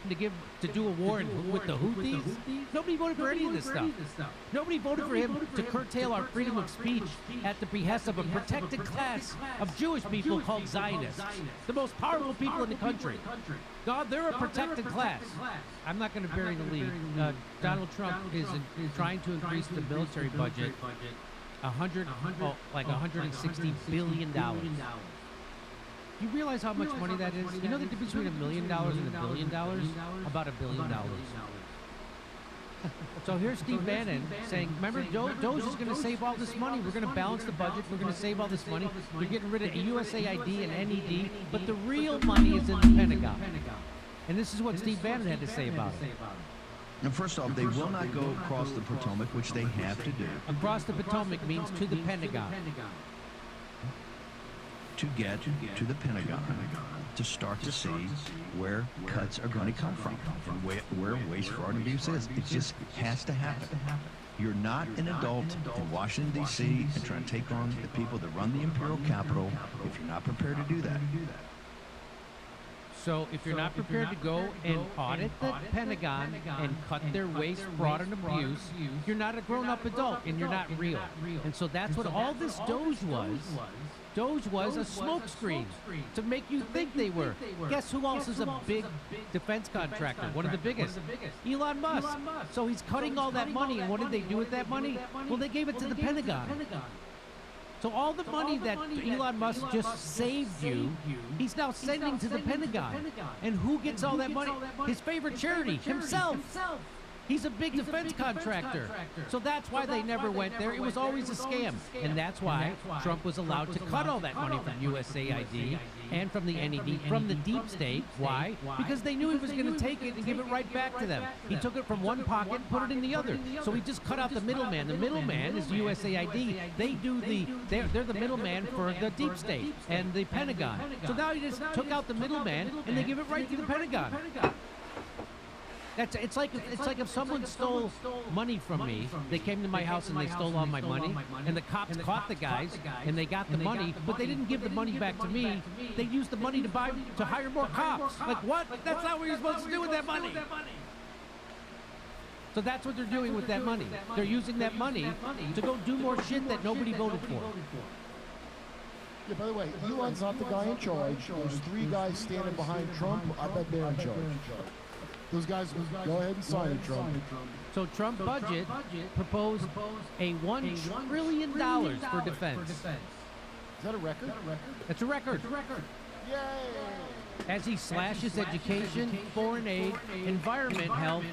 to do a war with the Houthis. Nobody voted for any of this stuff. Nobody voted for him to curtail our freedom of speech at the behest of a protected class of Jewish people called Zionists, the most powerful people in the country. God, they're a protected class. I'm not going to bury the lead. Donald Trump is trying to increase the military budget $160 billion. You realize how much money that is? You know the difference between $1 million and $1 billion? About $1 billion. So here's Steve Bannon saying, remember, Doge is going to save all this money. We're going to balance the budget. We're going to save all this money. They're getting rid of USAID and NED. But the real money is in the Pentagon. And this is what Steve Bannon had to say about it. Now, first off, they will not go across the Potomac, which they have to do. Across the Potomac means to the Pentagon. To get to the Pentagon, to start to see where cuts are going to come from and where waste, fraud, and abuse is. It just has to happen. You're not an adult in Washington, D.C. and trying to take on the people that run the Imperial Capitol if you're not prepared to do that. So if you're not prepared to go and audit the Pentagon and cut their waste, fraud, and abuse, you're not a grown-up adult and you're not real. And so that's what all this Doge was. Doge was a smokescreen to make you think they were. Guess who else is a big defense contractor? One of the biggest. Elon Musk. So he's cutting all that money, and what did they do with that money? Well, they gave it to the Pentagon. So all the money that Elon Musk just saved you, he's now sending to the Pentagon. And who gets all that money? His favorite charity, himself. He's a big defense contractor. So that's why they never went there. It was always a scam. And that's why Trump was allowed to cut all that money from USAID and from the NED, from the deep state. Why? Because they knew he was going to take it and give it right back to them. He took it from one pocket and put it in the other. So he just cut out the middleman. The middleman is USAID. They're the middleman for the deep state and the Pentagon. So now he just took out the middleman and they give it right to the Pentagon. It's like if someone stole money from me, they came to my house and they stole all my money, and the cops caught the guys and they got the money, but they didn't give the money back to me. They used the money to hire more cops. Like what? That's not what you're supposed to do with that money. So that's what they're doing with that money. They're using that money to go do more shit that nobody voted for. Yeah, by the way, Elon's not the guy in charge. There's 3 guys standing behind Trump. I bet they're in charge. Those guys, go ahead and sign it, Trump. So Trump budget proposed a $1 trillion for defense. Is that a record? That's a record. Yay! As he slashes education, foreign aid, environment, health,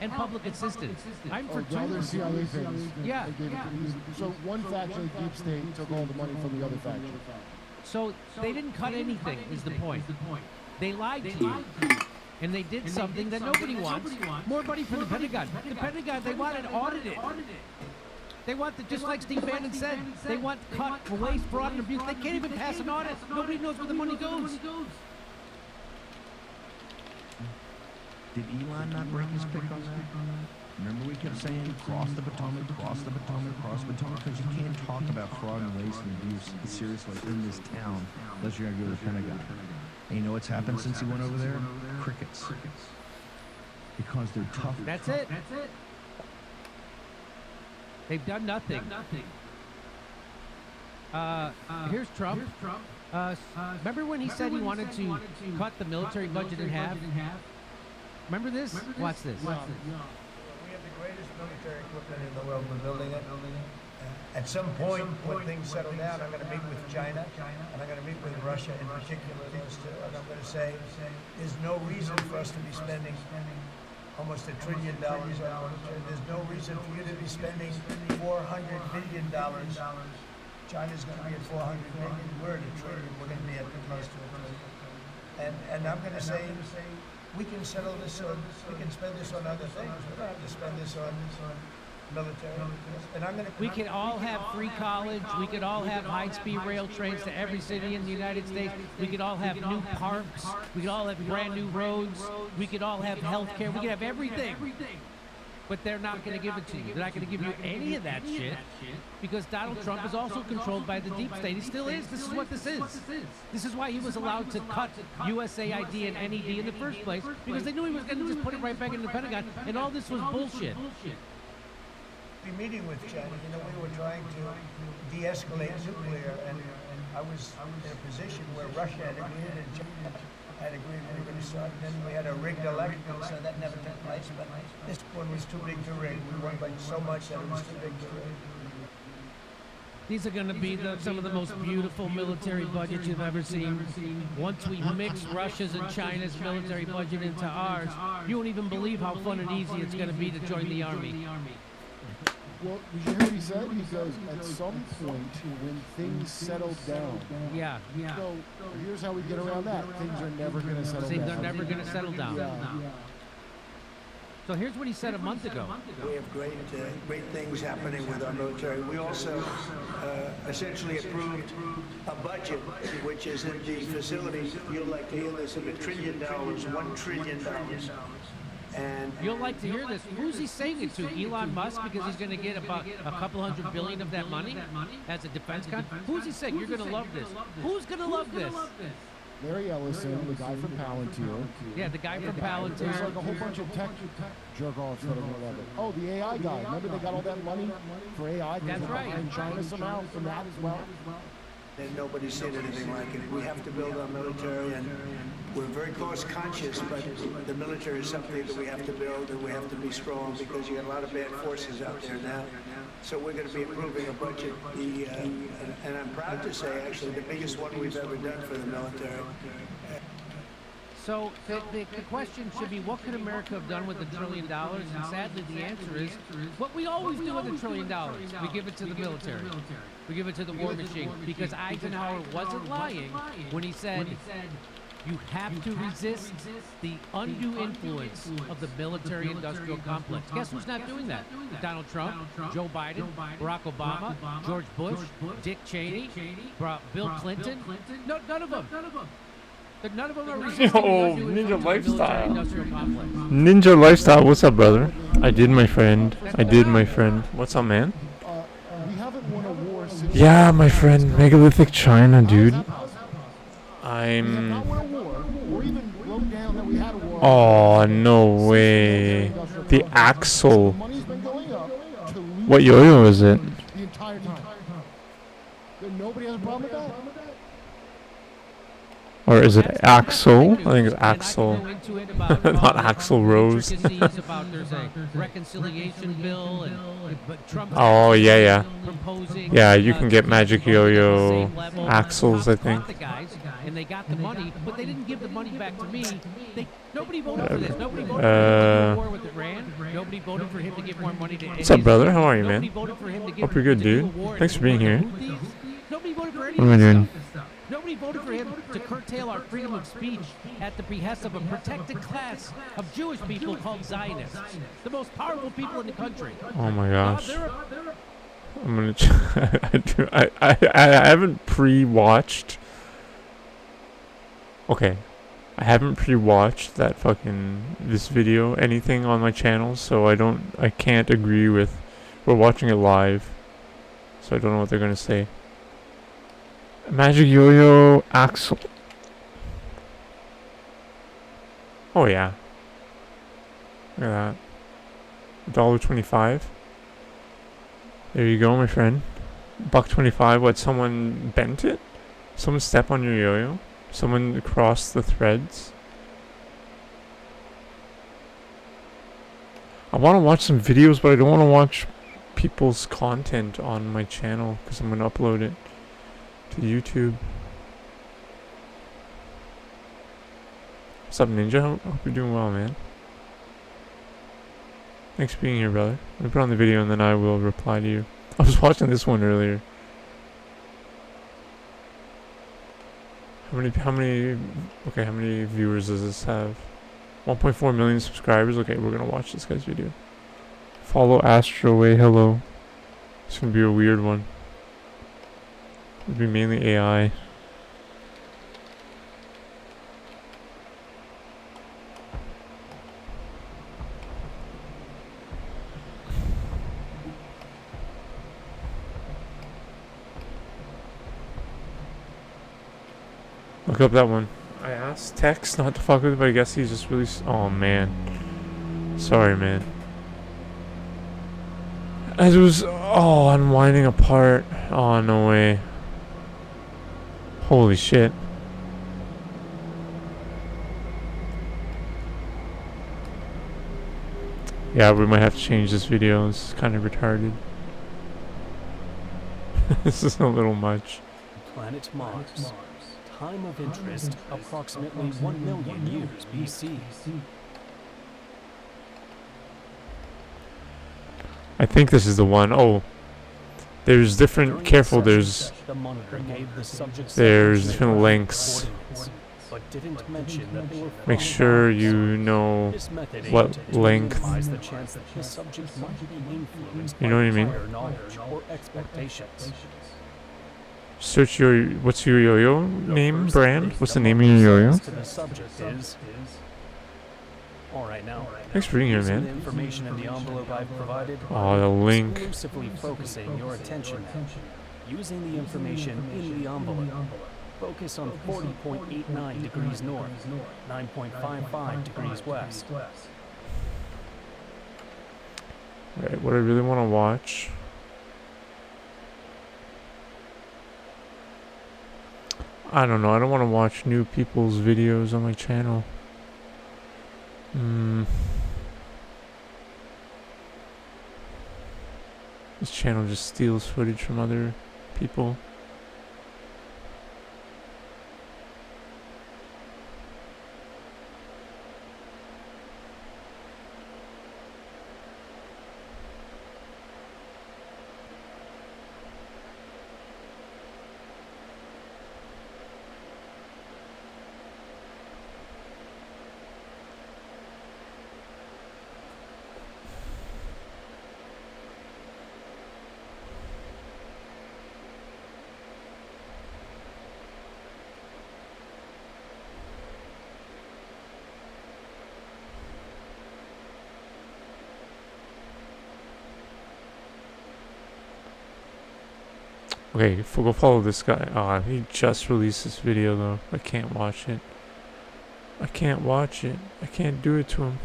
and public assistance. I'm for two. Other CIA things. Yeah. So one faction of the deep state took all the money from the other faction. So they didn't cut anything, is the point. They lied to you. And they did something that nobody wants. More money for the Pentagon. The Pentagon, they want it audited. They want, just like Steve Bannon said, they want cut for waste, fraud, and abuse. They can't even pass an audit. Nobody knows where the money goes. Did Elon not break his pick on that? Remember we kept saying, cross the Potomac, cross the Potomac, cross the Potomac, because you can't talk about fraud and waste and abuse seriously in this town unless you're going to go to the Pentagon. And you know what's happened since he went over there? Crickets. Because they're tough. That's it. They've done nothing. Here's Trump. Remember when he said he wanted to cut the military budget in half? Remember this? Watch this. We have the greatest military equipment in the world. We're building it. At some point, when things settle down, I'm going to meet with China, and I'm going to meet with Russia in particular, those two, and I'm going to say, there's no reason for us to be spending almost $1 trillion on military. There's no reason for you to be spending $400 billion. China's going to be at 400 billion. We're at $1 trillion. We're going to be at close to $1 trillion. And I'm going to say, we can settle this on, we can spend this on other things. We don't have to spend this on military. And we could all have free college. We could all have high-speed rail trains to every city in the United States. We could all have new parks. We could all have brand new roads. We could all have health care. We could have everything. But they're not going to give it to you. They're not going to give you any of that shit because Donald Trump is also controlled by the deep state. He still is. This is what this is. This is why he was allowed to cut USAID and NED in the first place, because they knew he was going to just put it right back in the Pentagon, and all this was bullshit. Be meeting with China, we were trying to de-escalate nuclear, and I was in a position where Russia had agreed and China had agreed we were going to start. Then we had a rigged election, so that never took place. But this one was too big to rig. We won by so much that it was too big to rig. These are going to be some of the most beautiful military budgets you've ever seen. Once we mix Russia's and China's military budget into ours, you won't even believe how fun and easy it's going to be to join the Army. Well, did you hear what he said? He goes, at some point when things settle down. Yeah. So here's how we get around that. Things are never going to settle down. They're never going to settle down. Yeah. So here's what he said a month ago. We have great things happening with our military. We also essentially approved a budget, which is in the facility, you'll like to hear this, of $1 trillion, $1 trillion. And you'll like to hear this. Who's he saying it to? Elon Musk, because he's going to get about a couple $100 billion of that money as a defense contract? Who's he saying? You're going to love this. Who's going to love this? Larry Ellison, the guy from Palantir. Yeah, the guy from Palantir. There's like a whole bunch of tech jerk-offs that are going to love it. Oh, the AI guy. Remember they got all that money for AI? That's right. In China somehow from that as well. And nobody's seen anything like it. We have to build our military, and we're very cost conscious, but the military is something that we have to build, and we have to be strong because you got a lot of bad forces out there now. So we're going to be approving a budget, and I'm proud to say, actually, the biggest one we've ever done for the military. So the question should be, what could America have done with $1 trillion? And sadly, the answer is what we always do with $1 trillion. We give it to the military. We give it to the war machine. Because Eisenhower wasn't lying when he said, you have to resist the undue influence of the military-industrial complex. Guess who's not doing that? Donald Trump, Joe Biden, Barack Obama, George Bush, Dick Cheney, Bill Clinton. No, none of them. None of them are resisting the Ninja Lifestyle. military-industrial complex. Ninja Lifestyle, what's up, brother? I did, my friend. What's up, man? We haven't won a war since... Yeah, my friend. Megalithic China, dude. We have I'm... not won a war, or even wrote down that we had a war. Oh, no way. The Axle. Money's been going up to lose What yo-yo is it? the entire time. Then nobody has a problem with that? Or is it Axel? I think it's Axel. Not Not Axl Rose. There's a reconciliation bill, but Trump Oh, yeah. proposing, Yeah, you can get Magic Yo-Yo same level. Axles, I think. The guys, and they got the money, but they didn't give the money back to me. Nobody voted for this. Nobody voted for him to go to war with Iran. Nobody voted for him to give more money to What's up, brother? How are you, Nobody man? voted for him to give Hope you're good, to do a dude. war Thanks for with being the here. Houthis. Nobody voted for any What am I of this doing? stuff. Nobody voted for him to curtail our freedom of speech at the behest of a protected class of Jewish people called Zionists, the most powerful people in the country. Oh my gosh. They're I'm gonna. I haven't pre-watched. Okay, I haven't pre-watched that this video, anything on my channel, so I can't agree with. We're watching it live, so I don't know what they're gonna say. Magic Yo-Yo Axel. Oh yeah. Look at that. $1.25. There you go, my friend. $1.25. What? Someone bent it? Someone step on your yo-yo? Someone crossed the threads? I want to watch some videos, but I don't want to watch people's content on my channel because I'm going to upload it to YouTube. What's up, Ninja? Hope you're doing well, man. Thanks for being here, brother. Let me put on the video and then I will reply to you. I was watching this one earlier. How many viewers does this have? 1.4 million subscribers. Okay, we're gonna watch this guy's video. Follow Astroway. Hello. It's gonna be a weird one. It'll be mainly AI. Look up that one. I asked Tex not to fuck with it, but I guess he's just really... Oh, man. Sorry, man. As it was... Oh, unwinding apart. Oh, no way. Holy shit. Yeah, we might have to change this video. It's kind of retarded. This is a little much. Planet Mars. Time of interest approximately 1 million years BC. I think this is the one. Oh, there's different. During Careful, the there's session, the monitor gave the subject there's several different lengths. coordinates, but didn't mention that they were Make from sure Mars. you know This method aimed what to length. minimize the chance that the subject might be influenced You know by what I mean? prior knowledge or expectations. Search your. What's your yo-yo name First brand? thing What's the the name of your monitor yo-yo? says to the subject is, all right, now. Thanks for being here, Using the man. information in the envelope I've provided, Oh, the link. exclusively focusing your attention now. Using the information in the envelope, focus on 40.89 degrees north, 9.55 degrees west. Right, what I really want to watch. I don't know. I don't want to watch new people's videos on my channel. This channel just steals footage from other people. Okay, go follow this guy. He just released this video though. I can't watch it. I can't watch it. I can't do it to him.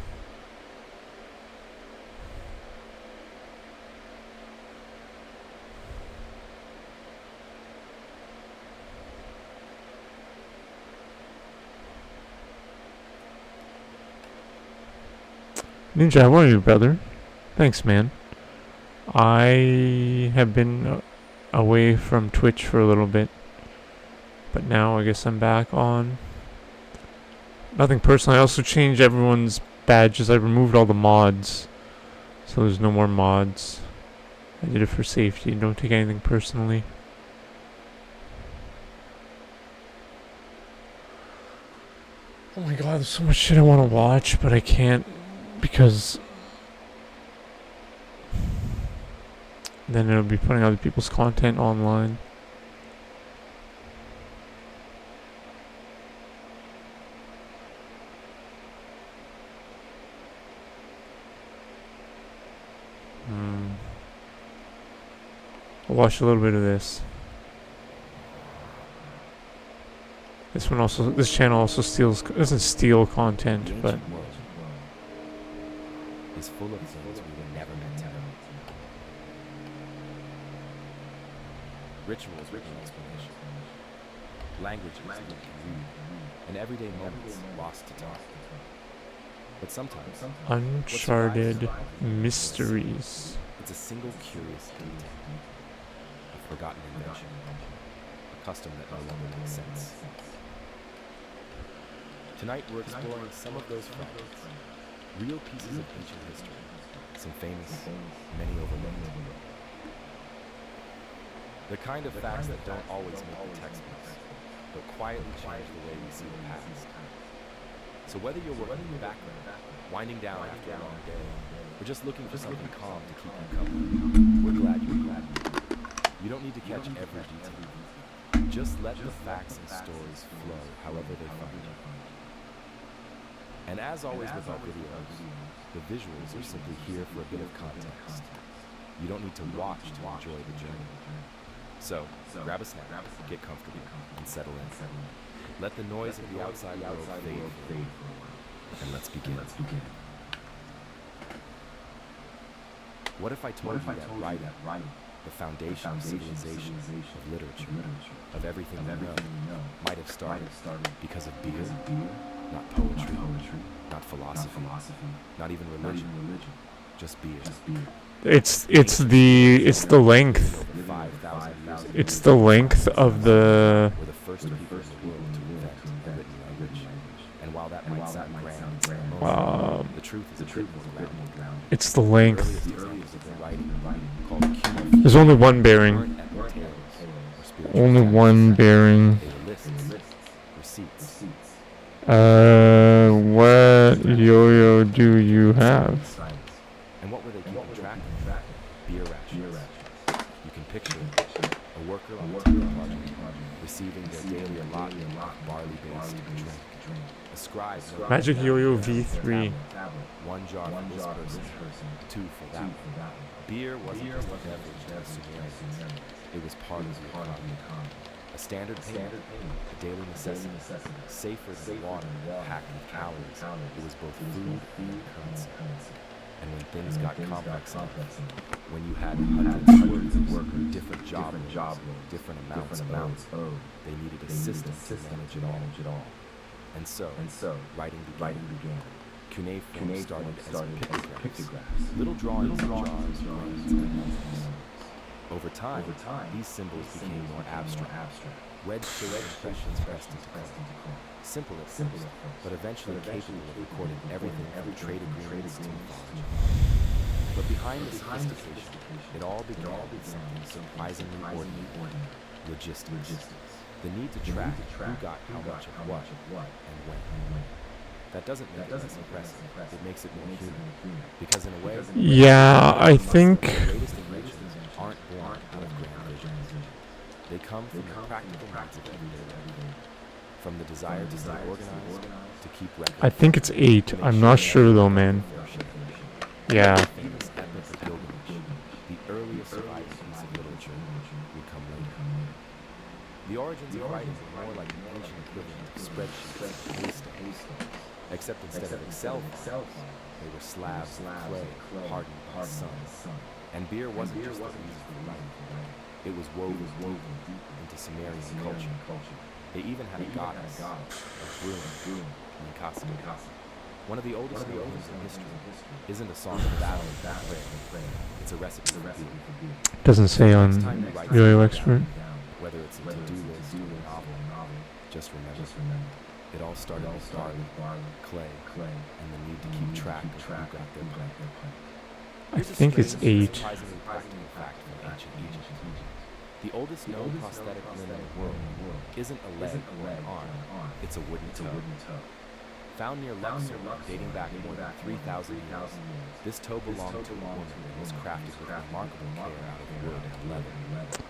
Ninja, how are you, brother? Thanks, man. I have been away from Twitch for a little bit, but now I guess I'm back on. Nothing personal. I also changed everyone's badges. I removed all the mods, so there's no more mods. I did it for safety. Don't take anything personally. Oh my god, there's so much shit I want to watch, but I can't because then it'll be putting other people's content online. I'll watch a little bit of this. This channel also doesn't steal content, but is full of things we were never meant to know. Rituals with no explanation. Languages we can read, and everyday moments lost to time. But sometimes, Uncharted Mysteries. it's a single curious detail. A forgotten invention. A custom that no longer makes sense. Tonight we're exploring some of those fragments. Real pieces of ancient history. Some famous, many overlooked. The kind of facts that don't always make the textbooks, but quietly change the way we see the past. So whether you're working in the background, winding down after a long day, or just looking for something calm to keep you company, we're glad you're here. You don't need to catch every detail. Just let the facts and stories flow however they find you. And as always with our videos, the visuals are simply here for a bit of context. You don't need to watch to enjoy the journey. So, grab a snack, get comfortable, and settle in. Let the noise of the outside world fade, and let's begin. What if I told you that writing, the foundation of civilization, of literature, of everything we know, might have started because of beer, not poetry, not philosophy, not even religion, just beer. It's the length. 5,000 years ago, It's the length of the. were the first people in the world to invent a written language. And while that might sound grand and ceremonial, the truth is grounded. It's the length. Earliest examples of the writing, called cuneiform, There's only one bearing. weren't epic tales or spiritual Only texts. one bearing. They were lists, receipts. What yo-yo do you have? And what were they keeping track of? Beer rations. You can picture a worker on a timber project receiving their daily allotment of barley-based drink. A scribe noted Magic down Yo-Yo on a V3. one jar for this person, two for that one. Beer wasn't just a beverage to the Sumerians. It was part of the economy. A standard payment, a daily necessity, safer than water, packed with calories. It was both food and currency. And when things got complex enough, when you had hundreds of workers, different job roles, different amounts owed, they needed a system to manage it all. And so, writing began. Cuneiform started as pictographs, little drawings of jars, grains, and animals. Over time, these symbols became more abstract, wedge-shaped impressions pressed into coin. Simple at first, but eventually capable of recording everything from trade agreements to mythology. But behind the sophistication, it all began with something surprisingly ordinary: logistics. The need to track who got how much of what and when. That doesn't make it less impressive. It makes it more human. Because in a way, Yeah, I think. the greatest inventions aren't born out of grand visions. They come from the practical needs of everyday life. From the desire to stay organized, to keep record. I think it's 8. I'm not sure though, man. Yeah. The famous epic of Gilgamesh, the earliest surviving piece of literature, would come later. The origins of writing were more like an ancient equivalent of spreadsheets and haystones, except instead of Excel files, they were slabs of clay hardened by the sun. And beer wasn't just the reason for writing. It was woven deep into Sumerian culture. They even had a goddess, a brewing, Mikasa. One of the oldest hymns in history isn't a song of battle or prayer. It's a recipe for beer. Doesn't say on Yo-Yo Expert. Whether it's a to-do list or a novel, just remember, it all started with barley, clay, and the need to keep track of who got their play. I think it's 8. Surprisingly practical fact from ancient Egypt. The oldest known prosthetic limb in the world isn't a leg or an arm, it's a wooden toe. Found near Luxor, dating back more than 3,000 years, this toe belonged to a woman and was crafted with remarkable care out of wood and leather.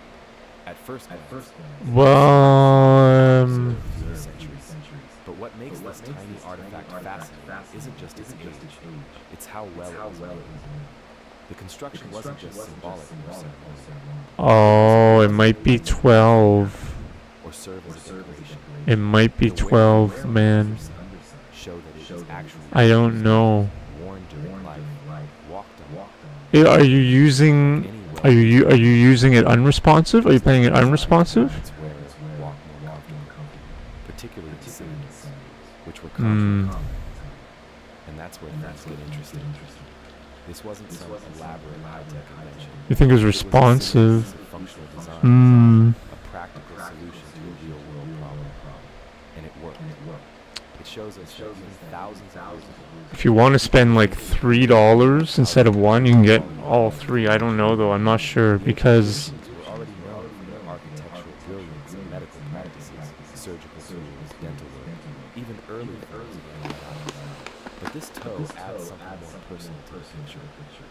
At first glance, Well, few centuries. But what makes this tiny artifact fascinating isn't just its age, it's how well it was made. The construction wasn't just symbolic or ceremonial, oh, it might be 12. or serve as a decoration. It might be 12, man. Show that it was actually I don't know. worn during life, walked on. Are you using? Are you using it unresponsive? Are you playing it unresponsive? It's where walk more comfortably, particularly in cities, which were Hmm. culturally common. And that's where things get interesting. This wasn't some elaborate high-tech invention. You think it was It was a responsive? simple piece of functional design, Hmm. a practical solution to a real-world problem, and it worked. It shows us that even thousands of years ago, If you want to spend like $3 instead of 1, you can get all 3. I don't know though. I'm not sure because were already known for their architectural brilliance and medical practices, surgical tools, dental work, even early forms of antibiotics. But this toe adds something more personal to the picture.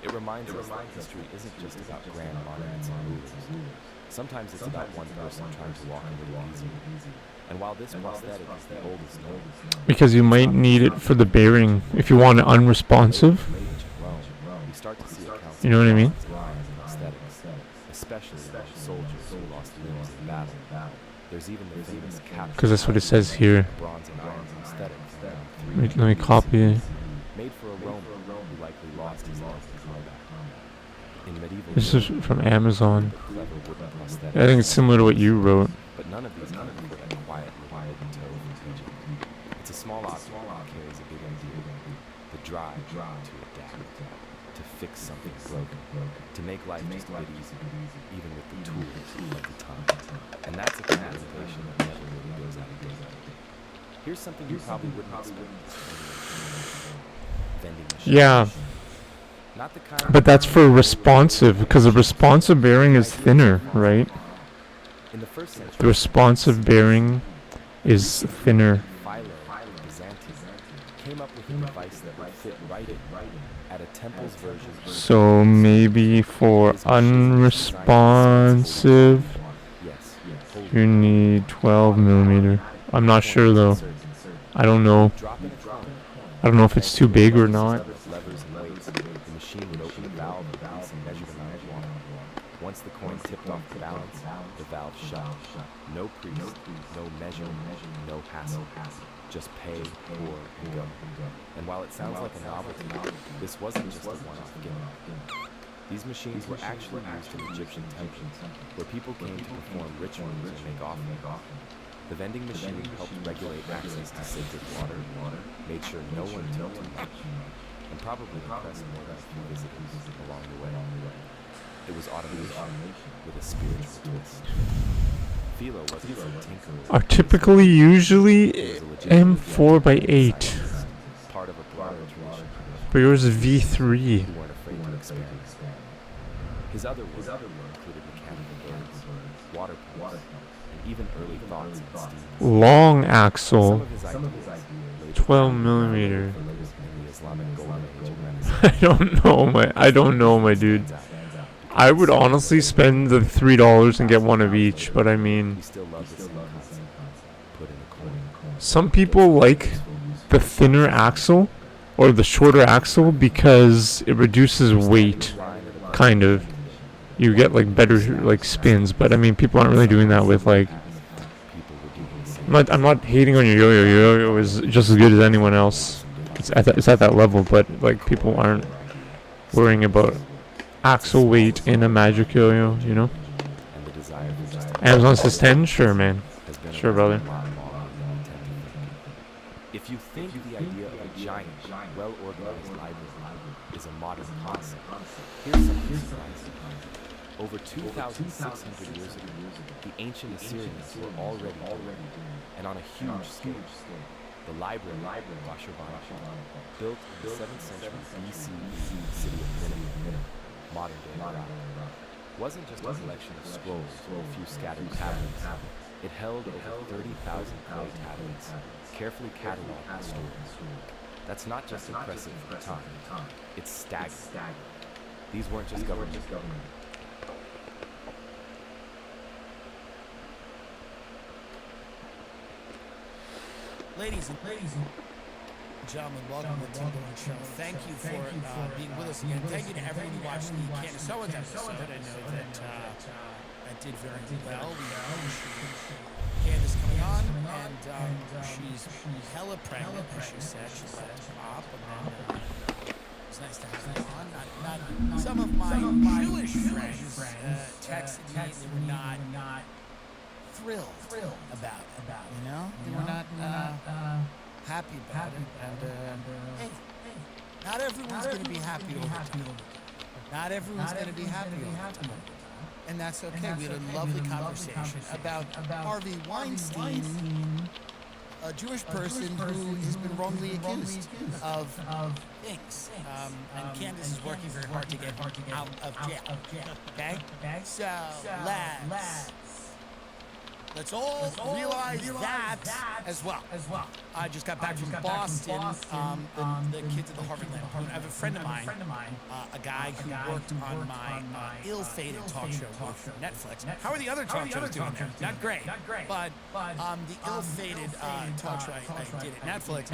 It reminds us that history isn't just about grand monuments and rulers. Sometimes it's about one person trying to walk a little easier. And while this prosthetic is the oldest known, because you might need it for the bearing if you want it unresponsive. we start to see accounts You know what I mean? of lines and aesthetics, especially about soldiers who lost limbs in battle. There's even the famous capsule. Because that's what it says here. Bronze and iron aesthetic. Wait, let me copy it. Made for a Roman who likely lost his leg in combat. In medieval This is from Amazon. clever wooden prosthetic. I think it's similar to what you wrote. But none of these can put a quiet toe from Egypt. It's a small object that carries a big idea. The drive to adapt, to fix something broken, to make life just a bit easier, even with the tools of the time. And that's a kind of innovation that never really goes out of date. Here's something you probably wouldn't expect. Vending machines. Yeah, Not the kind but that's for responsive, because the responsive bearing is thinner, right? in the first century. The responsive bearing is thinner. Philo, the Byzantine, came up with a device that would fit right in at a temple's version. So maybe for unresponsive, Yes, you need 12 millimeter. I'm not sure though. I don't know. drop in a trunk. I don't know if it's too big or not. Levers and weights. The machine would open a valve and release a measured amount of water. Once the coin tipped off the balance, the valve shut. No priest, no measuring, no hassle. Just pay, pour, and go. And while it sounds like a novelty, this wasn't just a one-off gimmick. These machines were actually used in Egyptian temples, where people came to perform rituals and make offerings. The vending machine helped regulate access to sacred water, made sure no one took too much, and probably impressed more than a few visitors along the way. It was automation with a spiritual twist. Philo wasn't some tinkerer. Are typically usually M4x8, Part of a broader tradition. but yours is V3. Who weren't afraid to experiment. His other work included mechanical birds, water pumps, and even early thoughts in steam. Long Some axle, of his ideas, later 12 millimeter. in the Islamic Golden Age and Renaissance, I don't know, my dude. I would honestly spend the $3 and get one of each, but I mean, we still love the same concept. Put in a coin. some people like the thinner axle or the shorter axle because it reduces weight, kind of. You get like better like spins, but I mean, people aren't really doing that with like. People were doing the same. I'm not hating on your yo-yo. Your yo-yo is just as good as anyone else. It's at that level, but like people aren't worrying about axle weight in a magic yo-yo, you know? And the desire for just a Amazon says 10? Sure, man. has been Sure, around brother. a lot longer than we tend to think. If you think the idea of a giant, well-organized library is a modern concept, here's something surprising. Over 2,600 years ago, the ancient Assyrians were already building, and on a huge scale. The library of Ashurbanipal, built in the 7th century BCE city of Nineveh, modern-day Iraq, wasn't just a collection of scrolls or a few scattered tablets. It held over 30,000 clay tablets, carefully cataloged and stored. That's not just impressive for the time, it's staggering. These weren't just government. Ladies and gentlemen, welcome to the Tim Dillon Show. Thank you for being with us again. Thank you to everyone who watched the Candace Owens episode. I know that that did very well. We Candace coming on, and she's hella pregnant, as she said. She's at the top, and then it's nice to have her on. Not some of my Jewish friends texted me; they were not thrilled about it. You know, they were not happy about it. And hey, not everyone's going to be happy all the time. Not everyone's going to be happy all the time. And that's okay. We had a lovely conversation about Harvey Weinstein, a Jewish person who has been wrongly accused of things. And Candace is working very hard to get out of jail. Okay? So let's all realize that as well. I just got back from Boston. The kids at the Harvard Lampoon. I have a friend of mine, a guy who worked on my ill-fated talk show with Netflix. How are the other talk shows doing there? Not great. But the ill-fated talk show I did at Netflix,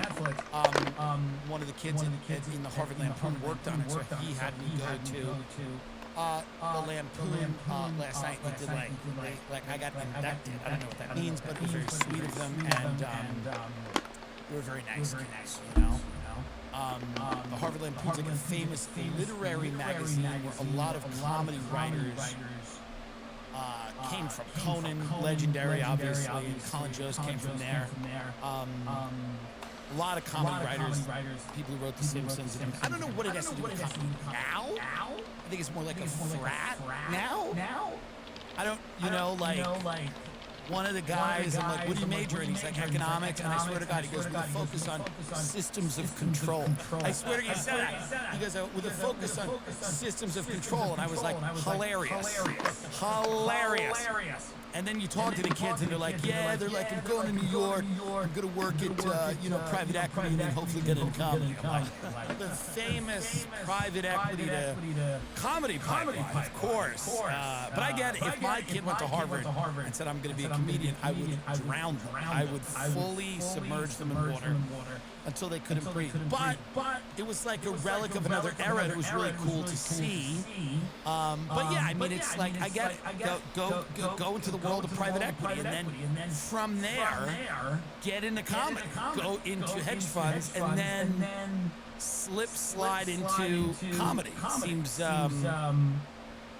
one of the kids in the Harvard Lampoon worked on it, so he had me go to the Lampoon last night. They did like I got inducted. I don't know what that means, but it was very sweet of them, and they were very nice guys, you know. The Harvard Lampoon's like a famous literary magazine where a lot of comedy writers came from. Conan, legendary, obviously, and Colin Jost came from there. A lot of comedy writers, people who wrote The Simpsons. And I don't know what it has to do with comedy now. I think it's more like a frat now. I don't, you know, like one of the guys, I'm like, what do you major in? He's like, economics. And I swear to God, he goes, with a focus on systems of control. I swear to God, he said that. He goes, with a focus on systems of control. And I was like, hilarious. And then you talk to the kids and they're like, yeah, they're like, I'm going to New York. I'm going to work at, you know, private equity and then hopefully get into comedy. I'm like, the famous private equity to comedy pipeline, of course. But I get it. If my kid went to Harvard and said, I'm going to be a comedian, I would drown them. I would fully submerge them in water until they couldn't breathe. But it was like a relic of another era. It was really cool to see. But yeah, I mean, it's like, I get it. Go into the world of private equity, and then from there, get into comedy. Go into hedge funds, and then slide into comedy. Seems,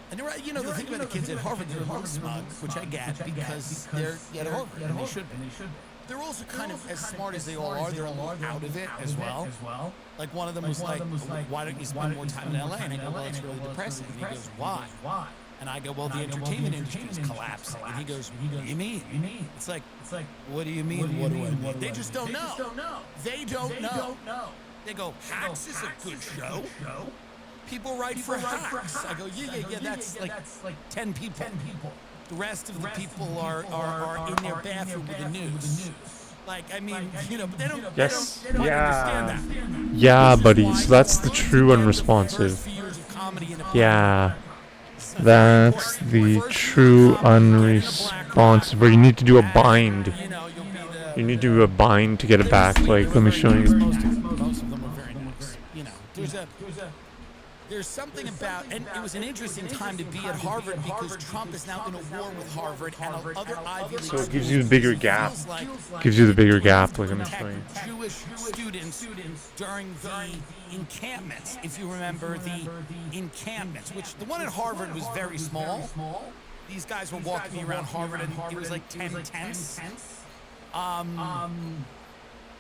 and you know, the thing about the kids at Harvard, they're a little smug, which I get, because they're at Harvard, and they should be. They're also kind of, as smart as they all are, they're a little out of it as well. Like one of them was like, why don't you spend more time in LA? And I go, well, it's really depressing. And he goes, why? And I go, well, the entertainment industry is collapsing. And he goes, what do you mean? It's like, what do you mean? What do I mean? They just don't know. They don't know. They go, Hacks is a good show. People write for Hacks. I go, yeah, that's like 10 people. The rest of the people are in their bathroom with the news. Like, I mean, you know, but they don't, Yes. they don't understand that. Yeah, buddy. So that's the true unresponsive. Yeah. That's the true unresponsive. Where you need to do a bind. You need to do a bind to get it back. Like, let me show you. Most of them are very nice. You know, there's something about, and it was an interesting time to be at Harvard because Trump is now in a war with Harvard and other Ivy League schools. So it gives you the bigger gap. Gives you the bigger gap, like I'm showing. Jewish students during the encampments, if you remember the encampments, which the one at Harvard was very small. These guys were walking me around Harvard and it was like 10 tents.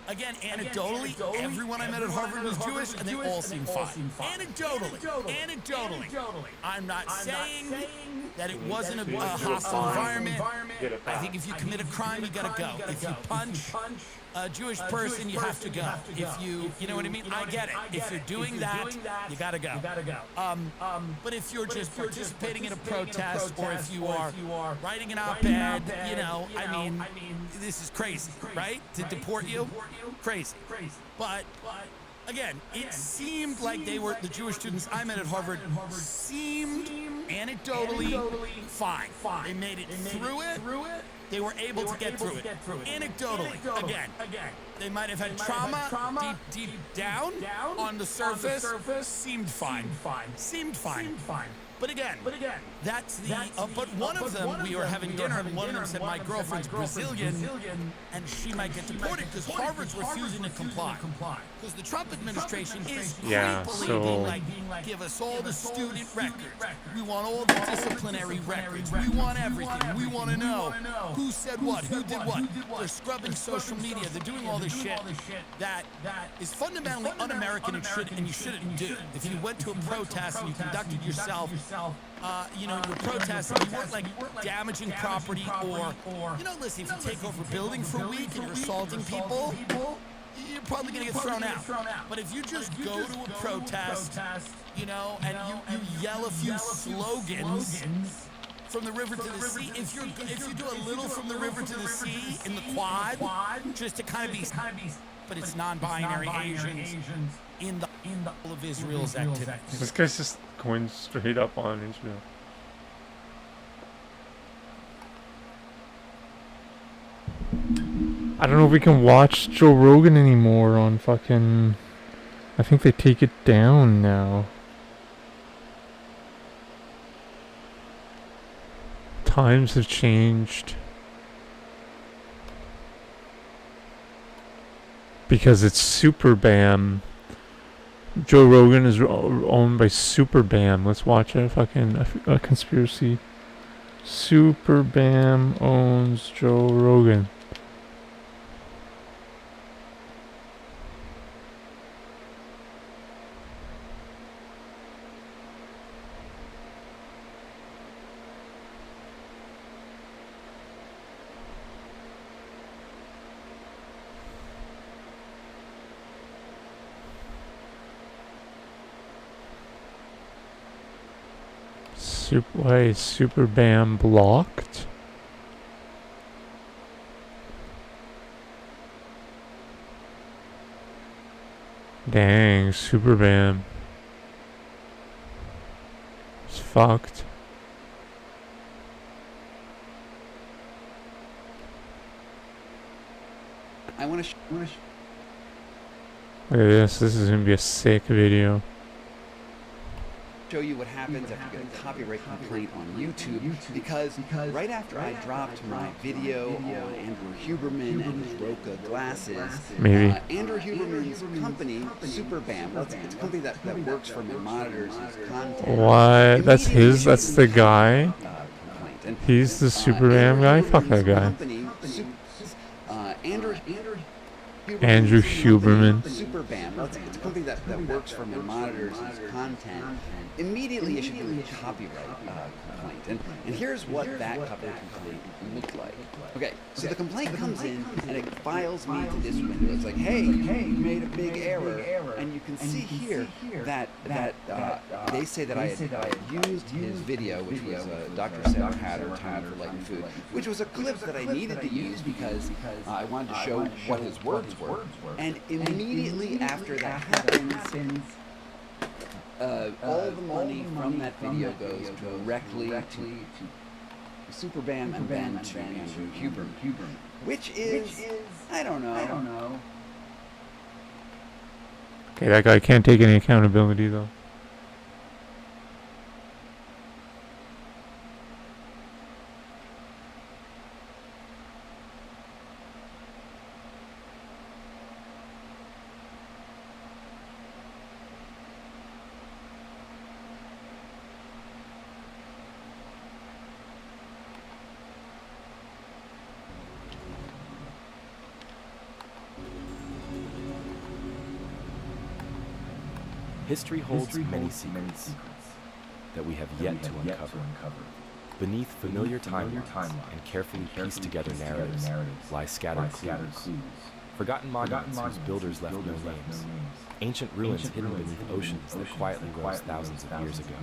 Again, anecdotally, everyone I met at Harvard was Jewish, and they all seemed fine. Anecdotally. I'm not saying that it wasn't a hostile environment. I think if you commit a crime, you gotta go. If you punch a Jewish person, you have to go. If you know what I mean? I get it. If you're doing that, you gotta go. But if you're just participating in a protest, or if you are writing an op-ed, you know, I mean, this is crazy, right? To deport you? Crazy. But again, it seemed like they were, the Jewish students I met at Harvard seemed anecdotally fine. They made it through it. They were able to get through it. Anecdotally, again, they might have had trauma deep down on the surface. Seemed fine. But again, that's the. But one of them, we were having dinner, and one of them said, "My girlfriend's Brazilian, and she might get deported because Harvard's refusing to comply." Because the Trump administration is creepily being like, "Give us all the student records. We want all the disciplinary records. We want everything. We want to know who said what, who did what." They're scrubbing social media. They're doing all this shit that is fundamentally un-American and you shouldn't do. If you went to a protest and you conducted yourself. You know, you were protesting, you weren't like damaging property or, you know, listen, if you take over a building for a week and you're assaulting people, you're probably going to get thrown out. But if you just go to a protest, you know, and you yell a few slogans from the river to the sea, if you do a little from the river to the sea in the quad, just to kind of be, but it's non-binary Asians in the all of Israel's activities. This guy's just going straight up on Israel. I don't know if we can watch Joe Rogan anymore on fucking... I think they take it down now. times have changed. Because it's Super Bam. Joe Rogan is owned by Super Bam. Let's watch a conspiracy. Super Bam owns Joe Rogan. Why is Super Bam blocked? Dang, Super Bam. It's fucked. Look at this. This is gonna be a sick video. show you what happens after you get a copyright complaint on YouTube, because right after I dropped my video on Andrew Huberman and his Roka glasses, Maybe. Andrew Huberman's company, Super Bam, it's a company that works for him and monitors his content. What? That's his? That's the guy? Complaint. He's the Super Bam guy? Fuck that guy. Andrew Huberman. Super Bam, it's a company that works for him and monitors his content. Immediately issued him a copyright complaint. And here's what that copyright complaint looked like. Okay, so the complaint comes in and it files me to this window. It's like, hey, you made a big error. And you can see here that they say that I had used his video, which was Dr. Sarah Hatter, Time for Light and Food, which was a clip that I needed to use because I wanted to show what his words were. And immediately after that happens, all the money from that video goes directly to Super Bam and then to Andrew Huberman, which is, I don't know. Okay, that guy can't take any accountability though. History holds many secrets that we have yet to uncover. Beneath familiar timelines and carefully pieced together narratives lie scattered clues. Forgotten monuments whose builders left no names. Ancient ruins hidden beneath oceans that quietly rose thousands of years ago.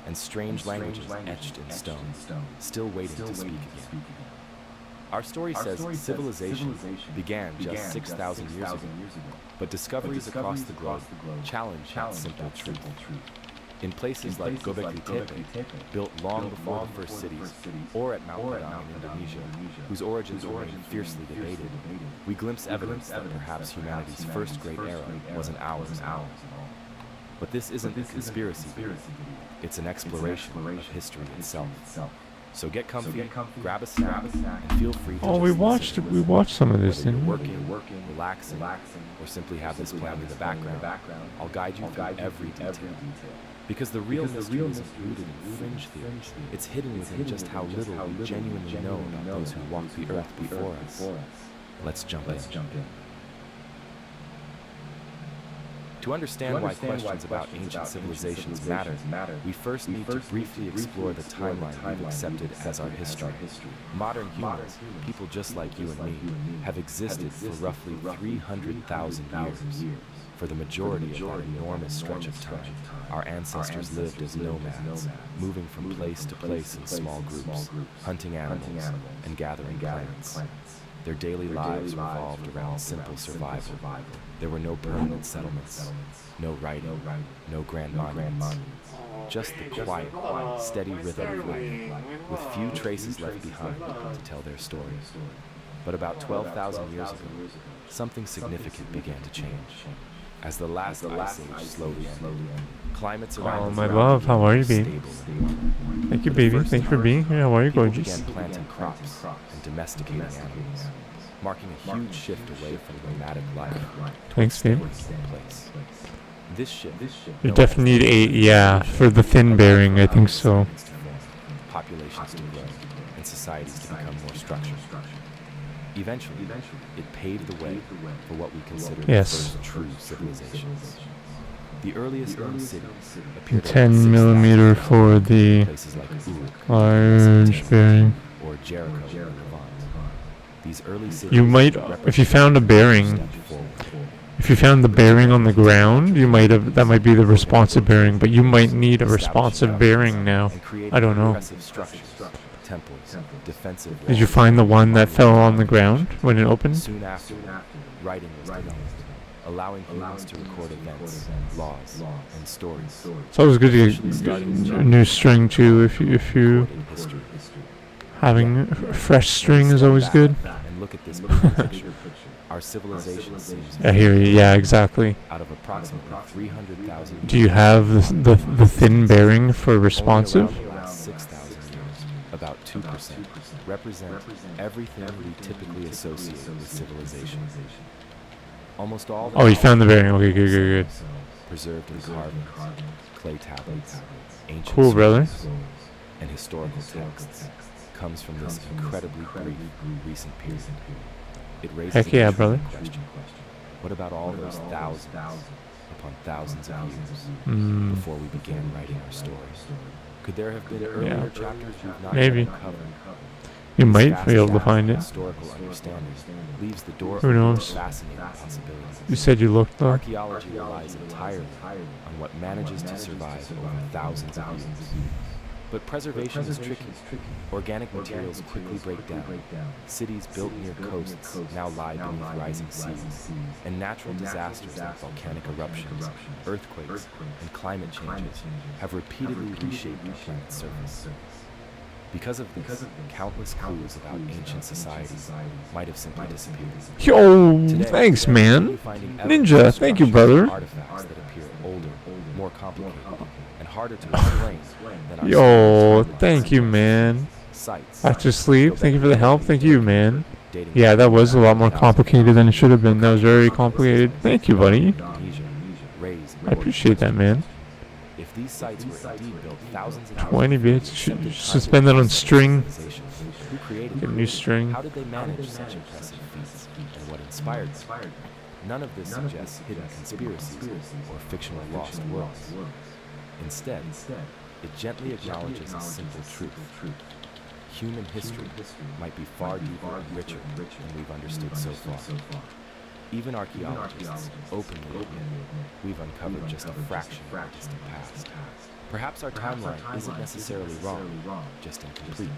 And strange languages etched in stone, still waiting to speak again. Our story says civilization began just 6,000 years ago, but discoveries across the globe challenge that simple truth. In places like Göbekli Tepe, built long before the first cities, or at Mount Padang in Indonesia, whose origins remain fiercely debated, we glimpse evidence that perhaps humanity's first great era wasn't ours at all. But this isn't a conspiracy theory. It's an exploration of history itself. So get comfy, grab a snack, and feel free to we watched some of this, whether you're didn't we? working, relaxing, or simply have this playing in the background. I'll guide you through every detail. Because the real mystery isn't rooted in fringe theories. It's hidden within just how little we genuinely know about those who walked the earth before us. Let's jump in. To understand why questions about ancient civilizations matter, we first need to briefly explore the timeline we've accepted as our history. Modern humans, people just like you and me, have existed for roughly 300,000 years. For the majority of that enormous stretch of time, our ancestors lived as nomads, moving from place to place in small groups, hunting animals and gathering plants. Their daily lives revolved around simple survival. There were no permanent settlements, no writing, no grand monuments. Just the quiet, steady rhythm of life, with few traces left behind to tell their story. But about 12,000 years ago, something significant began to change. As the last ice age slowly ended, climates around Oh, the my ground love, became how are you, more baby? stable. Thank you, For the baby. first Thank you for time, being here. How are you, people gorgeous? began planting crops and domesticating animals, marking a huge shift away from nomadic life to Thanks, staying dude. in one place. This shift, You known definitely as need the 8, yeah, for the thin allowed bearing, I for think urban so. settlements to form, populations to grow, and societies to become more structured. Eventually, it paved the way for what we consider the Yes. first true civilizations. The earliest known cities appeared around 10 6,000 millimeter years ago for in the places like Uruk, large Mesopotamia, bearing. or Jericho in the Levant. These early cities You might, if you found a bearing, if you found the bearing on the ground, you might have, that might be the responsive bearing, but you might need a responsive bearing now. I don't know. Structures, temples, defensive Did you walls, find the one that fell on the ground when it opened? Soon after, writing was developed, allowing humans to record events, laws, and stories. It's always good to get a new string too. If you Recorded history. having fresh string is always good. And look at this big picture. Our civilization seems I hear you. Yeah, exactly. out of approximately 300,000. Do you have the thin bearing for responsive? Only around the last 6,000 years, about 2% represent everything we typically associate with civilization. Almost all. Oh, you found the bearing. Okay, good, good, good. Preserved in carvings, clay tablets, ancient Cool, brother. scrolls, and historical texts comes from this incredibly brief recent period. It raises Heck a yeah, intriguing brother. question. What about all those thousands upon thousands of years Mm, before we began writing our stories? Could there have been earlier Yeah. chapters we've not Maybe. yet uncovered? you This might vast be able to gap find in it. historical understanding leaves the door Who open to knows? fascinating possibilities. You said you looked though. Archaeology relies entirely on what manages to survive over thousands of years. But preservation is tricky. Organic materials quickly break down. Cities built near coasts now lie beneath rising seas. And natural disasters like volcanic eruptions, earthquakes, and climate changes have repeatedly reshaped our planet's surface. Because of this, countless clues about ancient societies might have simply disappeared. Yo, Today, thanks, we're man. finding evidence Ninja, of thank you, structures and brother. artifacts that appear older, more complicated, and harder to explain than our Yo, surroundings. thank you, man. Sites Back to sleep. Thank you for the help. Thank you, man. dating Yeah, that was a lot more 1,000 complicated than it should have been. That was very complicated. Thank you, buddy. Indonesia, raised I appreciate that, man. If these sites were indeed built thousands of 20 years bits. before, Should accepted suspend that on string. civilization, who created Get a them? new string. How did they manage such impressive feats, and what inspired them? None of this suggests hidden conspiracies or fictional lost worlds. Instead, it gently acknowledges a simple truth. Human history might be far deeper and richer than we've understood so far. Even archaeologists openly admit we've uncovered just a fraction of our distant past. Perhaps our timeline isn't necessarily wrong, just incomplete.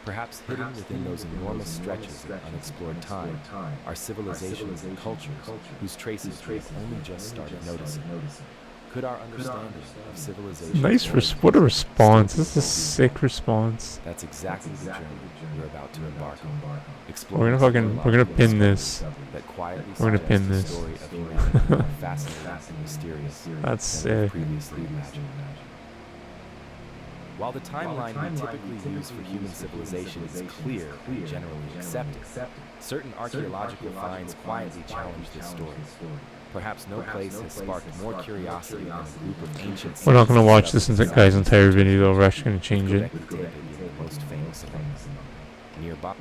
Perhaps hidden within those enormous stretches of unexplored time are civilizations and cultures whose traces we have only just started noticing. Could our understanding of civilization What a response. This is a sick response. That's exactly the journey we're about to embark on. We're gonna pin this. That quietly We're gonna pin suggests this. the story of humanity more fascinating and mysterious That's than we sick. previously imagined. While the timeline we typically use for human civilization is clear and generally accepted, certain archaeological finds quietly challenge this story. Perhaps no place has sparked more curiosity than a group of ancient We're not gonna cities watch this guy's entire video though. We're actually gonna change it. Göbekli Tepe being the most famous of them. Nearby.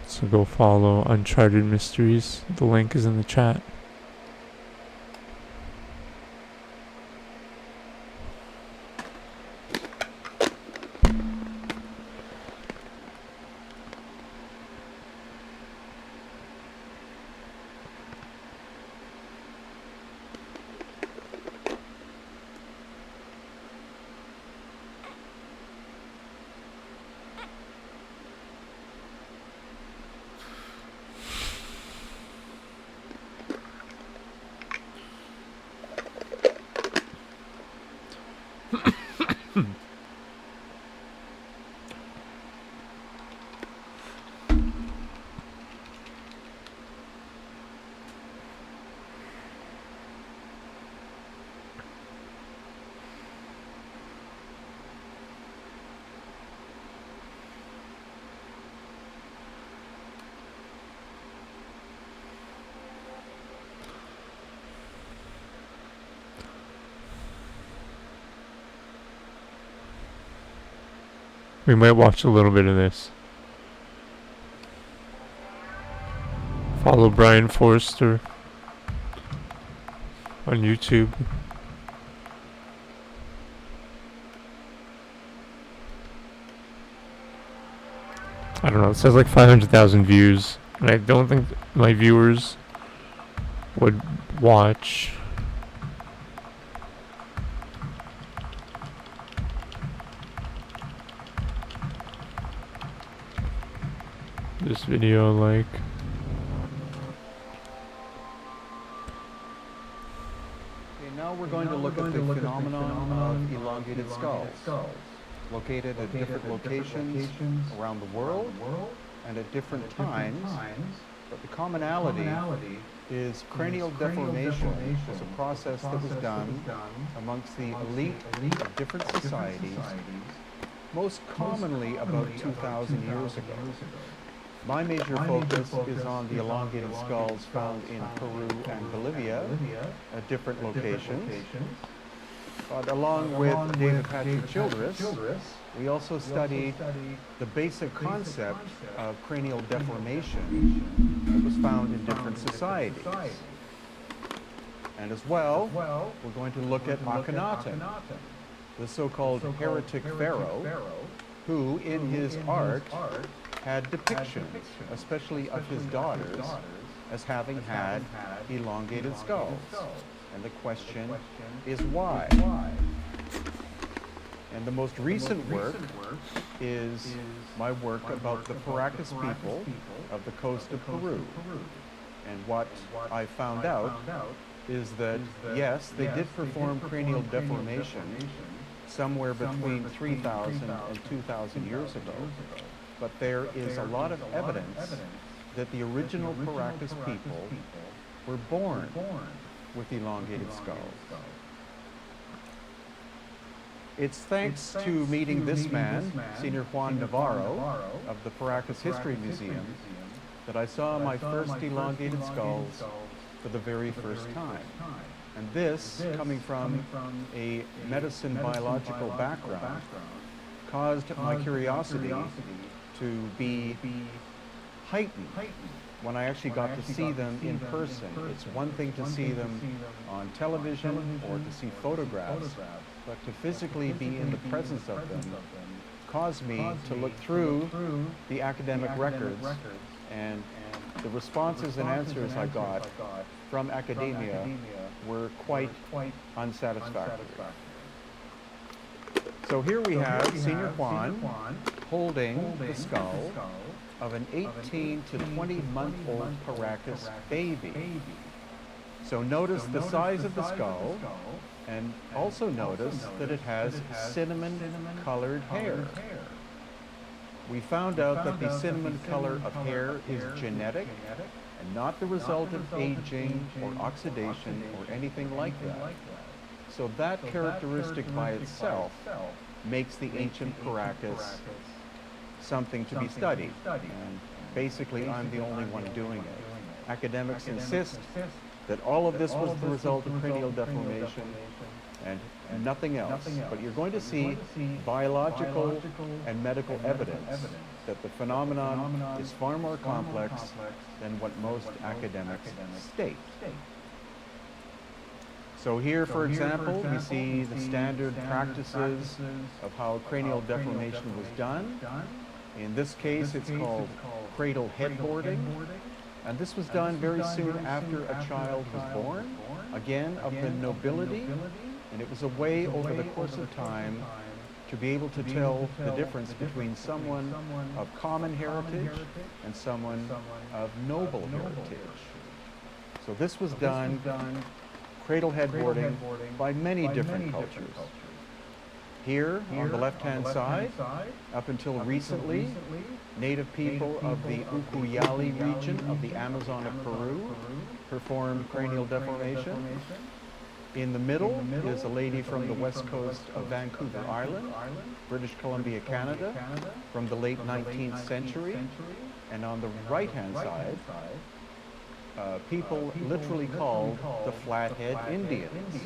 So go follow Uncharted Mysteries. The link is in the chat. We might watch a little bit of this. Follow Brian Forster on YouTube. I don't know, it says like 500,000 views, and I don't think my viewers would watch. This video, like. Okay, now we're going to look at the phenomenon of elongated skulls, located at different locations around the world and at different times, but the commonality is cranial deformation was a process that was done amongst the elite of different societies, most commonly about 2,000 years ago. My major focus is on the elongated skulls found in Peru and Bolivia at different locations. But along with David Patrick Childress, we also studied the basic concept of cranial deformation that was found in different societies. And as well, we're going to look at Akhenaten, the so-called heretic pharaoh, who in his art had depictions, especially of his daughters, as having had elongated skulls. And the question is why? And the most recent work is my work about the Paracas people of the coast of Peru. And what I found out is that, yes, they did perform cranial deformation somewhere between 3,000 and 2,000 years ago. But there is a lot of evidence that the original Paracas people were born with elongated skulls. It's thanks to meeting this man, Senior Juan Navarro, of the Paracas History Museum, that I saw my first elongated skulls for the very first time. And this, coming from a medicine biological background, caused my curiosity to be heightened when I actually got to see them in person. It's one thing to see them on television or to see photographs, but to physically be in the presence of them caused me to look through the academic records, and the responses and answers I got from academia were quite unsatisfactory. So here we have Senior Juan holding the skull of an 18 to 20-month-old Paracas baby. So notice the size of the skull, and also notice that it has cinnamon-colored hair. We found out that the cinnamon color of hair is genetic and not the result of aging or oxidation or anything like that. So that characteristic by itself makes the ancient Paracas something to be studied. And basically, I'm the only one doing it. Academics insist that all of this was the result of cranial deformation and nothing else. But you're going to see biological and medical evidence that the phenomenon is far more complex than what most academics state. So here, for example, we see the standard practices of how cranial deformation was done. In this case, it's called cradle headboarding. And this was done very soon after a child was born, again, of the nobility. And it was a way over the course of time to be able to tell the difference between someone of common heritage and someone of noble heritage. So this was done cradle headboarding by many different cultures. Here on the left-hand side, up until recently, native people of the Ucayali region of the Amazon of Peru performed cranial deformation. In the middle is a lady from the west coast of Vancouver Island, British Columbia, Canada, from the late 19th century. And on the right-hand side, people literally called the Flathead Indians.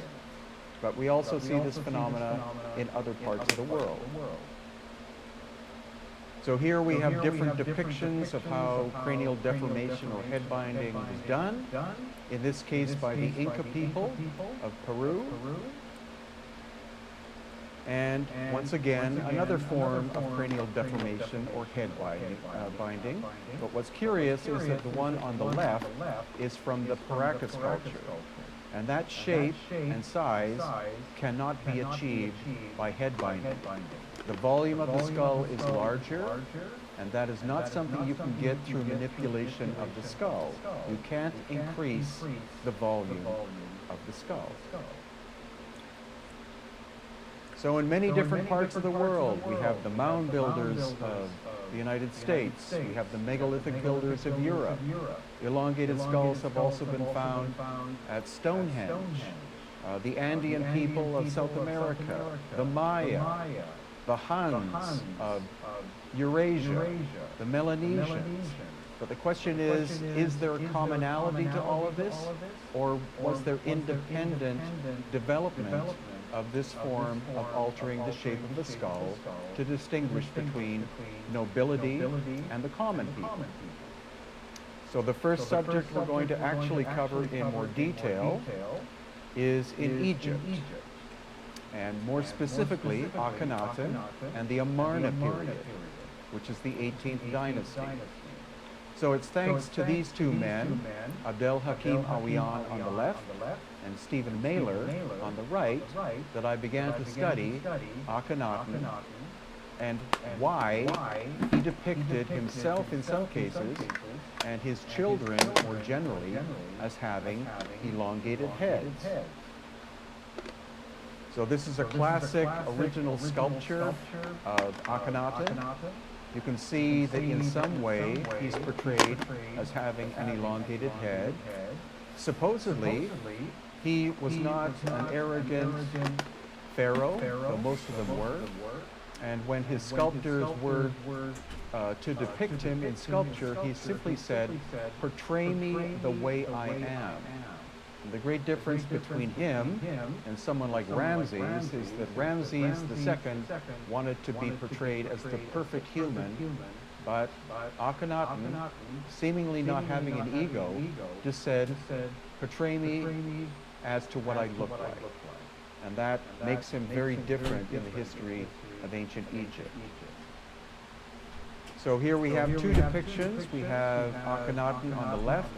But we also see this phenomena in other parts of the world. So here we have different depictions of how cranial deformation or head binding was done, in this case by the Inca people of Peru. And once again, another form of cranial deformation or head binding. But what's curious is that the one on the left is from the Paracas culture. And that shape and size cannot be achieved by head binding. The volume of the skull is larger, and that is not something you can get through manipulation of the skull. You can't increase the volume of the skull. So in many different parts of the world, we have the mound builders of the United States, we have the megalithic builders of Europe. Elongated skulls have also been found at Stonehenge. The Andean people of South America, the Maya, the Huns of Eurasia, the Melanesians. But the question is there a commonality to all of this? Or was there independent development of this form of altering the shape of the skull to distinguish between nobility and the common people? So the first subject we're going to actually cover in more detail is in Egypt, and more specifically Akhenaten and the Amarna period, which is the 18th dynasty. So it's thanks to these two men, Abdel Hakim Awiyan on the left and Stephen Mailer on the right, that I began to study Akhenaten and why he depicted himself in some cases and his children more generally as having elongated heads. So this is a classic original sculpture of Akhenaten. You can see that in some way he's portrayed as having an elongated head. Supposedly, he was not an arrogant pharaoh, though most of them were. And when his sculptors were to depict him in sculpture, he simply said, "Portray me the way I am." And the great difference between him and someone like Ramses is that Ramses II wanted to be portrayed as the perfect human, but Akhenaten, seemingly not having an ego, just said, "Portray me as to what I look like." And that makes him very different in the history of ancient Egypt. So here we have two depictions. We have Akhenaten on the left,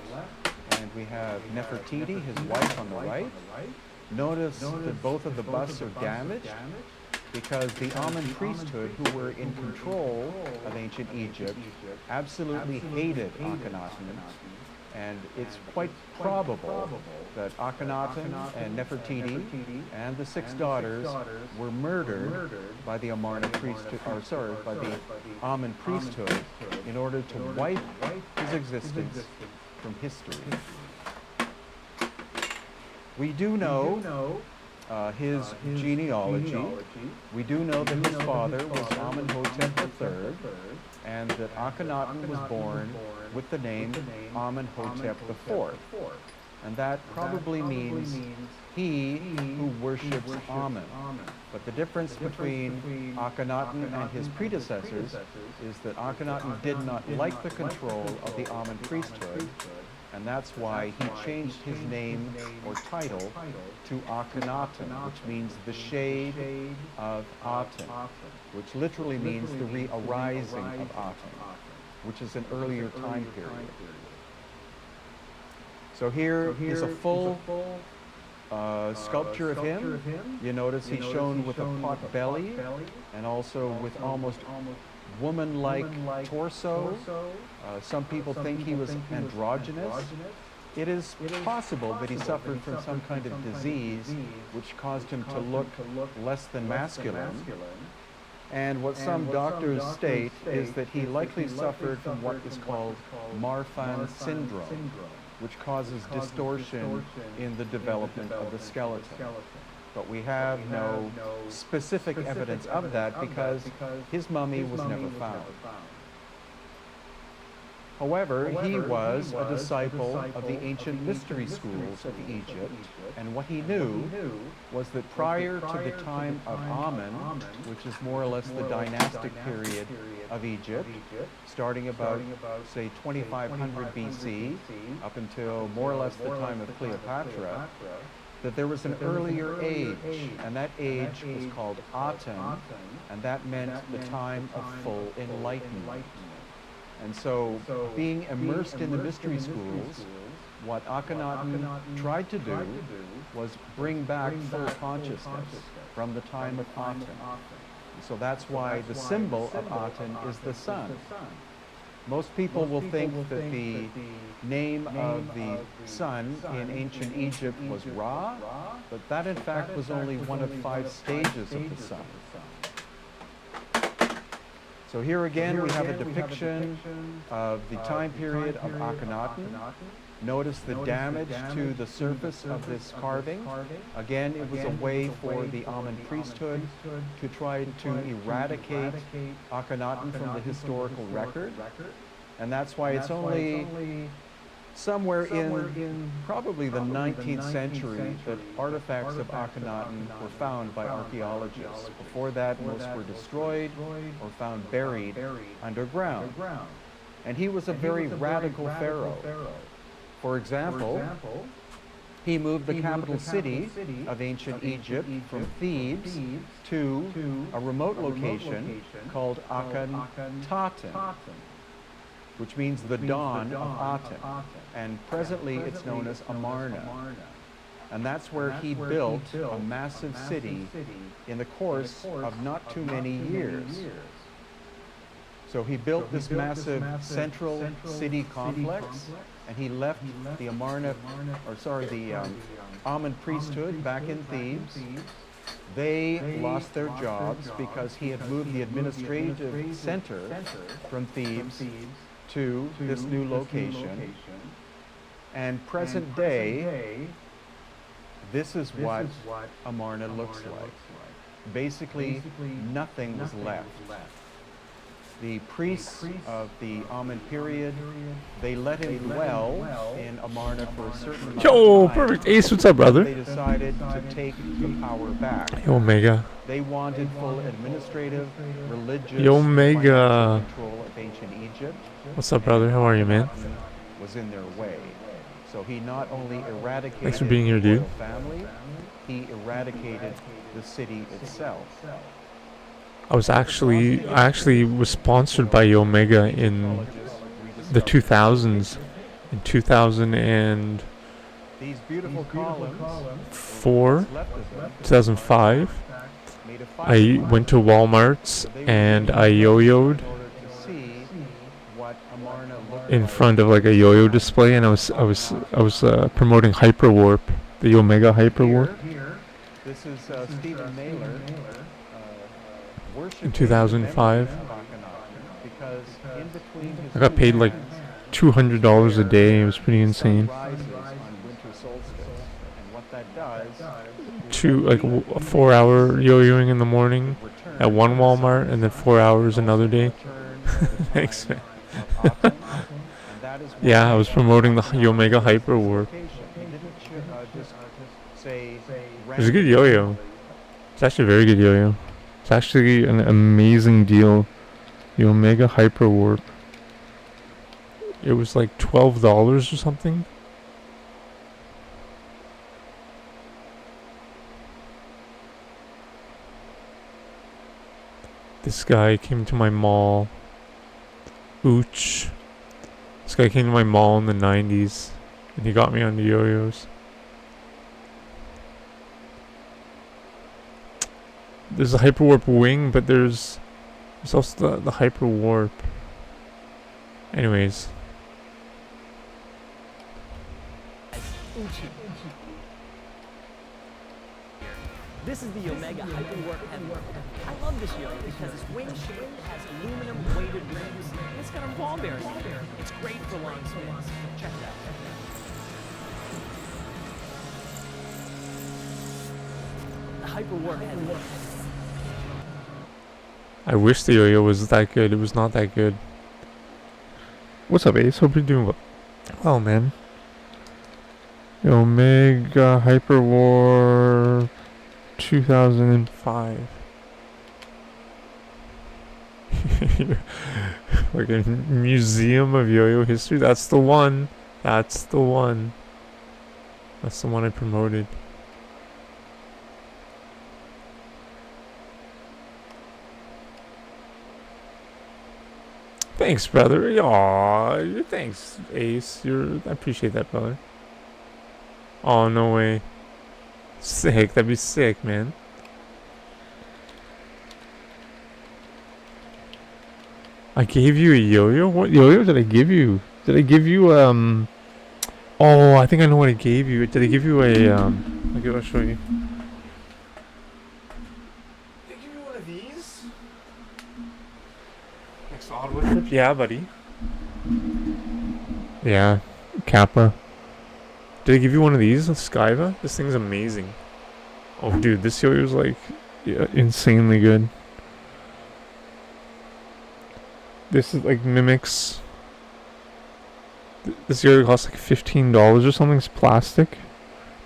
and we have Nefertiti, his wife, on the right. Notice that both of the busts are damaged because the Amun priesthood, who were in control of ancient Egypt, absolutely hated Akhenaten. And it's quite probable that Akhenaten and Nefertiti and the 6 daughters were murdered by the Amarna priesthood, or sorry, by the Amun priesthood, in order to wipe his existence from history. We do know his genealogy. We do know that his father was Amenhotep III, and that Akhenaten was born with the name Amenhotep IV. And that probably means he who worships Amen. But the difference between Akhenaten and his predecessors is that Akhenaten did not like the control of the Amen priesthood, and that's why he changed his name or title to Akhenaten, which means the shade of Aten, which literally means the re-arising of Aten, which is an earlier time period. So here is a full sculpture of him. You notice he's shown with a pot belly and also with almost woman-like torso. Some people think he was androgynous. It is possible that he suffered from some kind of disease which caused him to look less than masculine. And what some doctors state is that he likely suffered from what is called Marfan syndrome, which causes distortion in the development of the skeleton. But we have no specific evidence of that because his mummy was never found. However, he was a disciple of the ancient mystery schools of Egypt, and what he knew was that prior to the time of Amen, which is more or less the dynastic period of Egypt, starting about, say, 2500 BC, up until more or less the time of Cleopatra, that there was an earlier age, and that age was called Aten, and that meant the time of full enlightenment. And so, being immersed in the mystery schools, what Akhenaten tried to do was bring back full consciousness from the time of Aten. So that's why the symbol of Aten is the sun. Most people will think that the name of the sun in ancient Egypt was Ra, but that in fact was only one of 5 stages of the sun. So here again we have a depiction of the time period of Akhenaten. Notice the damage to the surface of this carving. Again, it was a way for the Amen priesthood to try to eradicate Akhenaten from the historical record. And that's why it's only somewhere in probably the 19th century that artifacts of Akhenaten were found by archaeologists. Before that, most were destroyed or found buried underground. And he was a very radical pharaoh. For example, he moved the capital city of ancient Egypt from Thebes to a remote location called Akhenaten, which means the dawn of Aten, and presently it's known as Amarna. And that's where he built a massive city in the course of not too many years. So he built this massive central city complex, and he left the Amen priesthood back in Thebes. They lost their jobs because he had moved the administrative center from Thebes to this new location. And present day, this is what Amarna looks like. Basically, nothing was left. The priests of the Amen period, they let him dwell in Amarna for a certain amount of time. Perfect. Ace, what's up, brother? They decided to take the power back. Yo, Omega. They wanted full administrative, religious, Yo, Omega. control of ancient Egypt. What's up, brother? How are you, man? Was in their way. So he not only eradicated Thanks for being here, dude. the royal family, he eradicated the city itself. I actually was sponsored by Omega in the 2000s. In 2004, These beautiful columns, 2005, I went to Walmart's and I yo-yoed in front of like a yo-yo display, and I was promoting Hyperwarp, the Omega Hyperwarp. This is Stephen Mailer. In 2005, I got paid like $200 a day. It was pretty insane. Like a 4-hour yo-yoing in the morning at one Walmart, and then 4 hours another day. Thanks, man. Yeah, I was promoting the Omega Hyperwarp. It was a good yo-yo. It's actually a very good yo-yo. It's actually an amazing deal. The Omega Hyperwarp. It was like $12 or something. This guy came to my mall. Ooch. This guy came to my mall in the 90s. And he got me on the yo-yos. There's a Hyperwarp wing, but there's also the Hyperwarp. Anyways. This is the Omega Hyperwarp Headwear. I love this yo because its wing shape has aluminum weighted rings and it's got a ball bearing in it. It's great for long spins. Check it out. The Hyperwarp Headwear. I wish the yo-yo was that good. It was not that good. What's up, Ace? Hope you're doing well. Oh, man. Omega Hyper War 2005. Like a museum of yo-yo history. That's the one. That's the one. That's the one I promoted. Thanks, brother. Aw, thanks, Ace. I appreciate that, brother. Oh, no way. Sick. That'd be sick, man. I gave you a yo-yo? What yo-yo did I give you? Did I give you, Oh, I think I know what I gave you. Did I give you a, Okay, I'll show you. Did I give you one of these? Next odd wood flip? Yeah, buddy. Yeah, Kappa. Did I give you one of these? A Skyva? This thing's amazing. Oh, dude, this yo-yo's like, yeah, insanely good. This is like mimics. This yo-yo costs like $15 or something. It's plastic,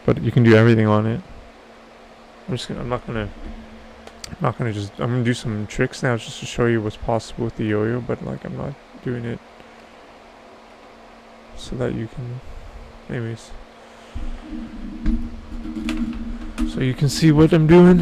but you can do everything on it. I'm gonna do some tricks now just to show you what's possible with the yo-yo, but like I'm not doing it so that you can, anyways, so you can see what I'm doing.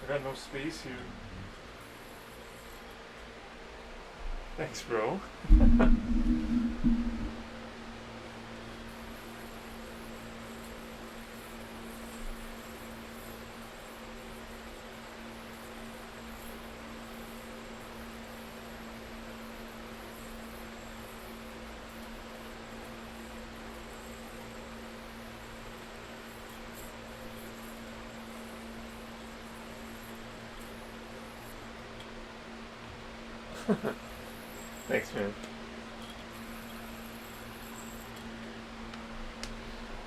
I got no space here. Thanks, bro. Thanks, man.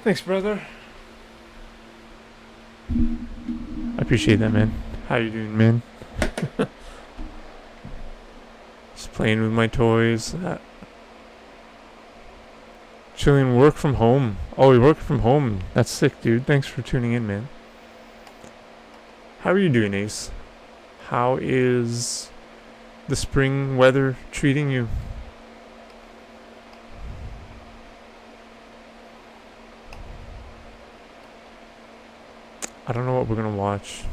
Thanks, brother. I appreciate that, man. How you doing, man? Just playing with my toys. Chilling, work from home. Oh, you work from home. That's sick, dude. Thanks for tuning in, man. How are you doing, Ace? How is the spring weather treating you? I don't know what we're gonna watch.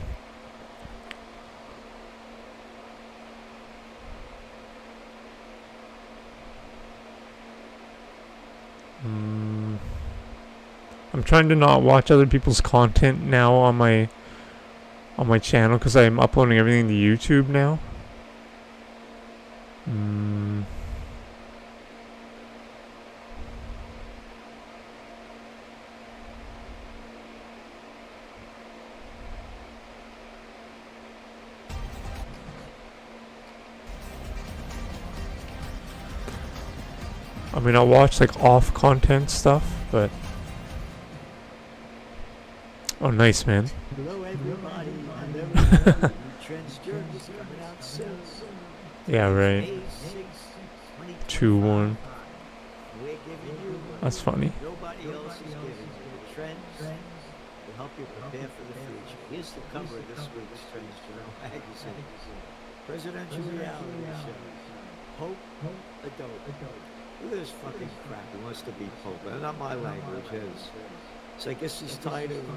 I'm trying to not watch other people's content now on my channel because I'm uploading everything to YouTube now. I mean, I'll watch like off content stuff, but oh, nice, man. Hello, everybody. Hello, Trent's Journey's coming out soon. Yeah, right. 2-1. We're giving you That's funny. nobody else is giving you. Trends will help you prepare for the future. Here's the cover of this week's Trends Journal magazine. Presidential reality show. Pope a dope. Look at this fucking crap. He wants to be Pope. Not my language, his. So I guess he's tired of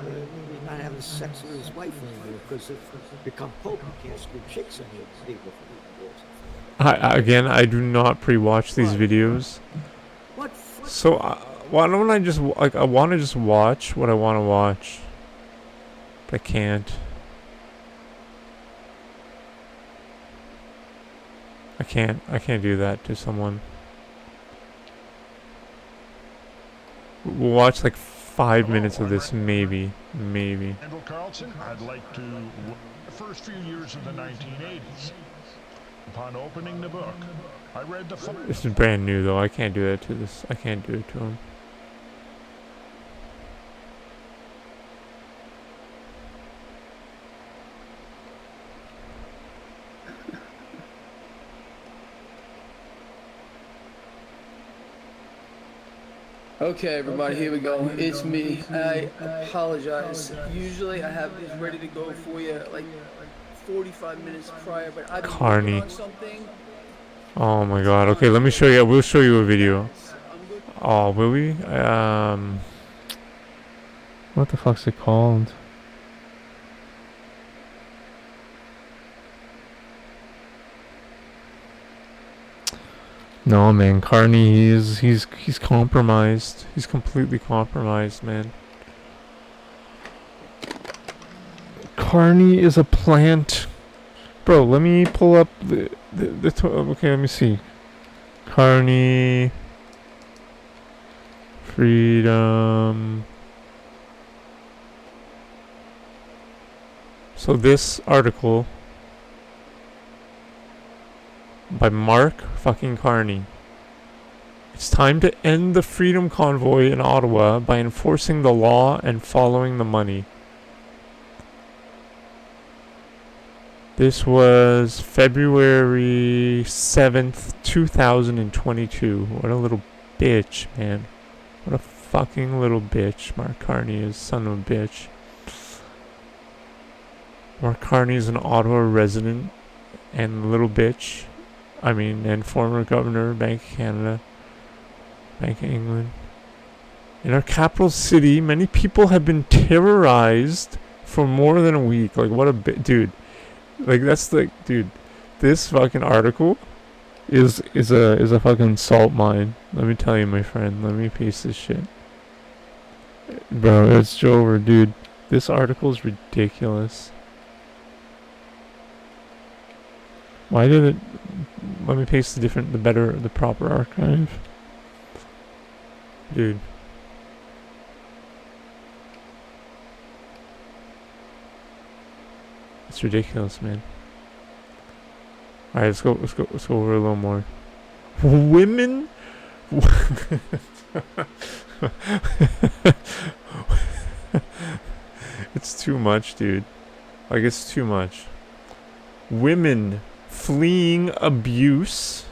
not having sex with his wife anymore because if you become Pope, you can't screw chicks anymore. Again, I do not pre-watch these videos. So why don't I just like I want to just watch what I want to watch, but I can't. I can't do that to someone. We'll watch like 5 minutes of this, maybe. Randall Carlson, I'd like to the first few years of the 1980s. Upon opening the book, I read the This is brand new though. I can't do that to this. I can't do it to him. Okay, everybody, here we go. It's me. I apologize. Usually I have these ready to go for you like 45 minutes prior, but I've been working on something. Oh my god. Okay, let me show you. We'll show you a video. Oh, will we? What the fuck's it called? No, man, Carney, he's compromised. He's completely compromised, man. Carney is a plant. Bro, let me pull up okay, let me see. Carney freedom. So this article by Mark fucking Carney. It's time to end the freedom convoy in Ottawa by enforcing the law and following the money. This was February 7th, 2022. What a little bitch, man. What a fucking little bitch Mark Carney is, son of a bitch. Mark Carney is an Ottawa resident and a little bitch. And former governor, Bank of Canada, Bank of England. In our capital city, many people have been terrorized for more than a week. Like, what a dude. Like, that's like, dude, this fucking article is a fucking salt mine. Let me tell you, my friend. Let me paste this shit. Bro, it's over, dude. This article is ridiculous. Why did it... Let me paste the proper archive. Dude. It's ridiculous, man. Alright, let's go over a little more. Women... It's too much, dude. Like, it's too much. Women fleeing abuse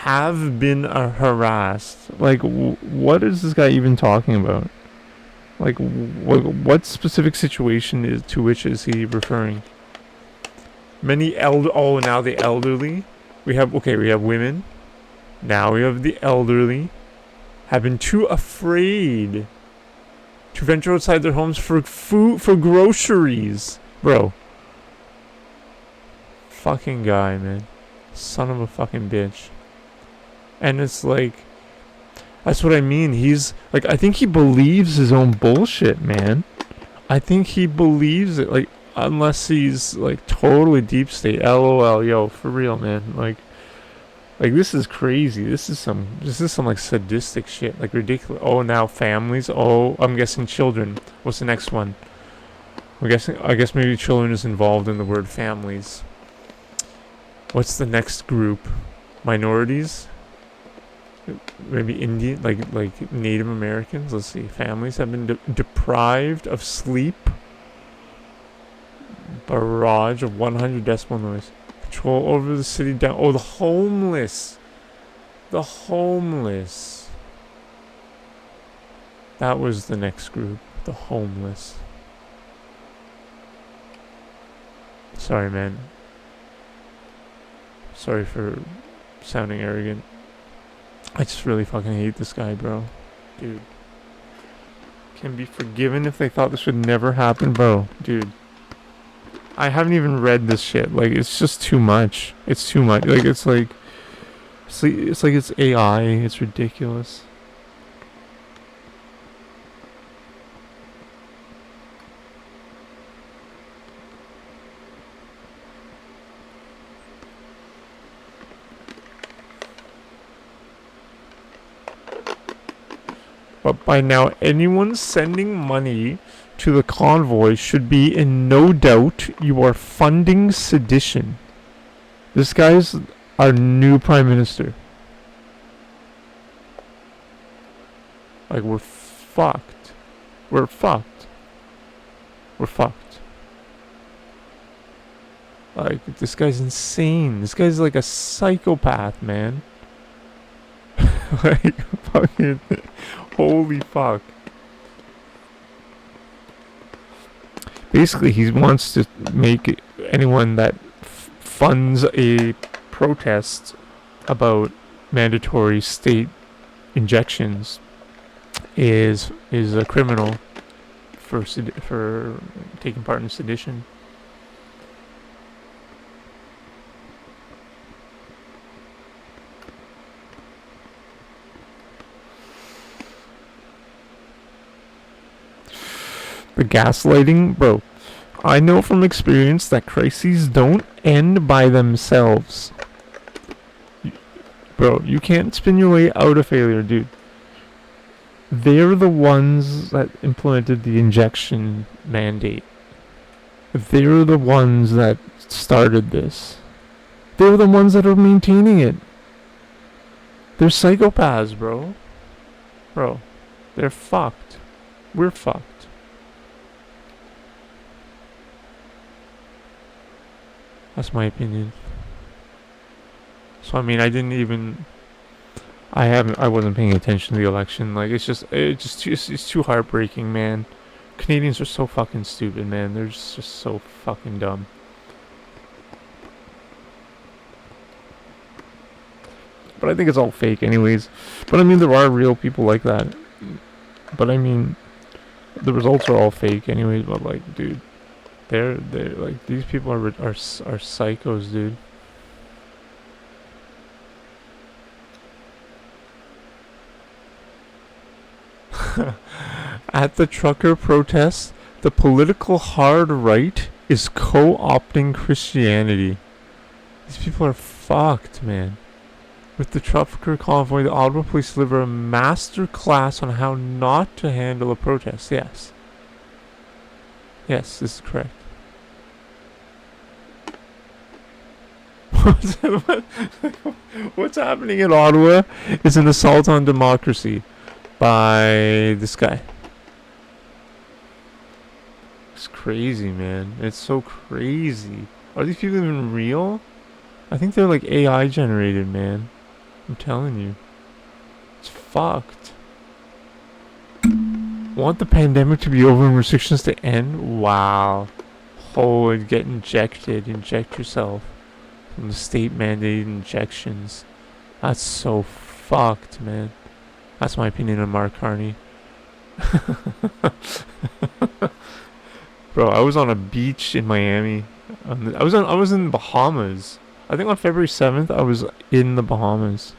have been harassed. Like, what is this guy even talking about? Like, what specific situation to which is he referring? Now the elderly. We have women. Now we have the elderly. Have been too afraid to venture outside their homes for food, for groceries. Bro. Fucking guy, man. Son of a fucking bitch. And it's like, that's what I mean. He's like, I think he believes his own bullshit, man. I think he believes it. Like, unless he's like totally deep state. LOL, yo, for real, man. Like this is crazy. This is some like sadistic shit. Like, ridiculous. Oh, now families. Oh, I'm guessing children. What's the next one? I guess maybe children is involved in the word families. What's the next group? Minorities? Maybe Indian, like Native Americans. Let's see. Families have been deprived of sleep. Barrage of 100 decibel noise. Control over the city down. Oh, the homeless. The homeless. That was the next group. The homeless. Sorry, man. Sorry for sounding arrogant. I just really fucking hate this guy, bro. Dude. Can be forgiven if they thought this would never happen, bro. Dude. I haven't even read this shit. Like, it's just too much. It's too much. Like, it's like it's AI. It's ridiculous. But by now, anyone sending money to the convoy should be in no doubt you are funding sedition. This guy's our new prime minister. Like, we're fucked. We're fucked. We're fucked. Like, this guy's insane. This guy's like a psychopath, man. Like, fucking, holy fuck. Basically, he wants to make anyone that funds a protest about mandatory state injections is a criminal for taking part in sedition. The gaslighting, bro. I know from experience that crises don't end by themselves. Bro, you can't spin your way out of failure, dude. They're the ones that implemented the injection mandate. They're the ones that started this. They're the ones that are maintaining it. They're psychopaths, bro. Bro, they're fucked. We're fucked. That's my opinion. So I mean, I wasn't paying attention to the election. Like, it's too heartbreaking, man. Canadians are so fucking stupid, man. They're just so fucking dumb. But I think it's all fake anyways. But I mean, there are real people like that. But I mean, the results are all fake anyways. But like, dude, they're like, these people are psychos, dude. At the trucker protests, the political hard right is co-opting Christianity. These people are fucked, man. With the trucker convoy, the Ottawa police deliver a master class on how not to handle a protest. Yes. Yes, this is correct. What's happening in Ottawa is an assault on democracy by this guy. It's crazy, man. It's so crazy. Are these people even real? I think they're like AI generated, man. I'm telling you. It's fucked. Want the pandemic to be over and restrictions to end? Wow. Oh, and get injected. Inject yourself. From the state mandated injections. That's so fucked, man. That's my opinion on Mark Carney. Bro, I was on a beach in Miami. I was in the Bahamas. I think on February 7th I was in the Bahamas.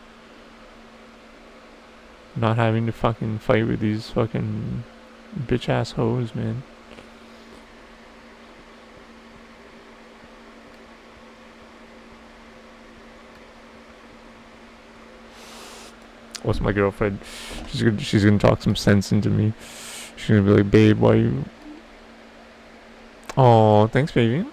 Not having to fucking fight with these fucking bitch ass hoes, man. What's my girlfriend? She's gonna talk some sense into me. She's gonna be like, babe, why you... Oh, thanks, baby.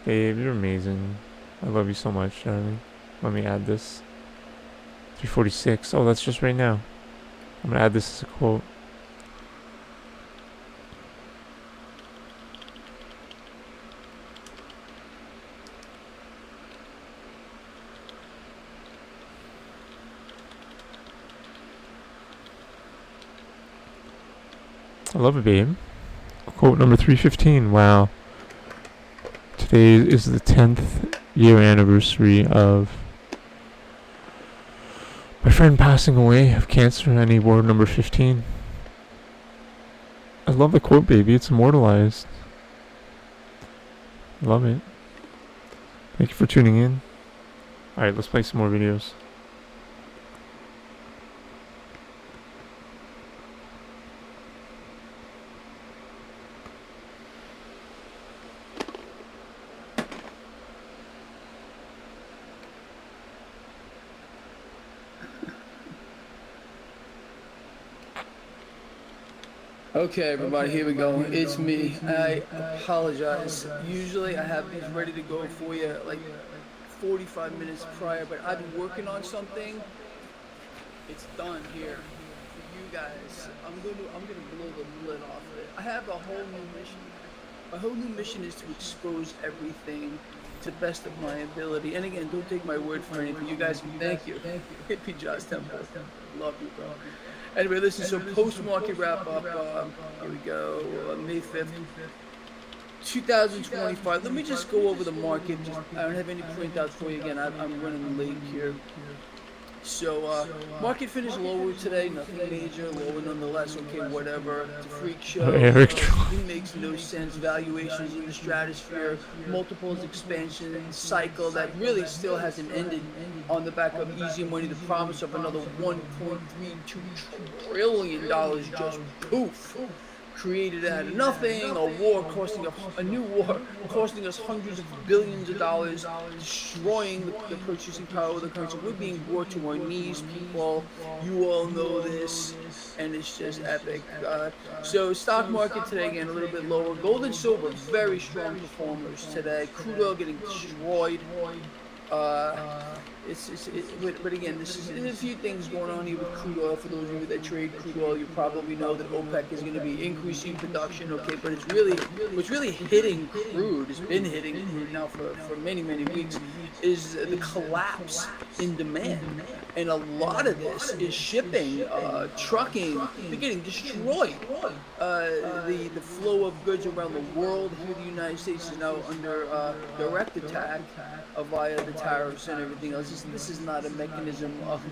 Babe, you're amazing. I love you so much, darling. Let me add this. 346. Oh, that's just right now. I'm gonna add this as a quote. I love it, babe. Quote number 315. Wow. Today is the 10th year anniversary of my friend passing away of cancer, and I wore number 15. I love the quote, baby. It's immortalized. Love it. Thank you for tuning in. Alright, let's play some more videos. Okay, everybody, here we go. It's me. I apologize. Usually I have these ready to go for you like 45 minutes prior, but I've been working on something. It's done here for you guys. I'm gonna blow the lid off of it. I have a whole new mission. My whole new mission is to expose everything to the best of my ability. And again, don't take my word for anything. You guys, thank you. Hippie Josh Temple. Love you, bro. Anyway, listen, so post-market wrap-up, here we go, May 5th, 2025. Let me just go over the market. I don't have any printouts for you again. I'm running late here. So, market finished lower today, nothing major, lower nonetheless, okay, whatever. It's a freak show. It makes no sense. Valuations in the stratosphere, multiples expansion cycle that really still hasn't ended on the back of easy money, the promise of another $1.32 trillion just poof. Created out of nothing, a war costing a new war costing us hundreds of billions of dollars, destroying the purchasing power of the country. We're being brought to our knees, people. You all know this, and it's just epic. So stock market today again a little bit lower. Gold and silver very strong performers today. Crude oil getting destroyed. But again, there's a few things going on here with crude oil. For those of you that trade crude oil, you probably know that OPEC is going to be increasing production. Okay, but what's really hitting crude, has been hitting crude now for many weeks, is the collapse in demand, and a lot of this is shipping, trucking. They're getting destroyed. The flow of goods around the world here, the United States is now under direct attack via the tariffs and everything else. This is not a mechanism of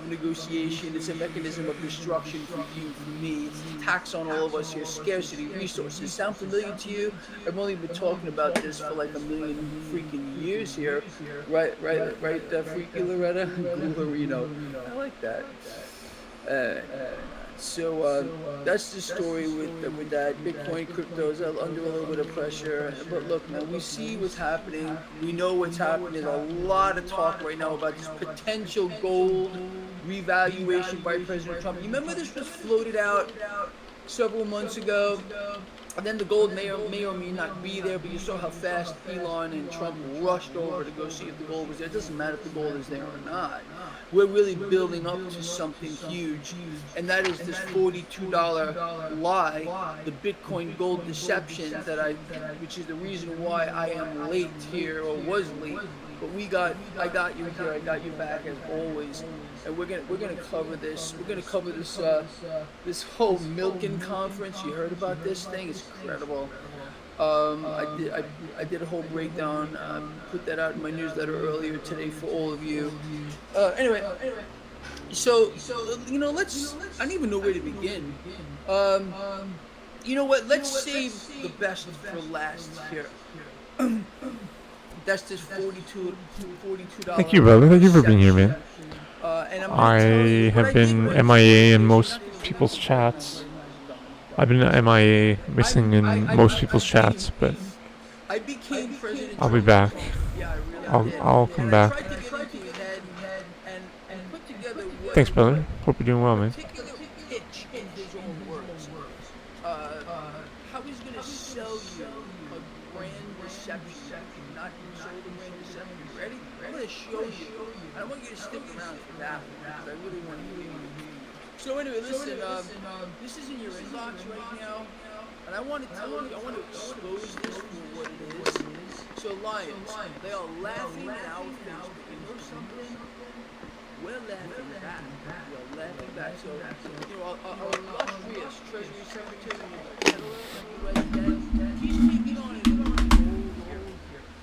negotiation. It's a mechanism of destruction for you, for me. It's a tax on all of us here. Scarcity, resources. Sound familiar to you? I've only been talking about this for like a million freaking years here. Right, Freaky Loretta? Gluerino. I like that. So that's the story with that. Bitcoin, crypto is under a little bit of pressure. But look, man, we see what's happening. We know what's happening. There's a lot of talk right now about this potential gold revaluation by President Trump. You remember this was floated out several months ago? And then the gold may or may not be there, but you saw how fast Elon and Trump rushed over to go see if the gold was there. It doesn't matter if the gold is there or not. We're really building up to something huge, and that is this $42 lie, the Bitcoin gold deception which is the reason why I am late here, or was late. But I got you here, I got you back as always, and we're gonna cover this. We're gonna cover this this whole Milken conference. You heard about this thing? It's incredible. I did a whole breakdown. Put that out in my newsletter earlier today for all of you. Anyway, so you know, I don't even know where to begin. You know what? Let's save the best for last here. That's this $42. Thank you, brother. Thank you for being here, man. I have been MIA in most people's chats. I've been MIA, missing in most people's chats, but I'll be back. I'll come back. Thanks, brother. Hope you're doing well, man. How he's going to sell you a brand deception, not sold a brand deception. Ready? I'm going to show you. I don't want you to stick around for that one, because I really want to hear you. So anyway, listen, this is in your inbox right now, and I want to tell you, I want to expose this for what it is. So Lions, they are laughing at our Facebook, and you know something? We're laughing back. We're laughing back. So, you know, our illustrious Treasury Secretary, he's taking on his own role here.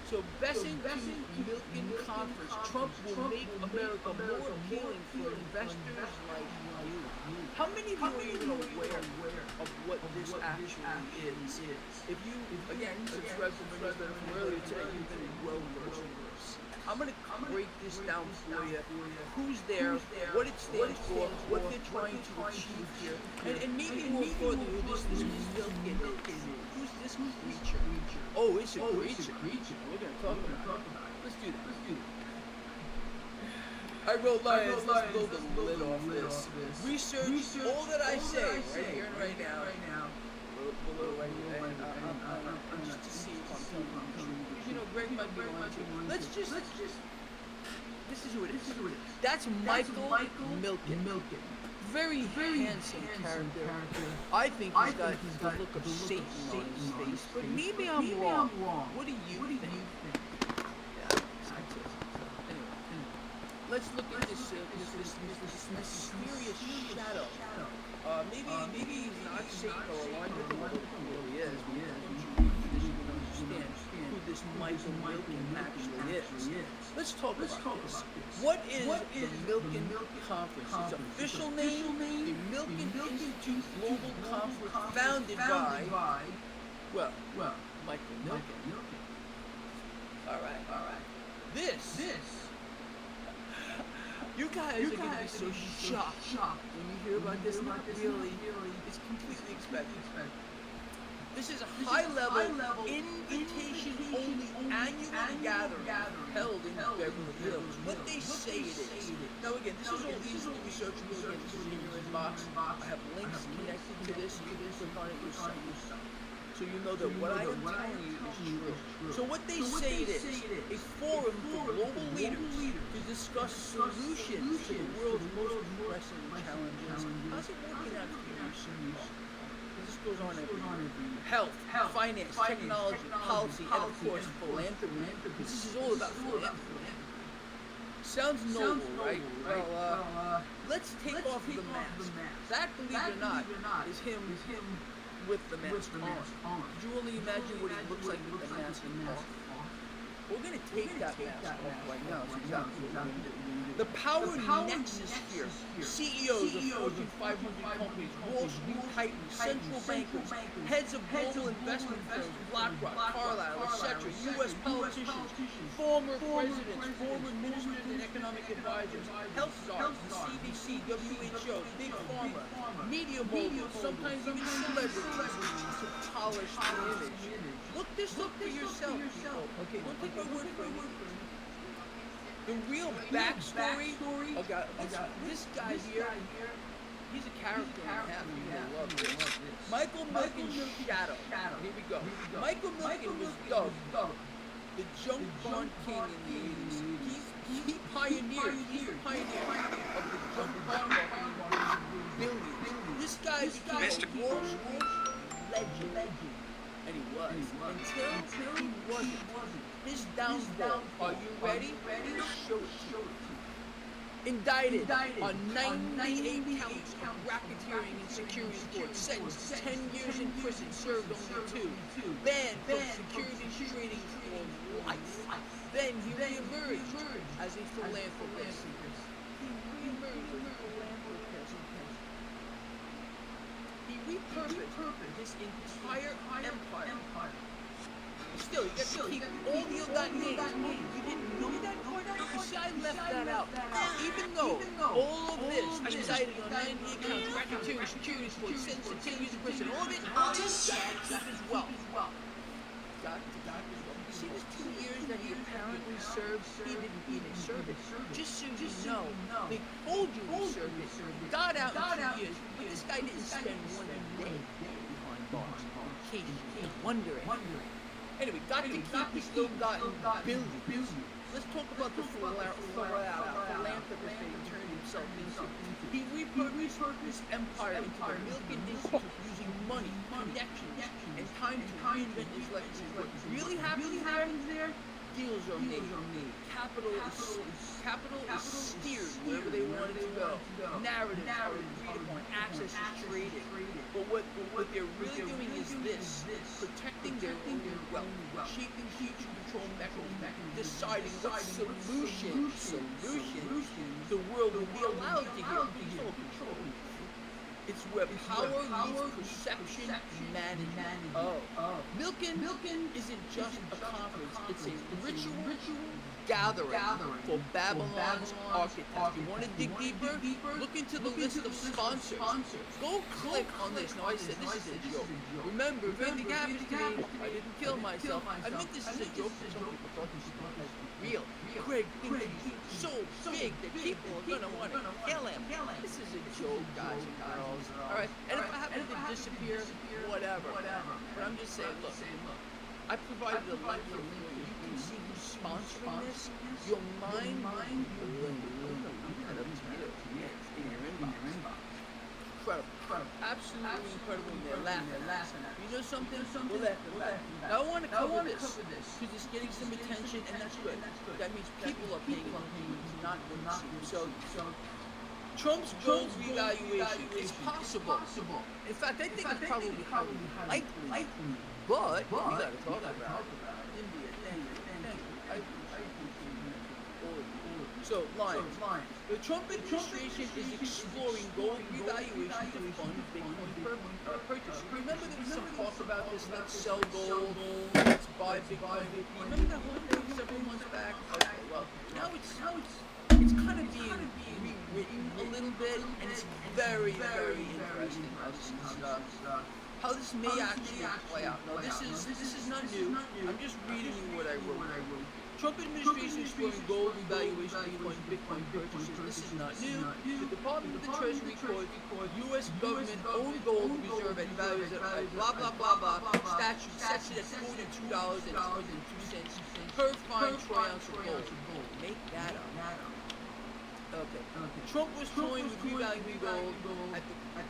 So, Bessing Milken Conference, Trump will make America more appealing for investors like you. How many of you are even aware of what this actually is? If you, again, subscribe to my newsletter from earlier today, you've been well versed in this. I'm going to break this down for you. Who's there, what it stands for, what they're trying to achieve here, and maybe more importantly, who this Milken is. Who's this creature? Oh, it's a creature. We're going to talk about it. Let's do that. I wrote Lions, let's blow the lid off this. Research all that I say right here and right now. Below right there. And just to see if I'm telling the truth. Because, you know, Greg might be lying too. Let's just. This is who it is. That's Michael Milken. Very handsome character. I think he's got the look of Satan on his face. But maybe I'm wrong. What do you think? Let's look at this mysterious shadow. Maybe he's not Satan or aligned with him, although he really is. Once you can understand who this Michael Milken actually is. Let's talk about this. What is the Milken Conference? Its official name, the Milken Institute Global Conference, founded by, well, Michael Milken. All right. This. You guys are going to be so shocked when you hear about this. Not really. It's completely expected. This is a high-level, invitation-only annual gathering held in Beverly Hills. What they say it is. Now, again, this is all easily researchable. Again, this is in your inbox. I have links connected to this. You can click on it yourself. So you know that what I am telling you is true. So what they say it is, a forum for global leaders to discuss solutions to the world's most pressing challenges. How's it working out for you? This goes on every health, finance, technology, policy, and of course philanthropy. This is all about philanthropy. Sounds noble, right? Well, let's take off the mask. That, believe it or not, is him with the mask on. Could you only imagine what he looks like with the mask off? We're going to take that mask off right now. That's exactly what we're going to do. The power nexus here. CEOs of Fortune 500 companies, Wall Street titans, central bankers, heads of global investment firms, BlackRock, Carlyle, etc., U.S. politicians, former presidents, former ministers and economic advisors, health czars, the CDC, WHO, Big Pharma, media moguls, sometimes even celebrities to polish the image. Look this up for yourself, people. Okay, don't take my word for it. The real backstory of this guy here, he's a character and a half. You're gonna love this. Michael Milken's shadow. Here we go. Michael Milken was dubbed the junk bond king in the 80s. He's the pioneer of the junk bond market. Billions. This guy became a Wall Street legend. And he was. Until he wasn't. His downfall. Are you ready? Show it to you. Indicted on 98 counts of racketeering and securities fraud. Sentenced to 10 years in prison. Served only 2. Banned from securities trading for life. Then he reemerged as a philanthropist. He repurposed his entire empire. Still, you got to keep all the old names. You didn't know that part? You see, I left that out. Even though all of this indicted on 98 counts, racketeering, securities fraud, sentenced to 10 years in prison, all of it, got to keep his wealth. You see this 2 years that he apparently served, he didn't even serve it. Just so you know, they told you he served it, got out in 2 years, but this guy didn't spend 1 day behind bars, in case you're wondering. Anyway, got to keep his ill-gotten billions. Let's talk about the philanthropist that he turned himself into. He repurposed his empire into the Milken Institute using money, connections, and time to reinvent his legacy. What really happens there? Deals are made. Capital is steered wherever they want it to go. Narratives are agreed upon. Access is traded. But what they're really doing is this: protecting their own wealth, shaping future control mechanisms, deciding what solutions the world will be allowed to get control. It's where power meets perception management. Milken isn't just a conference, it's a ritual gathering for Babylon's architects. You want to dig deeper? Look into the list of sponsors. Go click on this. Now I said this is a joke. Remember, if anything happens to me, I didn't kill myself. I meant this is a joke. Some people thought this was real. Craig thinks he's so big that people are gonna want to kill him. This is a joke, guys and girls. All right, and if I happen to disappear, whatever. But I'm just saying, look, I provided a link for you. You can see who's sponsoring this. Your mind will blow. Right up to you. It's in your inbox. Incredible. Absolutely incredible. And they're laughing. You know something? We'll laugh. Now I want to cover this because it's getting some attention, and that's good. That means people are paying attention, not what it seems. So Trump's gold revaluation is possible. In fact, I think it's probably likely. But we got to talk about India. Thank you. I appreciate all of you. So, lines. The Trump administration is exploring gold revaluation to fund Bitcoin purchases. Remember there was some talk about this, let's sell gold, let's buy Bitcoin. Remember that whole thing several months back? Okay, well, now it's kind of being rewritten a little bit, and it's very, very interesting how this may actually play out. Now, this is not new. I'm just reading you what I wrote. Trump administration exploring gold revaluation of Bitcoin purchases. This is not new. The Department of the Treasury quote, U.S. government-owned gold reserve at values at blah, blah, blah, blah. Statute sets it at $42.22 per fine troy ounce of gold. Make that up. Okay. Trump was toying with revaluing gold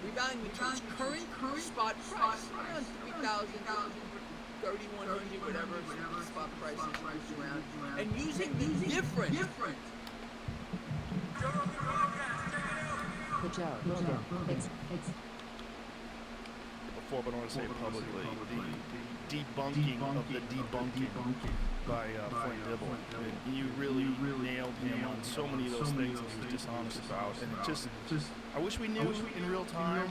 revaluing it to its current spot price, around 3,000, 3,100, whatever spot price is around, and using the difference. Good job. Before, but I want to say it publicly, the debunking of the debunking by Frank Dibble. I mean, you really nailed him on so many of those things that he was dishonest about, and it just I wish we knew in real time.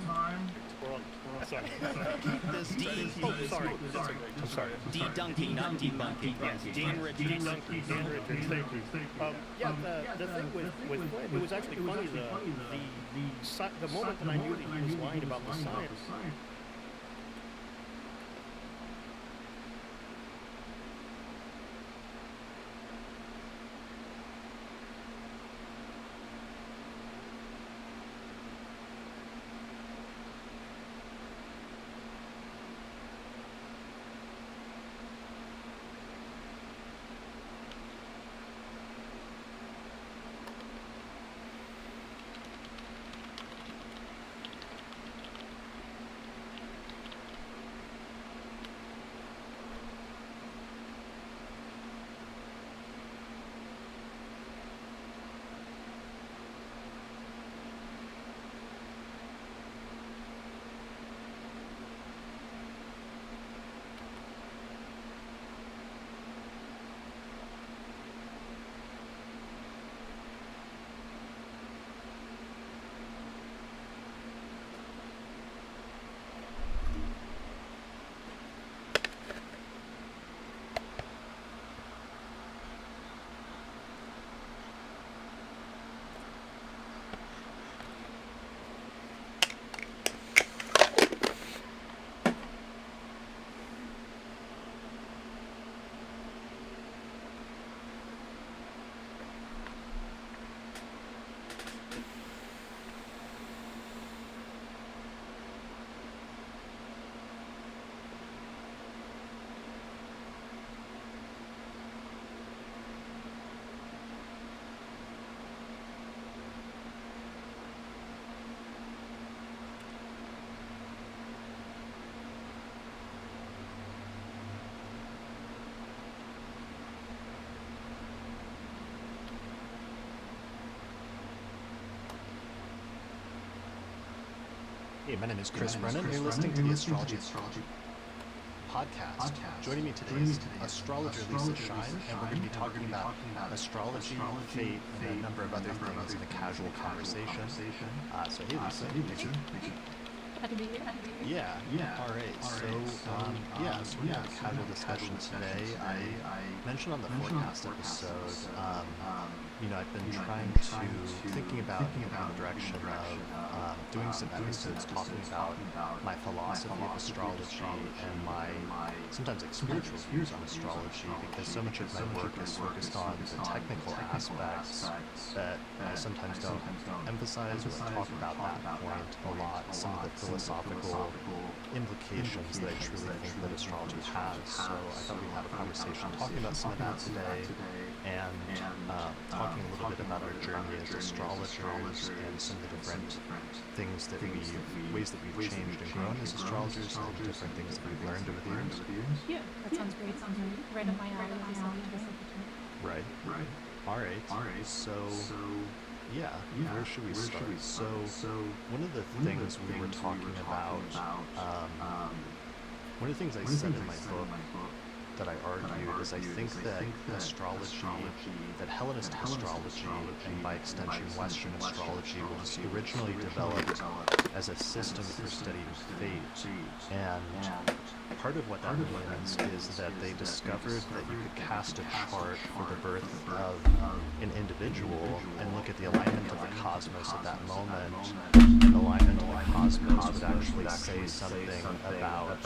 Sorry. I'm sorry. De-dunking, not debunking. Yes, Dean Richards. Dean Richards, thank you. The thing with Flynn, it was actually funny, the moment that I knew that he was lying about the science. Hey, my name is Chris Brennan. You're listening to the Astrology Podcast. Joining me today is astrologer Lisa Shine, and we're going to be talking about astrology, fate, and a number of other things in a casual conversation. So hey, Lisa. Happy to be here. Yeah. All right. So we're going to have a casual discussion today. I mentioned on the forecast episode I've been trying to thinking about moving in the direction of doing some episodes talking about my philosophy of astrology and my sometimes like spiritual views on astrology, because so much of my work is focused on the technical aspects that I sometimes don't emphasize or talk about that point a lot. Some of the philosophical implications that I truly think that astrology has. So I thought we'd have a conversation talking about some of that today, and talking a little bit about our journey as astrologers and some of the different things that ways that we've changed and grown as astrologers, and the different things that we've learned over the years. Yeah, that sounds great. Right up my alley. Right. All right. So, yeah, where should we start? So, one of the things we were talking about, one of the things I said in my book that I argued is I think that astrology, that Hellenistic astrology, and by extension Western astrology, was originally developed as a system for studying fate. And part of what that means is that they discovered that you could cast a chart for the birth of an individual and look at the alignment of the cosmos at that moment, and the alignment of the cosmos would actually say something about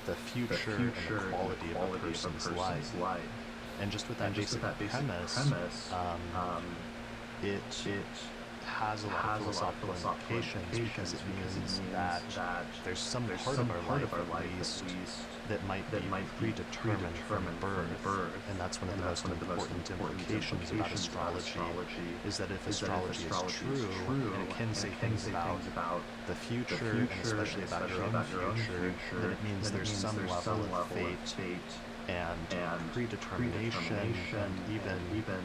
the future and the quality of a person's life. And just with that basic premise, it has a lot of philosophical implications, because it means that there's some part of our life at least that might be predetermined from birth, and that's one of the most important implications about astrology, is that if astrology is true, and it can say things about the future, and especially about your own future, then it means there's some level of fate and predetermination, and even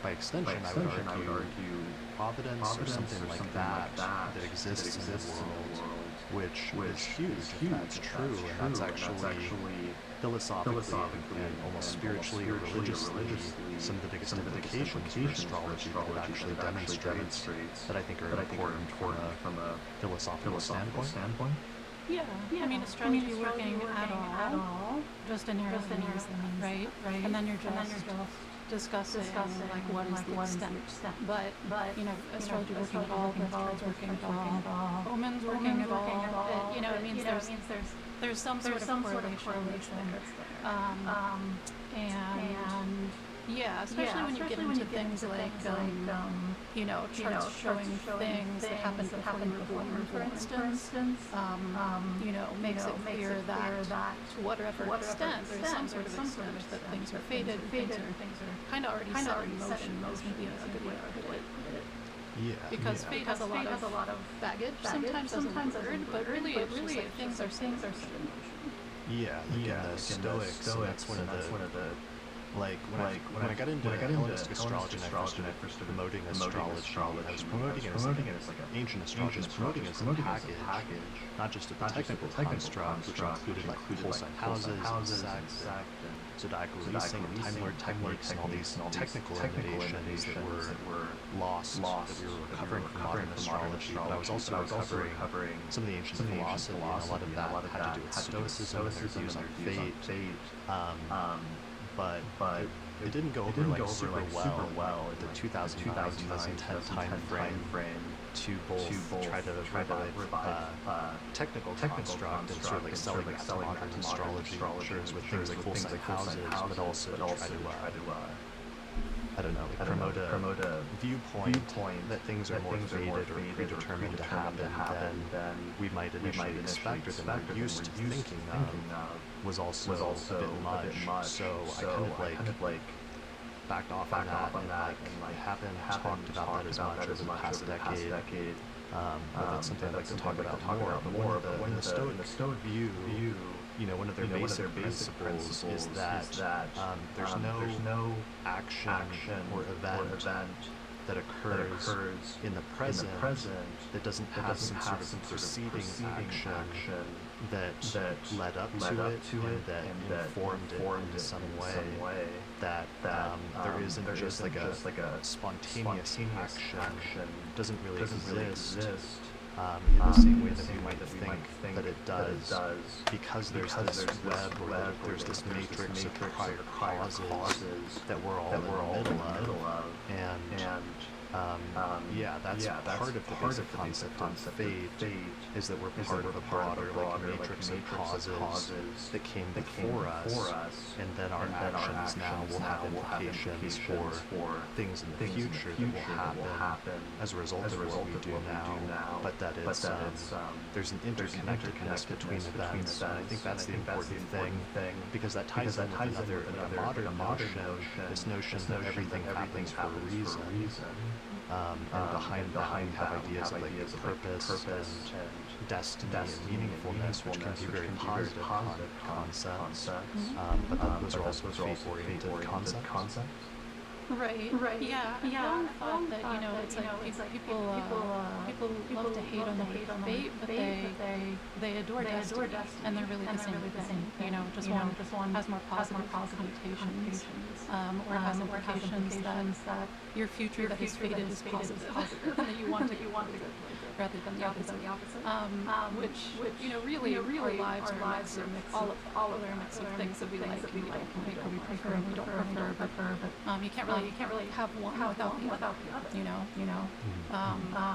by extension, I would argue providence or something like that exists in the world, which is huge if that's true, and that's actually philosophically and almost spiritually or religiously some of the biggest implications for astrology that it actually demonstrates that I think are important from a philosophical standpoint. Yeah, I mean, astrology working at all just inherently means that, right? And then you're just discussing like what is the extent. But astrology working at all, birth charts working at all, omens working at all, it means there's some sort of correlation that's there. And yeah, especially when you get into things like charts showing things that happened before you were born, for instance, makes it clear that to whatever extent there's some sort of extent that things are fated, things are kind of already set in motion, is maybe a good way to put it. Yeah. Because fate has a lot of baggage, sometimes as a word, but really it's just like things are set in motion. Yeah, the Stoics, and that's one of the like when I got into Hellenistic astrology and I first started promoting astrology, I was promoting it as like ancient astrology, was promoting it as a package, not just a technical construct, which included like whole sign houses, zodiacal releasing, time lord techniques, and all these technical innovations that were lost, that we were recovering from modern astrology. But I was also recovering some of the ancient philosophy, and a lot of that had to do with Stoicism and their views on fate. But it didn't go over like super well at the 2009-2010 time frame to both try to revive technical construct and sort of like selling that to modern astrology, with things like full sign houses, but also to try to I don't know, like promote a viewpoint that things are more fated or predetermined to happen than we might initially expect, or than we're used to thinking of, was also a bit much. So I kind of like backed off on that, and I haven't talked about that as much over the past decade. But that's something I'd like to talk about more. But one of the Stoic view, one of their basic principles is that there's no action or event that occurs in the present that doesn't have some sort of preceding action that led up to it and that informed it in some way, that there isn't just like a spontaneous action doesn't really exist in the same way that we might think that it does, because there's this web, or there's this matrix of prior causes that we're all in the middle of, and that's part of the basic concept of fate, is that we're part of a broader matrix of causes that came before us, and then our actions now will have implications for things in the future that will happen as a result of what we do now, but that it's, there's an interconnectedness between events, and I think that's the important thing, because that ties in with another modern notion, this notion that everything happens for a reason. And behind that we have ideas of like purpose and destiny and meaningfulness, which can be very positive concepts, but those are also faith-oriented concepts. Right. Yeah. I thought that it's like people love to hate on the word fate, but they adore destiny, and they're really the same thing. Just one has more positive connotations, or has implications that your future that is fated is positive, and that you want to go rather than the opposite. Which really our lives are a mix of all of their mix of things that we like and we don't like, or we prefer and we don't prefer, but you can't really have one without the other.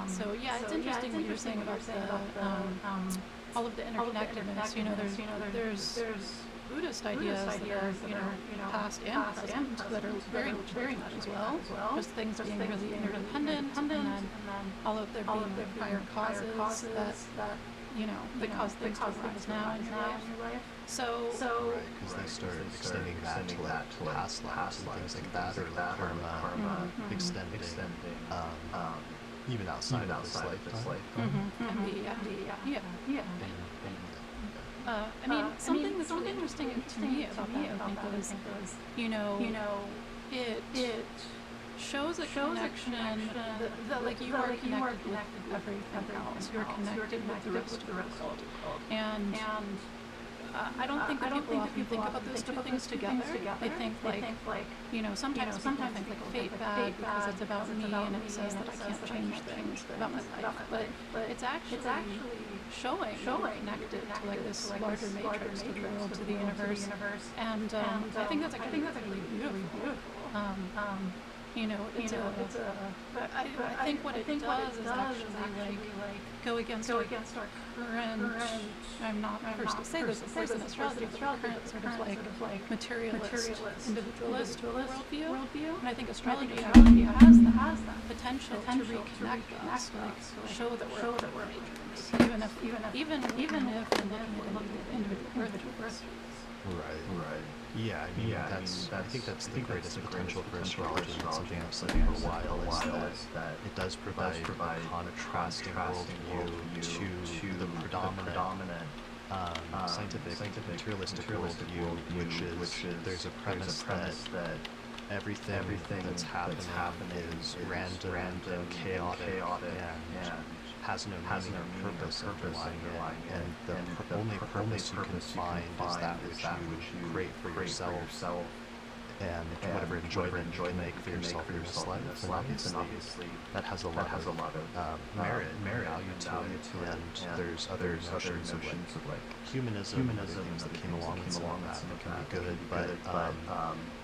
So yeah, it's interesting what you're saying about the all of the interconnectedness. There's Buddhist ideas that are past and present that are very much as well. Just things being really interdependent, and then all of there being prior causes that cause things to arise now in your life. So because they start extending that to like past lives and things like that, or like karma extending even outside of this lifetime. Something that's really interesting to me about that, I think, was, it shows a connection that like you are connected with everything else. You're connected with the rest of the world. And I don't think that people often think about those two things together. They think like, sometimes people think like fate bad because it's about me and it says that I can't change things about my life. But it's actually showing connected to like this larger matrix, to the world, to the universe. And I think that's actually beautiful. I think what it does is actually like go against our current. I'm not first to say this, of course, in astrology, but current sort of like materialist, individualist worldview. And I think astrology actually has that potential to reconnect us, like show that we're matrix, even if we're looking at individual birth. Right. Yeah, I think that's the greatest potential for astrology, and something I've said for a while, is that it does provide a contrasting worldview to the predominant scientific materialistic worldview, which is there's a premise that everything that's happening is random, chaotic, and has no meaning or purpose underlying it, and the only purpose you can find is that which you create for yourself, and whatever enjoyment you can make for yourself in this life. And obviously that has a lot of merit and value to it, and there's other notions of like humanism and other things that came along with that can be good, but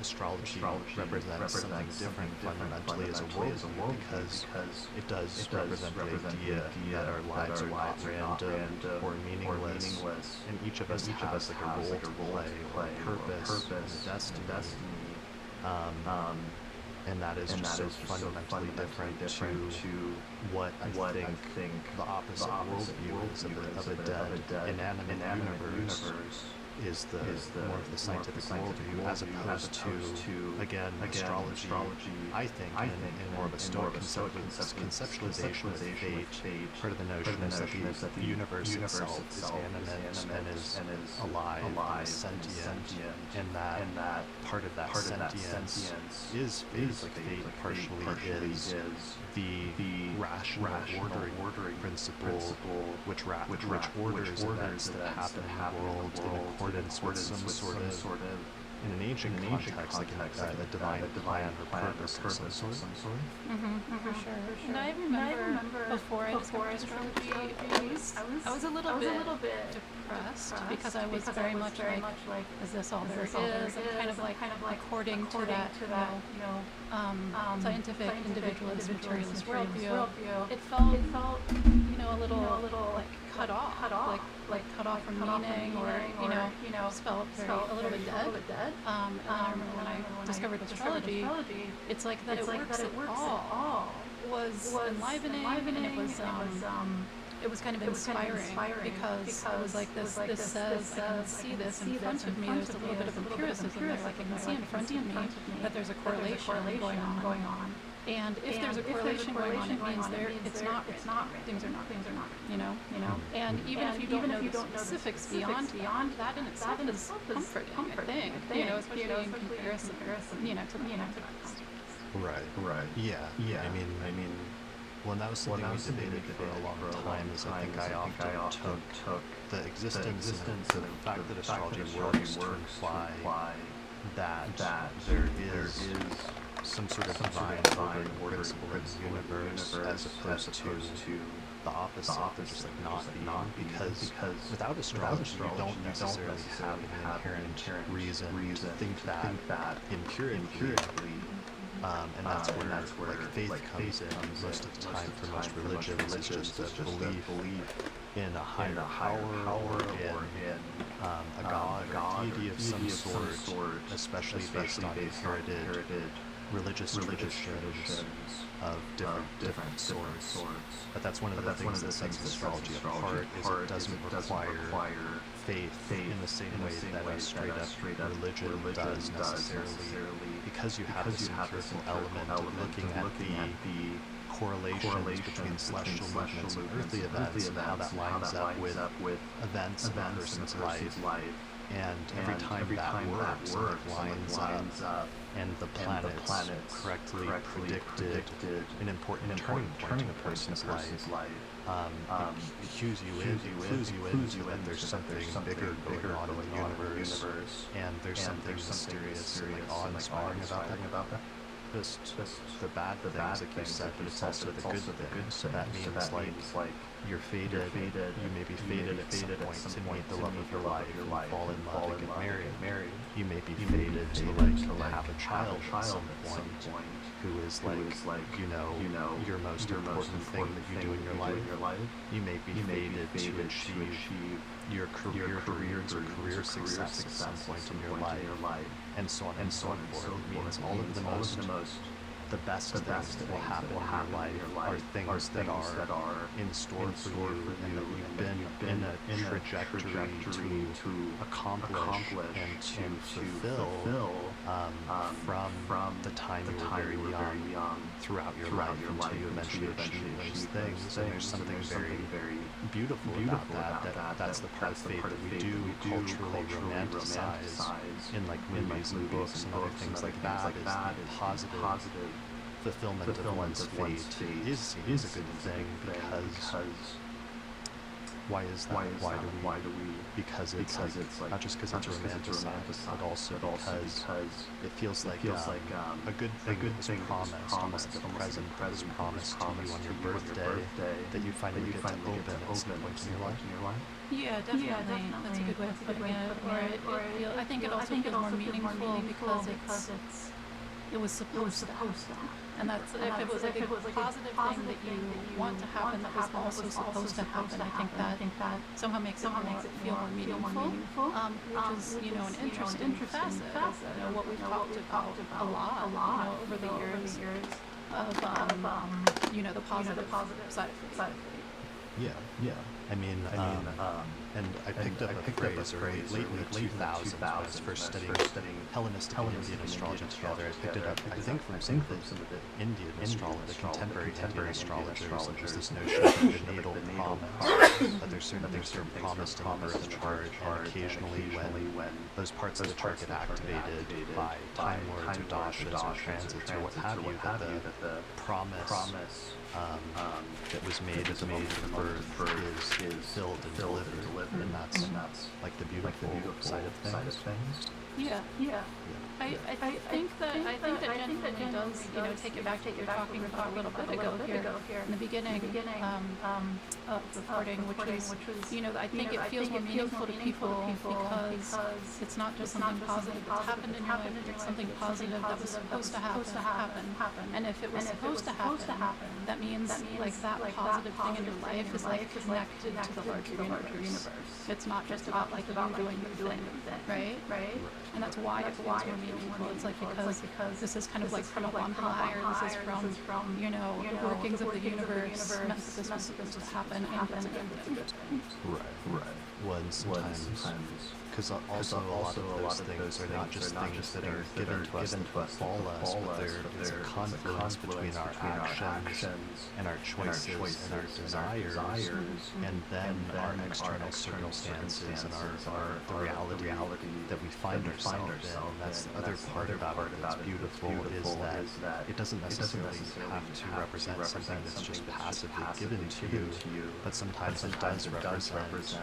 astrology represents something different fundamentally as a worldview, because it does represent the idea that our lives are not random or meaningless, and each of us has like a role to play, or a purpose, and a destiny. And that is just so fundamentally different to what I think the opposite worldview is of a dead, inanimate universe. Is more of the scientific worldview, as opposed to again astrology. I think in more of a Stoic conceptualization of fate, part of the notion is that the universe itself is animate and is alive and is sentient, and that part of that sentience is fate. Like fate partially is the rational ordering principle which orders events that happen in the world in accordance with some sort of in an ancient context, like a divine plan or purpose of some sort. For sure. And I remember before I discovered astrology, I was a little bit depressed because I was very much like, is this all there is? And kind of like according to that, scientific, individualist, materialist worldview, it felt, a little like cut off from meaning, or just felt a little bit dead. And I remember when I discovered astrology, it's like that it works at all was enlivening, and it was kind of inspiring because it was like this says, I can see this in front of me. There's a little bit of empiricism there, like I can see in front of me that there's a correlation going on. And if there's a correlation going on, it means it's not things are not, And even if you don't know the specifics beyond that in itself is comforting, I think, especially in comparison, to the Right. Yeah. I mean, well, that was something we debated for a long time. Is I think I often took the existence and the fact that astrology works to imply that there is some sort of divine ordering principle in the universe, as opposed to the opposite, just like not being, because without astrology you don't necessarily have an inherent reason to think that empirically. And that's where like faith comes in. Most of the time, for most religions, it's just a belief in a higher power or in a god or deity of some sort, especially based on inherited religious traditions of different sorts. But that's one of the things that sets astrology apart, is it doesn't require faith in the same way that a straight up religion does necessarily, because you have this empirical element of looking at the correlations between celestial movements and earthly events and how that lines up with events in a person's life. And every time that works and it lines up, and the planets correctly predicted an important turning point in a person's life, it cues you into that there's something bigger going on in the universe, and there's something mysterious and like awe-inspiring about that. Just the bad things, like you said, but it's also the good things. So that means like you're fated, you may be fated at some point to meet the love of your life, fall in love and get married. You may be fated to like have a child at some point who is like your most important thing that you do in your life. You may be fated to achieve your career dreams or career success at some point in your life, and so on and so forth. It means all of the best things that will happen in your life are things that are in store for you, and that you've been in a trajectory to accomplish and to fulfill from the time you were very young throughout your life until you eventually achieve those things. And there's something very beautiful about that. That's the part of fate that we do culturally romanticize in like movies and books and other things like that, is the positive fulfillment of one's fate is a good thing, because why is that? Why do we? Because it's like not just because it's romanticized, but also because it feels like a good thing is promised, almost like a present is promised to you on your birthday that you finally get to open at some point in your life. Yeah, definitely. That's a good way of putting it. I think it also feels more meaningful because it was supposed to. And that's, if it was like a positive thing that you want to happen that was also supposed to happen, I think that somehow makes it feel more meaningful, which is, an interesting facet of, what we've talked about a lot, over the years of, the positive side of fate. Yeah. I mean, and I picked up a phrase late in the 2000s when I was first studying Hellenistic and Indian astrology together. I picked it up, I think, from some of the Indian astrology, the contemporary Indian astrologers. There's this notion of the natal promise, that there's certain things that are promised in the birth chart, and occasionally when those parts of the chart get activated by Time Lords or Dashas or transits or what have you, that the promise that was made at the moment of birth is filled and delivered, and that's like the beautiful side of things. Yeah. I think that genuinely does, take it back to what you're talking about a little bit ago here in the beginning of reporting, which was, I think it feels more meaningful to people because it's not just something positive that's happened in your life, it's something positive that was supposed to happen. And if it was supposed to happen, that means like that positive thing in your life is like connected to the larger universe. It's not just about like you doing your thing, right? And that's why it feels more meaningful. It's like because this is kind of like from a one high, or this is from the workings of the universe meant that this was supposed to happen, and it's a good thing. Right. Well, and sometimes, because also a lot of those things are not just things that are given to us that befall us, but it's a confluence between our actions and our choices and our desires, and then our external circumstances and the reality that we find ourselves in. And that's the other part about it that's beautiful, is that it doesn't necessarily have to represent something that's just passively given to you, but sometimes it does represent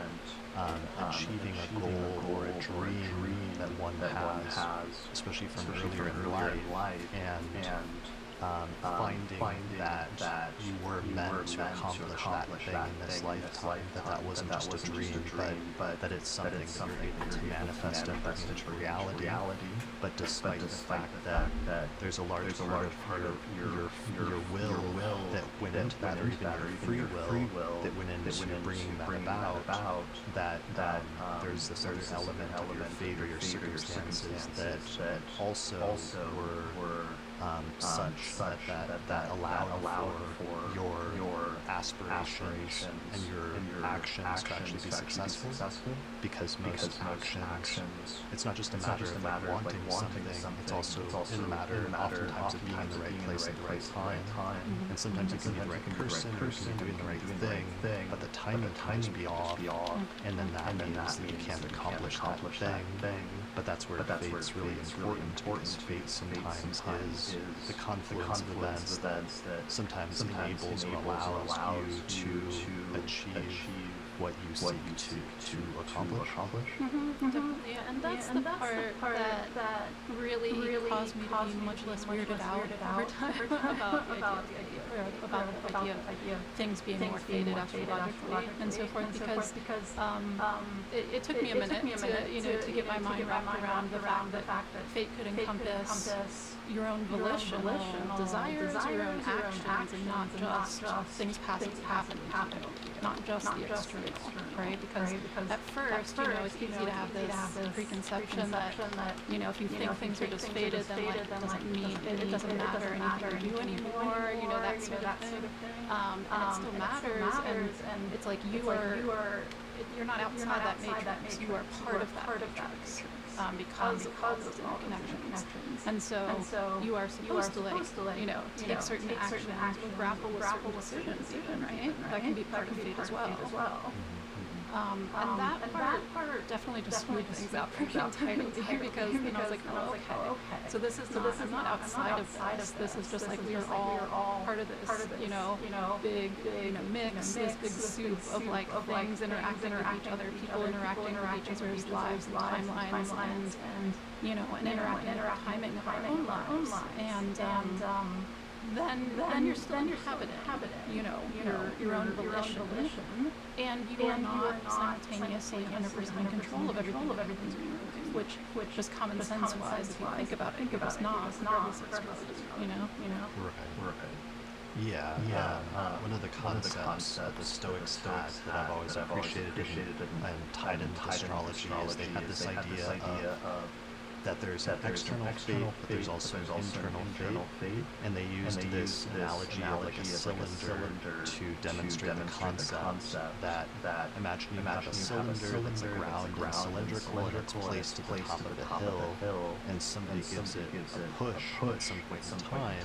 achieving a goal or a dream that one has, especially from earlier in life, and finding that you were meant to accomplish that thing in this lifetime, that wasn't just a dream, but that it's something that you're able to manifest and bring into reality. But despite the fact that there's a large part of your will that went into that, or even your free will that went into bringing that about, that there's this other element of your fate or your circumstances that also were such that allowed for your aspirations and your actions to actually be successful. Because most actions, it's not just a matter of like wanting something, it's also in a matter oftentimes of being in the right place at the right time. And sometimes you can be the right person, or you can be doing the right thing, but the timing can be off, and then that means that you can't accomplish that thing. But that's where fate's really important, because fate sometimes is the confluence of events that sometimes enables or allows you to achieve what you seek to accomplish. Definitely, and that's the part that really caused me to be much less weirded out over time about the idea of things being more fated astrologically and so forth, because it took me a minute to get my mind wrapped around the fact that fate could encompass your own volitional desires, your own actions, and not just things passively happening, not just the external, right? Because at first, it's easy to have this preconception that, if you think things are just fated, then like, it doesn't mean it doesn't matter anything you do anymore, that sort of thing. And it still matters, and it's like you're not outside that matrix, you are part of that matrix. Because of all those interconnections. And so you are supposed to take certain actions, or grapple with certain decisions even, right? That can be part of fate as well. And that part definitely just smoothed things out pretty entirely, because then I was like, oh, okay. So this is not, I'm not outside of this. This is just like we are all part of this, big mix, this big soup of like things interacting with each other, people interacting with each other's lives and timelines, and interacting with the timing of our own lives. And then you're still inhabiting, your own volition, and you are not simultaneously 100% in control of everything you're doing, which just common sense wise, if you think about it, you're just not, regardless of astrology, Right. Yeah. One of the concepts that the Stoics had that I've always appreciated and tied into astrology is they had this idea of that there's an external fate, but there's also an internal fate, and they used this analogy of like a cylinder to demonstrate the concept that imagine you have a cylinder that's like round and cylindrical, and it's placed at the top of a hill, and somebody gives it a push at some point in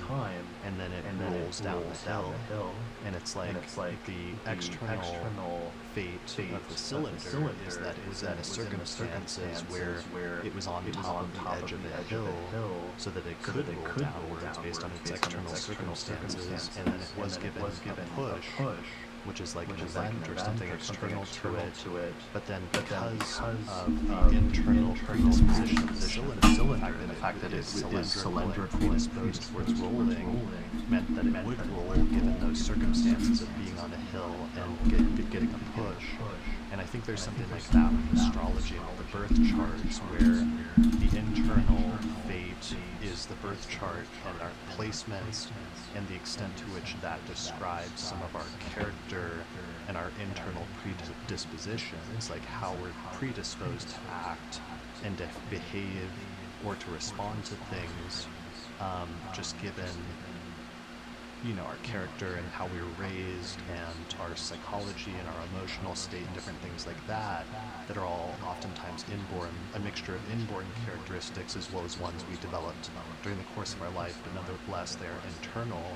time, and then it rolls down the hill, and it's like the external fate of the cylinder is that it was in a circumstances where it was on top of the edge of a hill, so that it could roll downwards based on its external circumstances, and then it was given a push which is like an event or something external to it. But then because of the internal predisposition of the cylinder, the fact that it is cylindrical and predisposed towards rolling, meant that it would roll given those circumstances of being on a hill and getting a push. And I think there's something like that with astrology and all the birth charts, where the internal fate is the birth chart and our placements and the extent to which that describes some of our character and our internal predispositions, like how we're predisposed to act and to behave or to respond to things, just given, you know, our character and how we were raised and our psychology and our emotional state and different things like that, that are all oftentimes inborn, a mixture of inborn characteristics as well as ones we developed during the course of our life, but nonetheless they're internal.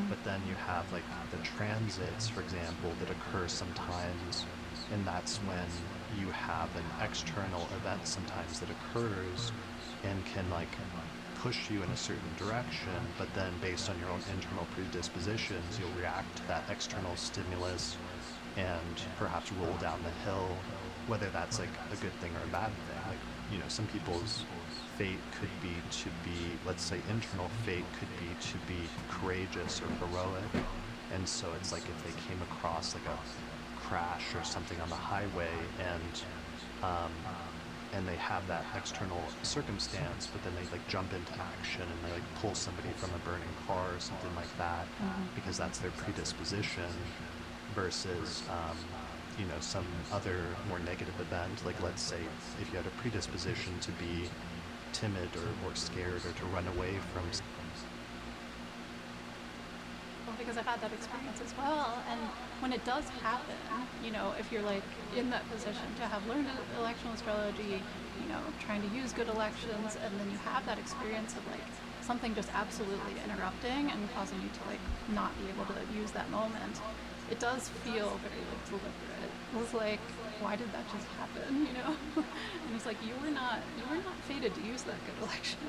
But then you have like the transits, for example, that occur sometimes, and that's when you have an external event sometimes that occurs and can like push you in a certain direction, but then based on your own internal predispositions, you'll react to that external stimulus and perhaps roll down the hill, whether that's like a good thing or a bad thing. Like, you know, some people's fate could be to be, let's say internal fate could be to be courageous or heroic, and so it's like if they came across like a crash or something on the highway and they have that external circumstance, but then they like jump into action and they like pull somebody from a burning car or something like that, because that's their predisposition, versus you know, some other more negative event, like let's say if you had a predisposition to be timid or scared or to run away from because I've had that experience as well. And when it does happen, you know, if you're like in that position to have learned electional astrology, you know, trying to use good elections, and then you have that experience of like something just absolutely interrupting and causing you to like not be able to use that moment, it does feel very like deliberate. It's like, why did that just happen, you know? And it's like, you were not fated to use that good election,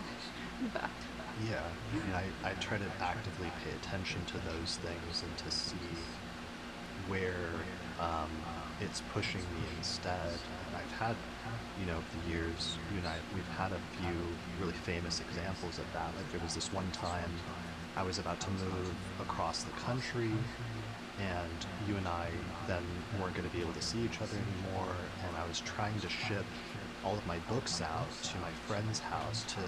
in fact. Yeah, and I try to actively pay attention to those things and to see where it's pushing me instead. And I've had, you know, over the years, you and I, we've had a few really famous examples of that. Like there was this one time I was about to move across the country, and you and I then weren't going to be able to see each other anymore, and I was trying to ship all of my books out to my friend's house, to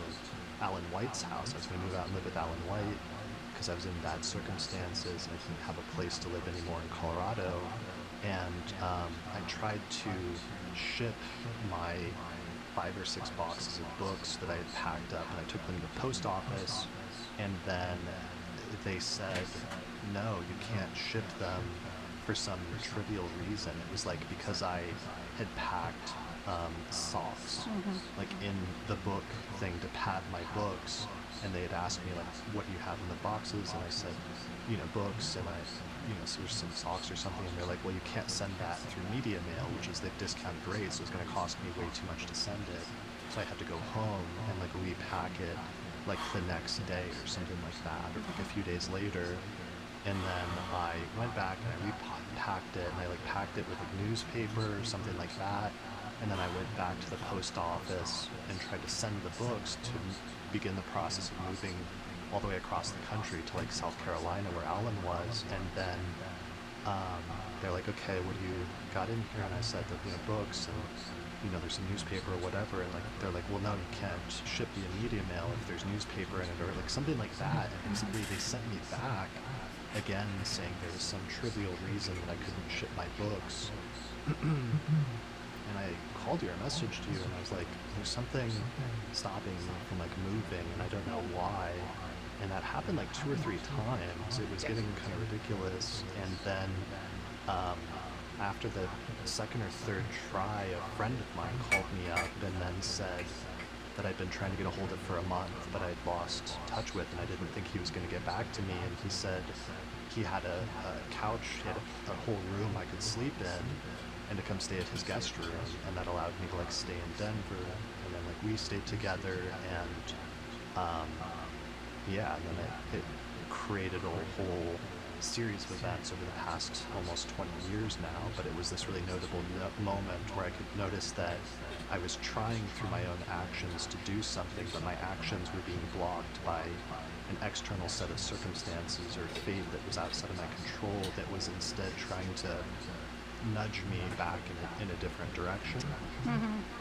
Alan White's house. I was going to move out and live with Alan White because I was in bad circumstances and I didn't have a place to live anymore in Colorado. And I tried to ship my 5 or 6 boxes of books that I had packed up, and I took them to the post office, and then they said, no, you can't ship them for some trivial reason. It was like because I had packed socks, like in the book thing to pad my books, and they had asked me like, what do you have in the boxes? And I said, you know, books, and I, you know, so there's some socks or something, and they're like, well, you can't send that through media mail, which is the discounted rate, so it's going to cost me way too much to send it. So I had to go home and like repack it like the next day or something like that, or like a few days later. And then I went back and I repacked it, and I like packed it with a newspaper or something like that. And then I went back to the post office and tried to send the books to begin the process of moving all the way across the country to like South Carolina where Alan was. And then they're like, okay, what do you got in here? And I said that, you know, books and, you know, there's some newspaper or whatever. And like, they're like, well, no, you can't ship via media mail if there's newspaper in it, or like something like that. And basically they sent me back again saying there was some trivial reason that I couldn't ship my books. And I called you or messaged you, and I was like, there's something stopping me from like moving, and I don't know why. And that happened like 2 or 3 times. It was getting kind of ridiculous. And then after the second or third try, a friend of mine called me up and then said that I'd been trying to get a hold of for a month, but I'd lost touch with, and I didn't think he was going to get back to me. And he said he had a couch, he had a whole room I could sleep in, and to come stay at his guest room, and that allowed me to like stay in Denver, and then like we stayed together, and yeah, and then it created a whole series of events over the past almost 20 years now, but it was this really notable moment where I could notice that I was trying through my own actions to do something, but my actions were being blocked by an external set of circumstances or fate that was outside of my control, that was instead trying to nudge me back in a different direction.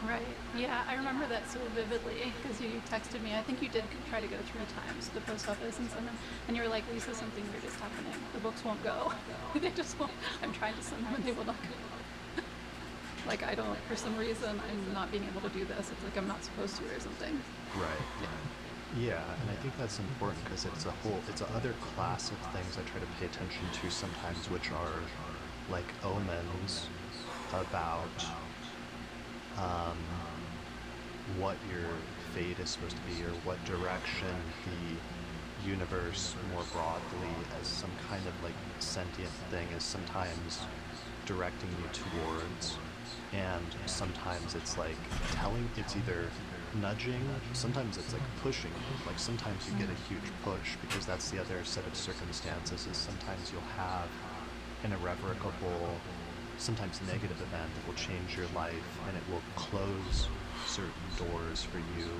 Right. Yeah, I remember that so vividly because you texted me. I think you did try to go 3 times to the post office and send them, and you were like, Lisa, something weird is happening. The books won't go. They just won't. I'm trying to send them and they will not go. Like, I don't, for some reason, I'm not being able to do this. It's like I'm not supposed to or something. Right. Yeah, and I think that's important because it's other class of things I try to pay attention to sometimes, which are like omens about what your fate is supposed to be, or what direction the universe more broadly as some kind of like sentient thing is sometimes directing you towards. And sometimes it's like it's either nudging, sometimes it's like pushing you. Like sometimes you get a huge push because that's the other set of circumstances, is sometimes you'll have an irrevocable, sometimes negative event that will change your life, and it will close certain doors for you,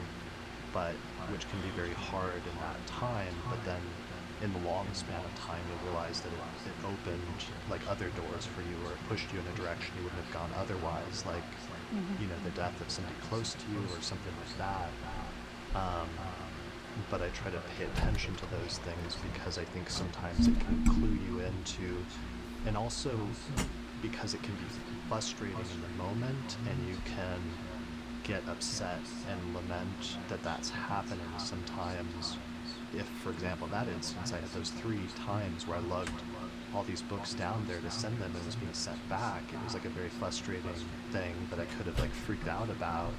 but which can be very hard in that time, but then in the long span of time you'll realize that it opened like other doors for you, or it pushed you in a direction you wouldn't have gone otherwise, like you know, the death of somebody close to you or something like that. But I try to pay attention to those things because I think sometimes it can clue you into, and also because it can be frustrating in the moment, and you can get upset and lament that that's happening sometimes. If, for example, that instance, I had those 3 times where I lugged all these books down there to send them and it was being sent back. It was like a very frustrating thing that I could have like freaked out about,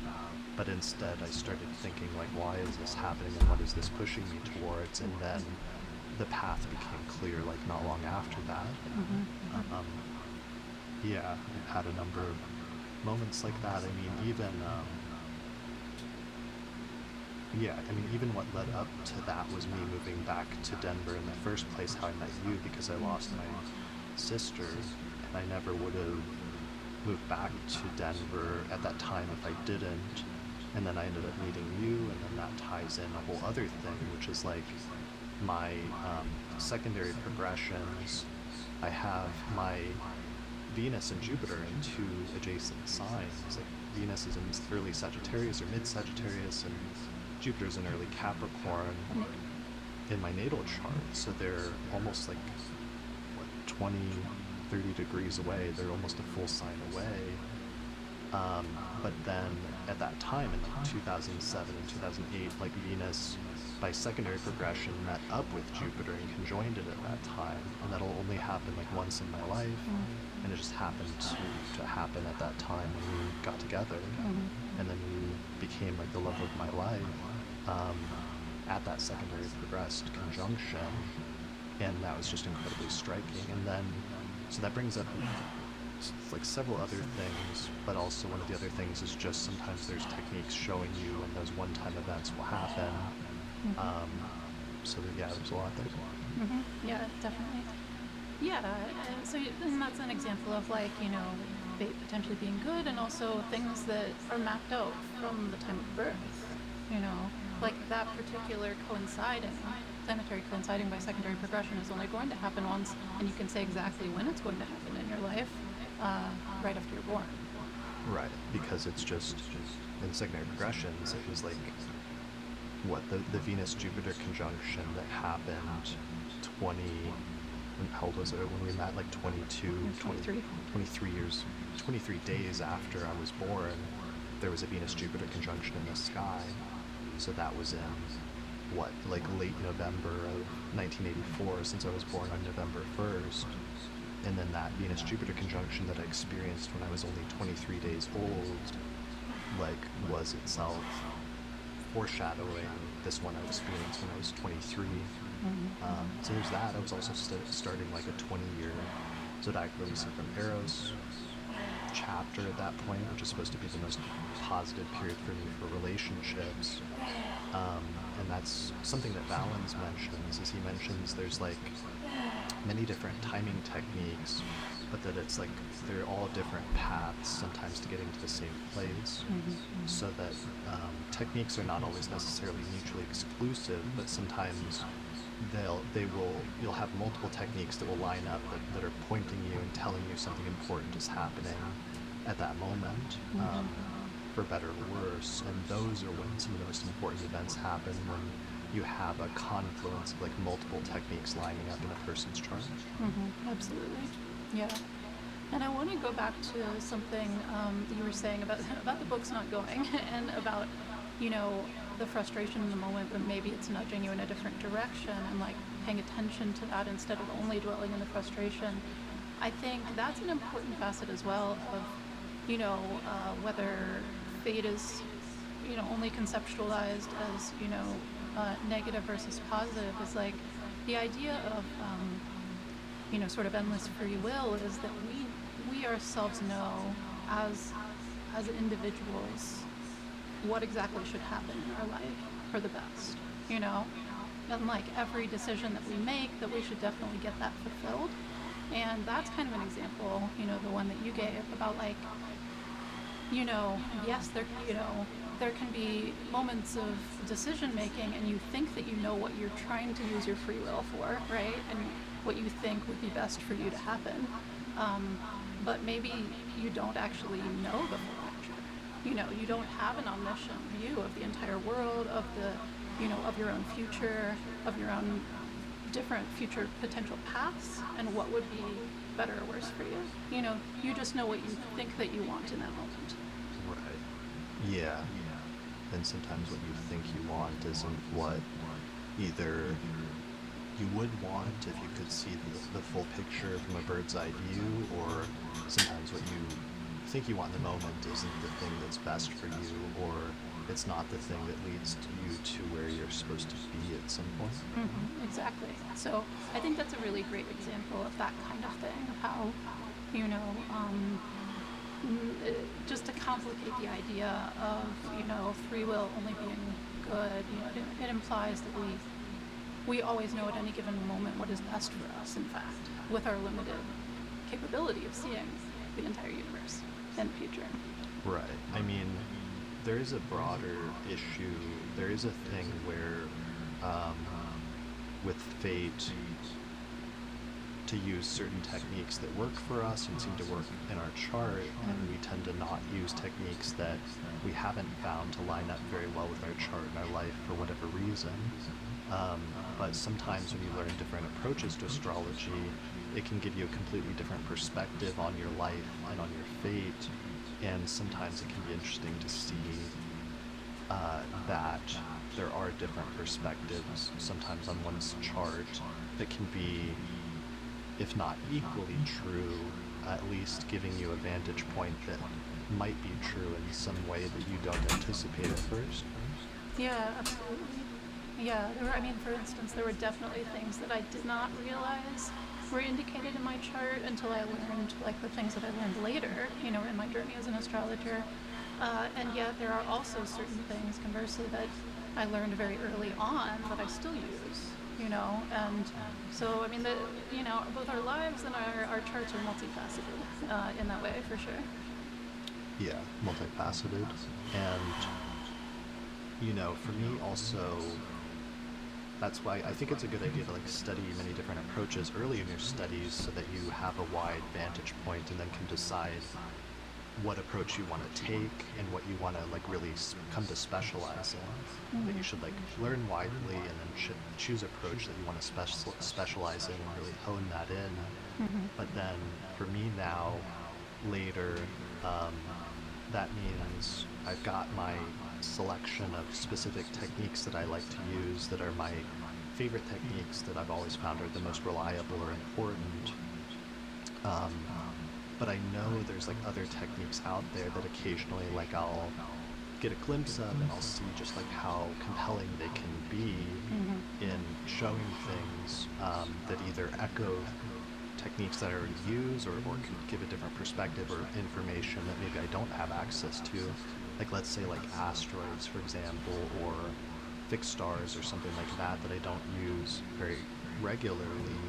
but instead I started thinking like, why is this happening and what is this pushing me towards? And then the path became clear like not long after that. Yeah, I've had a number of moments like that. I mean, even even what led up to that was me moving back to Denver in the first place, how I met you, because I lost my sister, and I never would have moved back to Denver at that time if I didn't. And then I ended up meeting you, and then that ties in a whole other thing, which is like my secondary progressions. I have my Venus and Jupiter in 2 adjacent signs. Like Venus is in early Sagittarius or mid-Sagittarius, and Jupiter's in early Capricorn in my natal chart. So they're almost like 20, 30 degrees away. They're almost a full sign away. But then at that time in 2007 and 2008, like Venus by secondary progression met up with Jupiter and conjoined it at that time, and that'll only happen like once in my life, and it just happened to happen at that time when we got together, and then we became like the love of my life at that secondary progressed conjunction, and that was just incredibly striking. And then so that brings up like several other things, but also one of the other things is just sometimes there's techniques showing you when those one-time events will happen. So yeah, there's a lot there. Yeah, definitely. Yeah, so and that's an example of like, you know, fate potentially being good, and also things that are mapped out from the time of birth, you know, like that particular planetary coinciding by secondary progression is only going to happen once, and you can say exactly when it's going to happen in your life, right after you're born. Right, because it's just in secondary progressions, it was like the Venus-Jupiter conjunction that happened how old was it when we met, like 23 days after I was born, there was a Venus-Jupiter conjunction in the sky. So that was in like late November of 1984, since I was born on November 1st. And then that Venus-Jupiter conjunction that I experienced when I was only 23 days old, like was itself foreshadowing this one I experienced when I was 23. So there's that. I was also starting like a 20-year zodiac releasing from Eros chapter at that point, which is supposed to be the most positive period for me for relationships. And that's something that Valens mentions, is he mentions there's like many different timing techniques, but that it's like they're all different paths sometimes to getting to the same place, so that techniques are not always necessarily mutually exclusive, but sometimes you'll have multiple techniques that will line up that are pointing you and telling you something important is happening at that moment, for better or worse. And those are when some of the most important events happen, when you have a confluence of like multiple techniques lining up in a person's chart. Absolutely. Yeah. And I want to go back to something you were saying about the books not going and about, you know, the frustration in the moment, but maybe it's nudging you in a different direction, and like paying attention to that instead of only dwelling in the frustration. I think that's an important facet as well of, you know, whether fate is, you know, only conceptualized as, you know, negative versus positive, is like the idea of, you know, sort of endless free will is that we ourselves know as individuals what exactly should happen in our life for the best, you know? And like every decision that we make, that we should definitely get that fulfilled. And that's kind of an example, you know, the one that you gave about like, you know, yes, there can be moments of decision making and you think that you know what you're trying to use your free will for, right? And what you think would be best for you to happen. But maybe you don't actually know the full picture. You know, you don't have an omniscient view of the entire world, of the, you know, of your own future, of your own different future potential paths, and what would be better or worse for you. You know, you just know what you think that you want in that moment. Right. Yeah. And sometimes what you think you want isn't what either you would want if you could see the full picture from a bird's eye view, or sometimes what you think you want in the moment isn't the thing that's best for you, or it's not the thing that leads you to where you're supposed to be at some point. Exactly. So I think that's a really great example of that kind of thing, of how, you know, just to complicate the idea of, you know, free will only being good, you know, it implies that we always know at any given moment what is best for us, in fact, with our limited capability of seeing the entire universe and future. Right. I mean, there is a broader issue. There is a thing where, with fate, to use certain techniques that work for us and seem to work in our chart, and we tend to not use techniques that we haven't found to line up very well with our chart in our life for whatever reason. But sometimes when you learn different approaches to astrology, it can give you a completely different perspective on your life and on your fate, and sometimes it can be interesting to see that there are different perspectives sometimes on one's chart that can be, if not equally true, at least giving you a vantage point that might be true in some way that you don't anticipate at first. Yeah, absolutely. Yeah, for instance, there were definitely things that I did not realize were indicated in my chart until I learned, like, the things that I learned later, you know, in my journey as an astrologer. And yet there are also certain things, conversely, that I learned very early on that I still use, you know. And so, I mean, you know, both our lives and our charts are multifaceted in that way, for sure. Yeah, multifaceted. And, you know, for me also, that's why I think it's a good idea to like study many different approaches early in your studies so that you have a wide vantage point and then can decide what approach you want to take and what you want to like really come to specialize in. That you should like learn widely and then choose an approach that you want to specialize in and really hone that in. But then for me now, later, that means I've got my selection of specific techniques that I like to use that are my favorite techniques that I've always found are the most reliable or important. But I know there's like other techniques out there that occasionally like I'll get a glimpse of and I'll see just like how compelling they can be in showing things that either echo techniques that I already use or could give a different perspective or information that maybe I don't have access to. Like let's say like asteroids, for example, or fixed stars or something like that I don't use very regularly,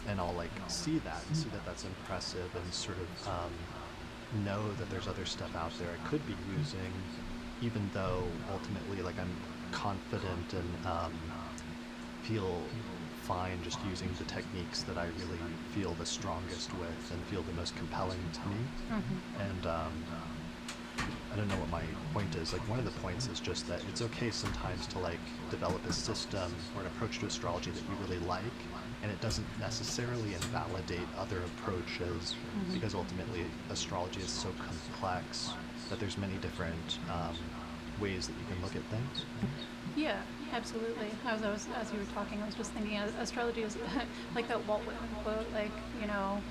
and I'll like see that and see that that's impressive and sort of know that there's other stuff out there I could be using, even though ultimately like I'm confident and feel fine just using the techniques that I really feel the strongest with and feel the most compelling to me. And I don't know what my point is. Like, one of the points is just that it's okay sometimes to like develop a system or an approach to astrology that you really like, and it doesn't necessarily invalidate other approaches, because ultimately astrology is so complex that there's many different ways that you can look at things. Yeah, absolutely. As you were talking, I was just thinking astrology is like that Walt Whitman quote, like, you know,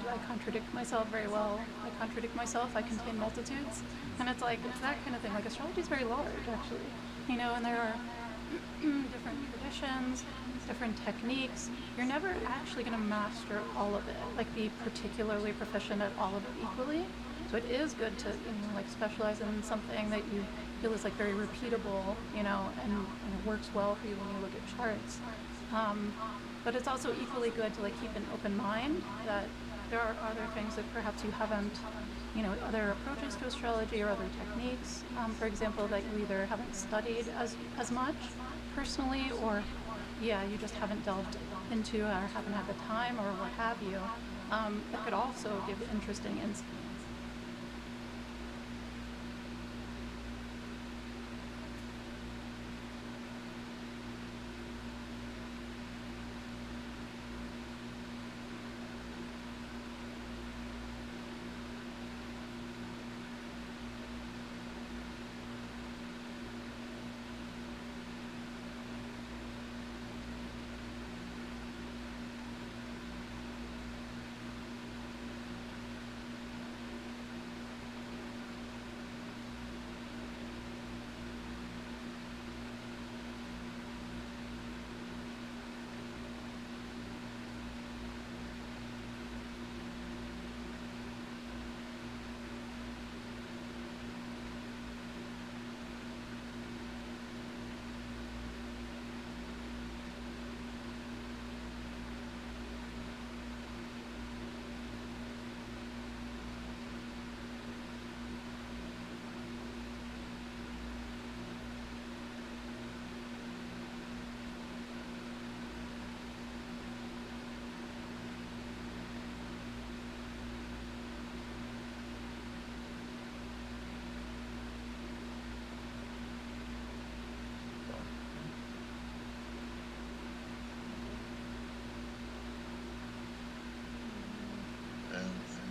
do I contradict myself very well? I contradict myself, I contain multitudes. And it's like, it's that kind of thing. Like, astrology is very large, actually. You know, and there are different traditions, different techniques. You're never actually going to master all of it, like be particularly proficient at all of it equally. So it is good to, you know, like specialize in something that you feel is like very repeatable, you know, and works well for you when you look at charts. But it's also equally good to like keep an open mind that there are other things that perhaps you haven't, you know, other approaches to astrology or other techniques, for example, that you either haven't studied as much personally, or you just haven't delved into or haven't had the time or what have you. That could also give interesting insight.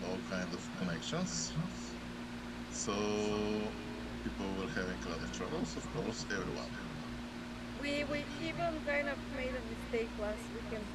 All kind of connections. So people were having a lot of troubles, of course, everyone. We even kind of made a mistake last weekend.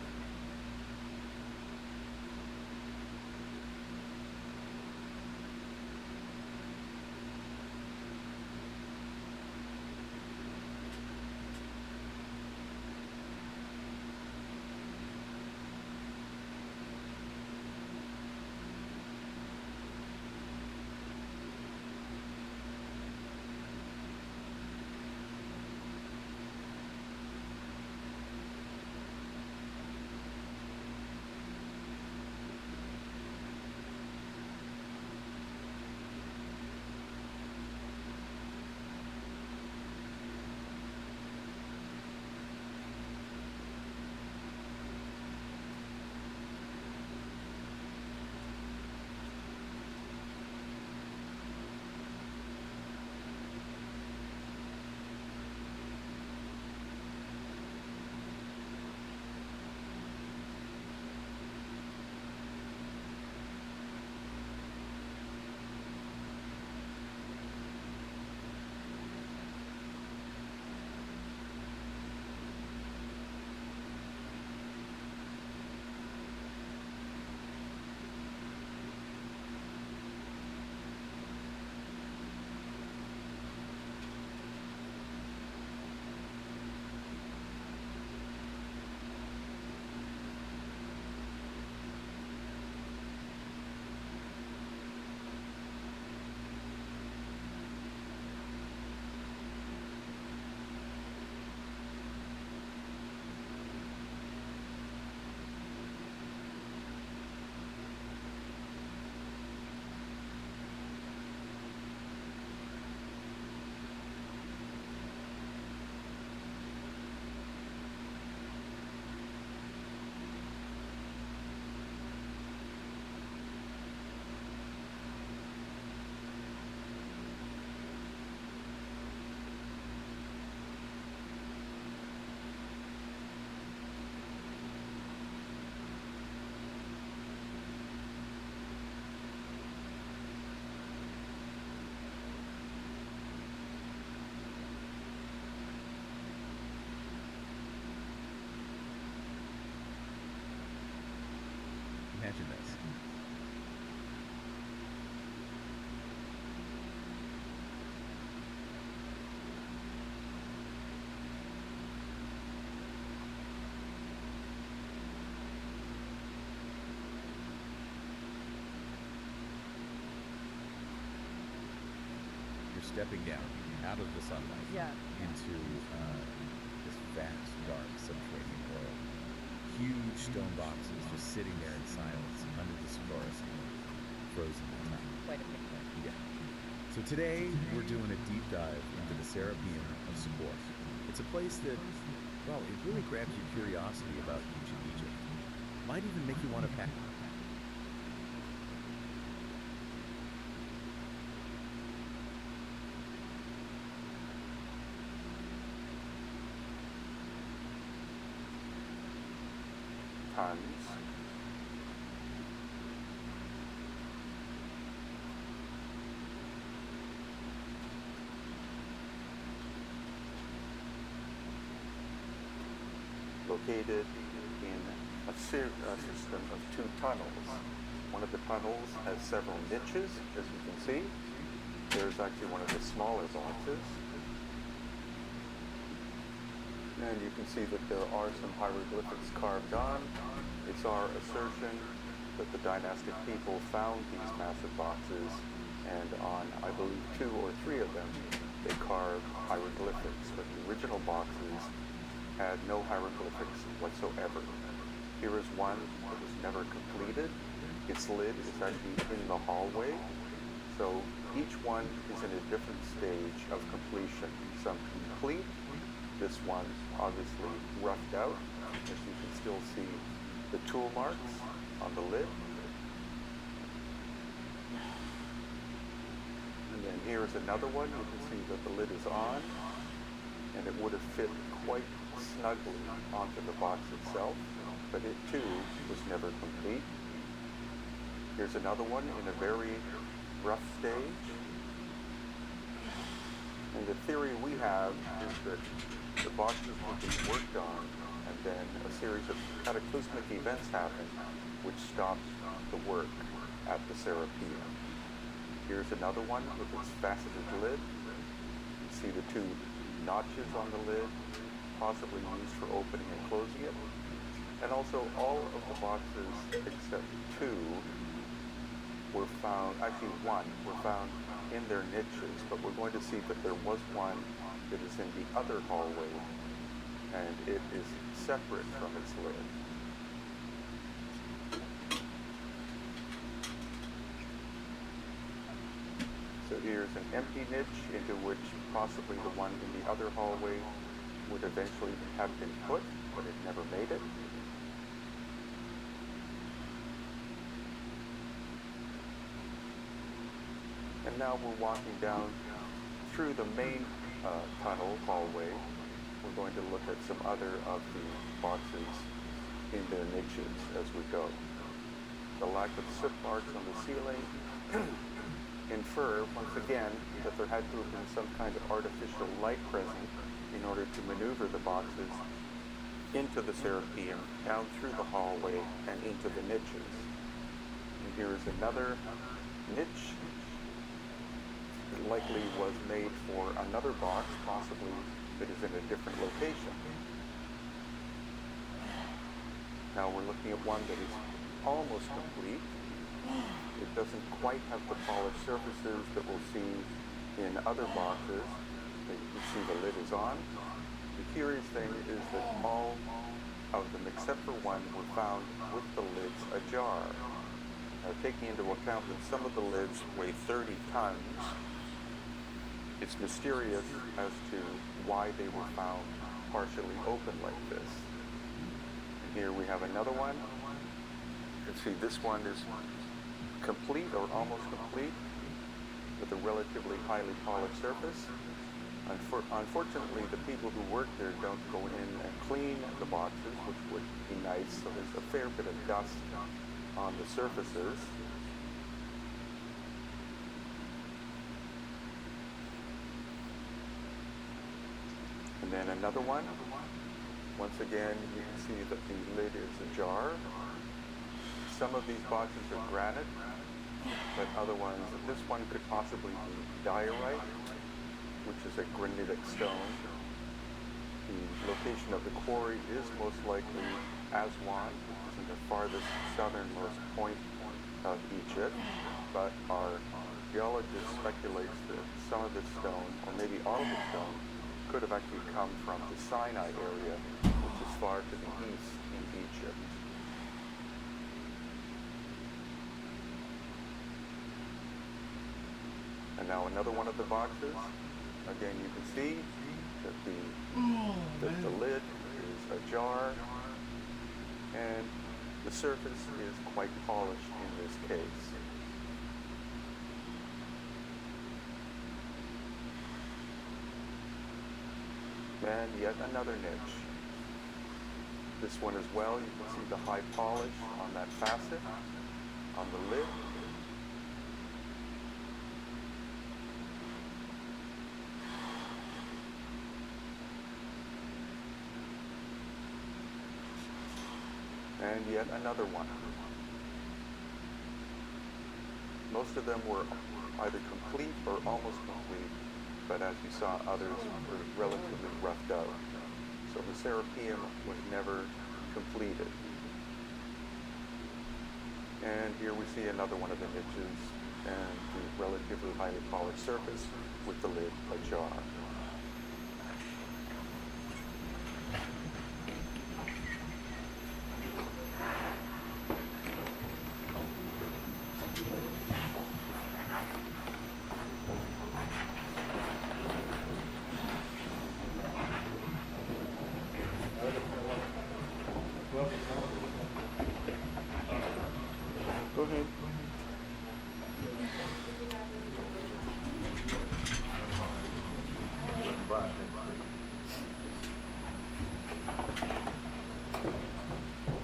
Imagine this. You're stepping down out of the sunlight into this vast, dark, subterranean world. Huge stone boxes just sitting there in silence under this fluorescent, frozen in time. Quite a picture. Yeah. So today we're doing a deep dive into the Serapeum of Support. It's a place that, well, it really grabs your curiosity about ancient Egypt. Might even make you want to pack. Tons. Located in a system of two tunnels. One of the tunnels has several niches, as you can see. There's actually one of the smaller boxes. And you can see that there are some hieroglyphics carved on. It's our assertion that the dynastic people found these massive boxes, and on, I believe, 2 or 3 of them, they carved hieroglyphics, but the original boxes had no hieroglyphics whatsoever. Here is one that was never completed. Its lid is actually in the hallway, so each one is in a different stage of completion. Some complete. This one obviously roughed out, as you can still see the tool marks on the lid. And then here is another one. You can see that the lid is on, and it would have fit quite snugly onto the box itself, but it too was never complete. Here's another one in a very rough stage. And the theory we have is that the boxes would be worked on, and then a series of cataclysmic events happened which stopped the work at the Serapeum. Here's another one with its faceted lid. You see the 2 notches on the lid, possibly used for opening and closing it. And also all of the boxes except 2 were found, actually 1 were found in their niches, but we're going to see that there was one that is in the other hallway, and it is separate from its lid. So here's an empty niche into which possibly the one in the other hallway would eventually have been put, but it never made it. And now we're walking down through the main tunnel hallway. We're going to look at some other of the boxes in their niches as we go. The lack of soot marks on the ceiling infer, once again, that there had to have been some kind of artificial light present in order to maneuver the boxes into the Serapeum, down through the hallway, and into the niches. And here is another niche. It likely was made for another box, possibly that is in a different location. Now we're looking at one that is almost complete. It doesn't quite have the polished surfaces that we'll see in other boxes. You can see the lid is on. The curious thing is that all of them, except for one, were found with the lids ajar. Now, taking into account that some of the lids weigh 30 tons, it's mysterious as to why they were found partially open like this. And here we have another one. You can see this one is complete or almost complete with a relatively highly polished surface. Unfortunately, the people who work there don't go in and clean the boxes, which would be nice, so there's a fair bit of dust on the surfaces. And then another one. Once again, you can see that the lid is ajar. some of these boxes are granite, but other ones, this one could possibly be diorite, which is a granitic stone. The location of the quarry is most likely Aswan, which is in the farthest southernmost point of Egypt, but our geologist speculates that some of this stone, or maybe all of the stone, could have actually come from the Sinai area, which is far to the east in Egypt. And now another one of the boxes. Again, you can see that the lid is ajar, and the surface is quite polished in this case. And yet another niche. This one as well, you can see the high polish on that facet, on the lid. And yet another one. Most of them were either complete or almost complete, but as you saw, others were relatively roughed out. So the Serapeum was never completed. And here we see another one of the niches and the relatively highly polished surface with the lid ajar. Go ahead.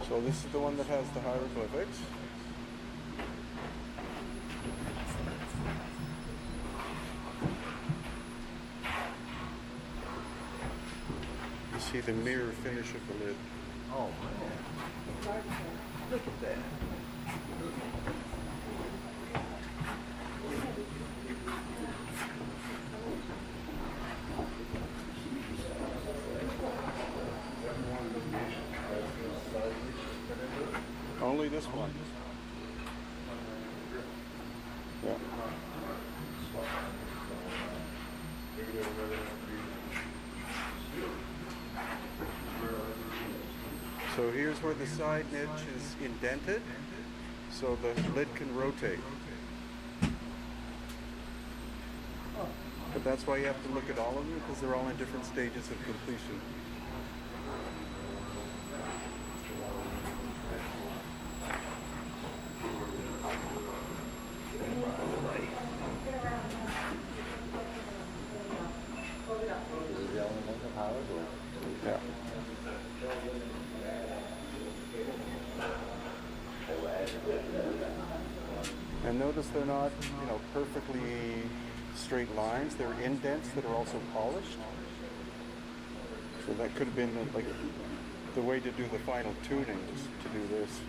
So this is the one that has the hieroglyphics. You see the mirror finish of the lid. Oh man. Look at that. Only this one. Yeah. So here's where the side niche is indented, so the lid can rotate. But that's why you have to look at all of them, because they're all in different stages of completion. Yeah. And notice they're not, perfectly straight lines. They're indents that are also polished. So that could have been the way to do the final tuning, is to do this.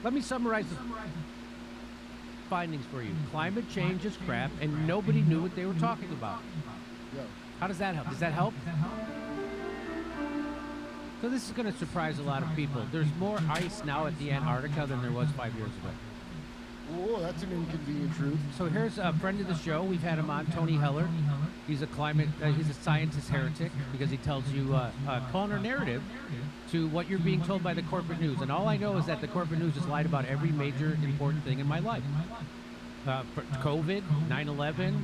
let me summarize the findings for you. Climate change is crap, and nobody knew what they were talking about. Yeah. How does that help? Does that help? So this is going to surprise a lot of people. There's more ice now at the Antarctica than there was 5 years ago. Oh, that's an inconvenient truth. So here's a friend of the show. We've had him on, Tony Heller. He's a he's a scientist heretic because he tells you a counter-narrative to what you're being told by the corporate news. And all I know is that the corporate news has lied about every major important thing in my life. COVID, 9/11,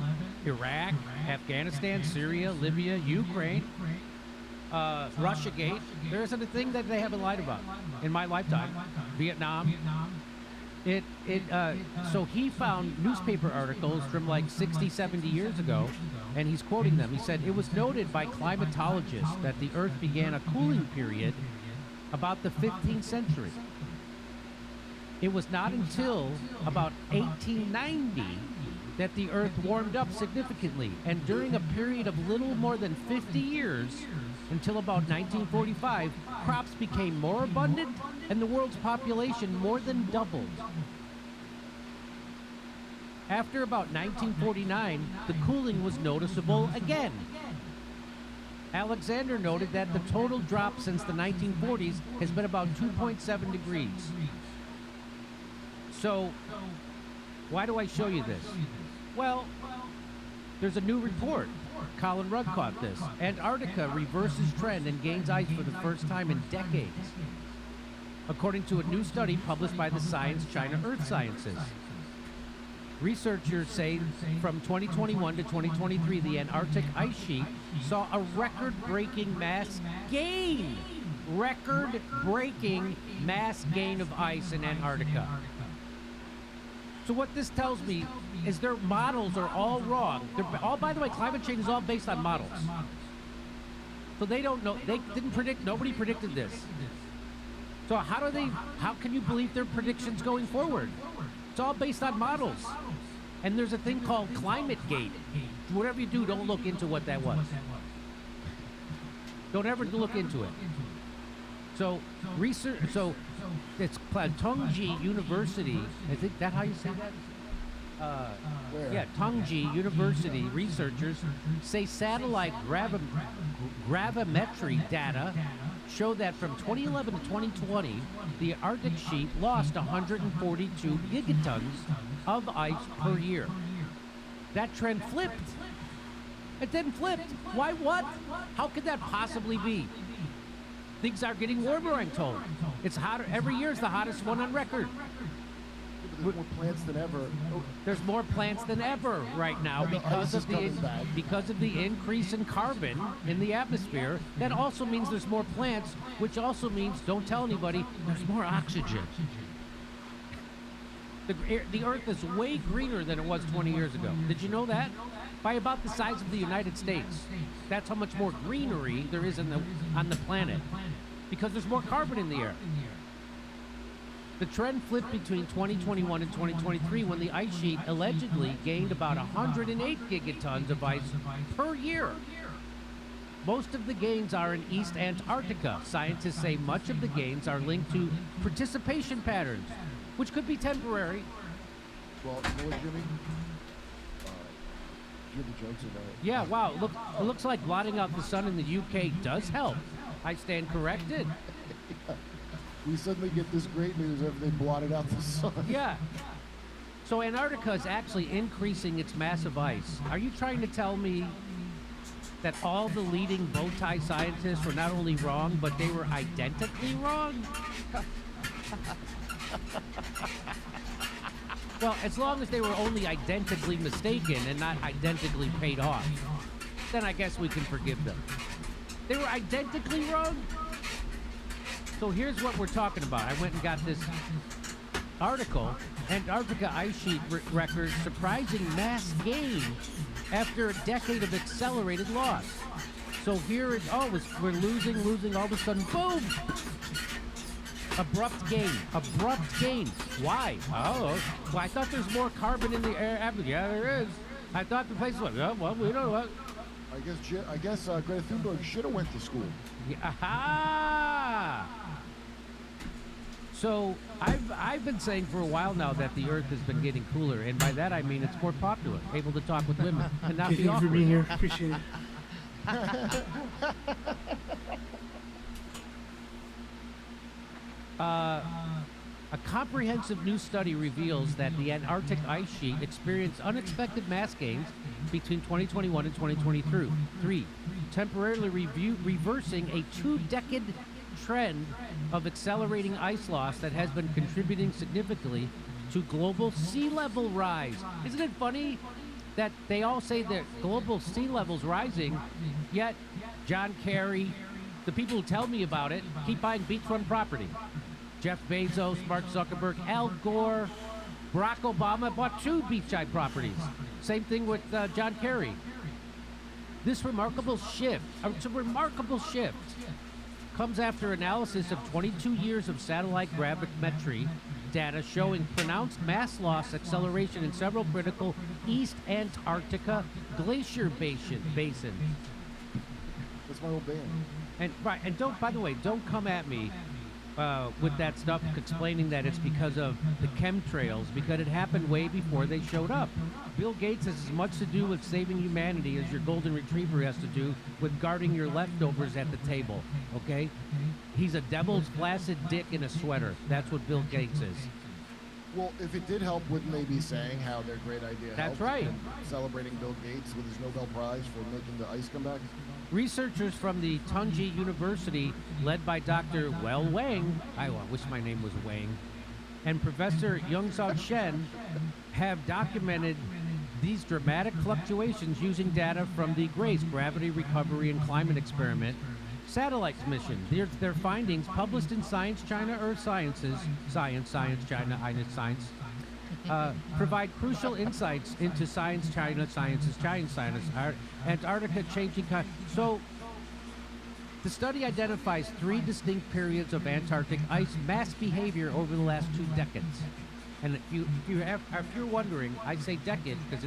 Iraq, Afghanistan, Syria, Libya, Ukraine, Russiagate. There isn't a thing that they haven't lied about in my lifetime. Vietnam. So he found newspaper articles from like 60, 70 years ago, and he's quoting them. He said, it was noted by climatologists that the Earth began a cooling period about the 15th century. It was not until about 1890 that the Earth warmed up significantly, and during a period of little more than 50 years, until about 1945, crops became more abundant and the world's population more than doubled. After about 1949, the cooling was noticeable again. Alexander noted that the total drop since the 1940s has been about 2.7 degrees. So, why do I show you this? Well, there's a new report. Colin Rudd caught this. Antarctica reverses trend and gains ice for the first time in decades, according to a new study published by the Science China Earth Sciences. Researchers say from 2021 to 2023, the Antarctic ice sheet saw a record-breaking mass gain. Record-breaking mass gain of ice in Antarctica. So what this tells me is their models are all wrong. By the way, climate change is all based on models. So they don't know, they didn't predict, nobody predicted this. So how can you believe their predictions going forward? It's all based on models. And there's a thing called climate gate. Whatever you do, don't look into what that was. Don't ever look into it. So research, it's Tongji University. I think that how you say that? Yeah, Tongji University researchers say satellite gravimetry data show that from 2011 to 2020, the Arctic sheet lost 142 gigatons of ice per year. That trend flipped. It didn't flip. Why? What? How could that possibly be? Things are getting warmer, I'm told. It's hotter. Every year is the hottest one on record. There's more plants than ever. There's more plants than ever right now because of the increase in carbon in the atmosphere. That also means there's more plants, which also means, don't tell anybody, there's more oxygen. The Earth is way greener than it was 20 years ago. Did you know that? By about the size of the United States. That's how much more greenery there is on the planet. Because there's more carbon in the air. The trend flipped between 2021 and 2023 when the ice sheet allegedly gained about 108 gigatons of ice per year. Most of the gains are in East Antarctica. Scientists say much of the gains are linked to precipitation patterns, which could be temporary. Well, you know what, Jimmy? Jimmy jokes about it. Yeah, wow. It looks like blotting out the sun in the UK does help. I stand corrected. We suddenly get this great news after they blotted out the sun. Yeah. So Antarctica is actually increasing its mass of ice. Are you trying to tell me that all the leading bow tie scientists were not only wrong, but they were identically wrong? Well, as long as they were only identically mistaken and not identically paid off, then I guess we can forgive them. They were identically wrong? So here's what we're talking about. I went and got this article. Antarctica ice sheet records surprising mass gain after a decade of accelerated loss. So here we're losing, all of a sudden, boom! Abrupt gain. Why? Oh, well, I thought there's more carbon in the air. Yeah, there is. I thought the place was, well, we don't know. I guess Greta Thunberg should have went to school. Aha! So I've been saying for a while now that the Earth has been getting cooler, and by that I mean it's more popular, able to talk with women and not Thank be you for awkward. being here. Appreciate it. A comprehensive new study reveals that the Antarctic ice sheet experienced unexpected mass gains between 2021 and 2023, temporarily reversing a 2-decade trend of accelerating ice loss that has been contributing significantly to global sea level rise. Isn't it funny that they all say that global sea level's rising, yet John Kerry, the people who tell me about it, keep buying beachfront property. Jeff Bezos, Mark Zuckerberg, Al Gore, Barack Obama bought 2 beachside properties. Same thing with John Kerry. This remarkable shift, it's a remarkable shift, comes after analysis of 22 years of satellite gravimetry data showing pronounced mass loss acceleration in several critical East Antarctica glacier basins. That's my whole band. And don't, by the way, don't come at me with that stuff explaining that it's because of the chemtrails, because it happened way before they showed up. Bill Gates has as much to do with saving humanity as your golden retriever has to do with guarding your leftovers at the table, okay? He's a devil's flaccid dick in a sweater. That's what Bill Gates is. Well, if it did help, wouldn't they be saying how their great idea That's helped right. and celebrating Bill Gates with his Nobel Prize for making the ice come back? Researchers from the Tunji University, led by Dr. Wang, I wish my name was Wang, and Professor Youngzao Shen, have documented these dramatic fluctuations using data from the GRACE Gravity Recovery and Climate Experiment satellite mission. Their findings, published in Science China Earth Sciences, Science China Science, provide crucial insights into Science China Sciences, Antarctica changing. So the study identifies 3 distinct periods of Antarctic ice mass behavior over the last 2 decades. And if you're wondering, I say decade because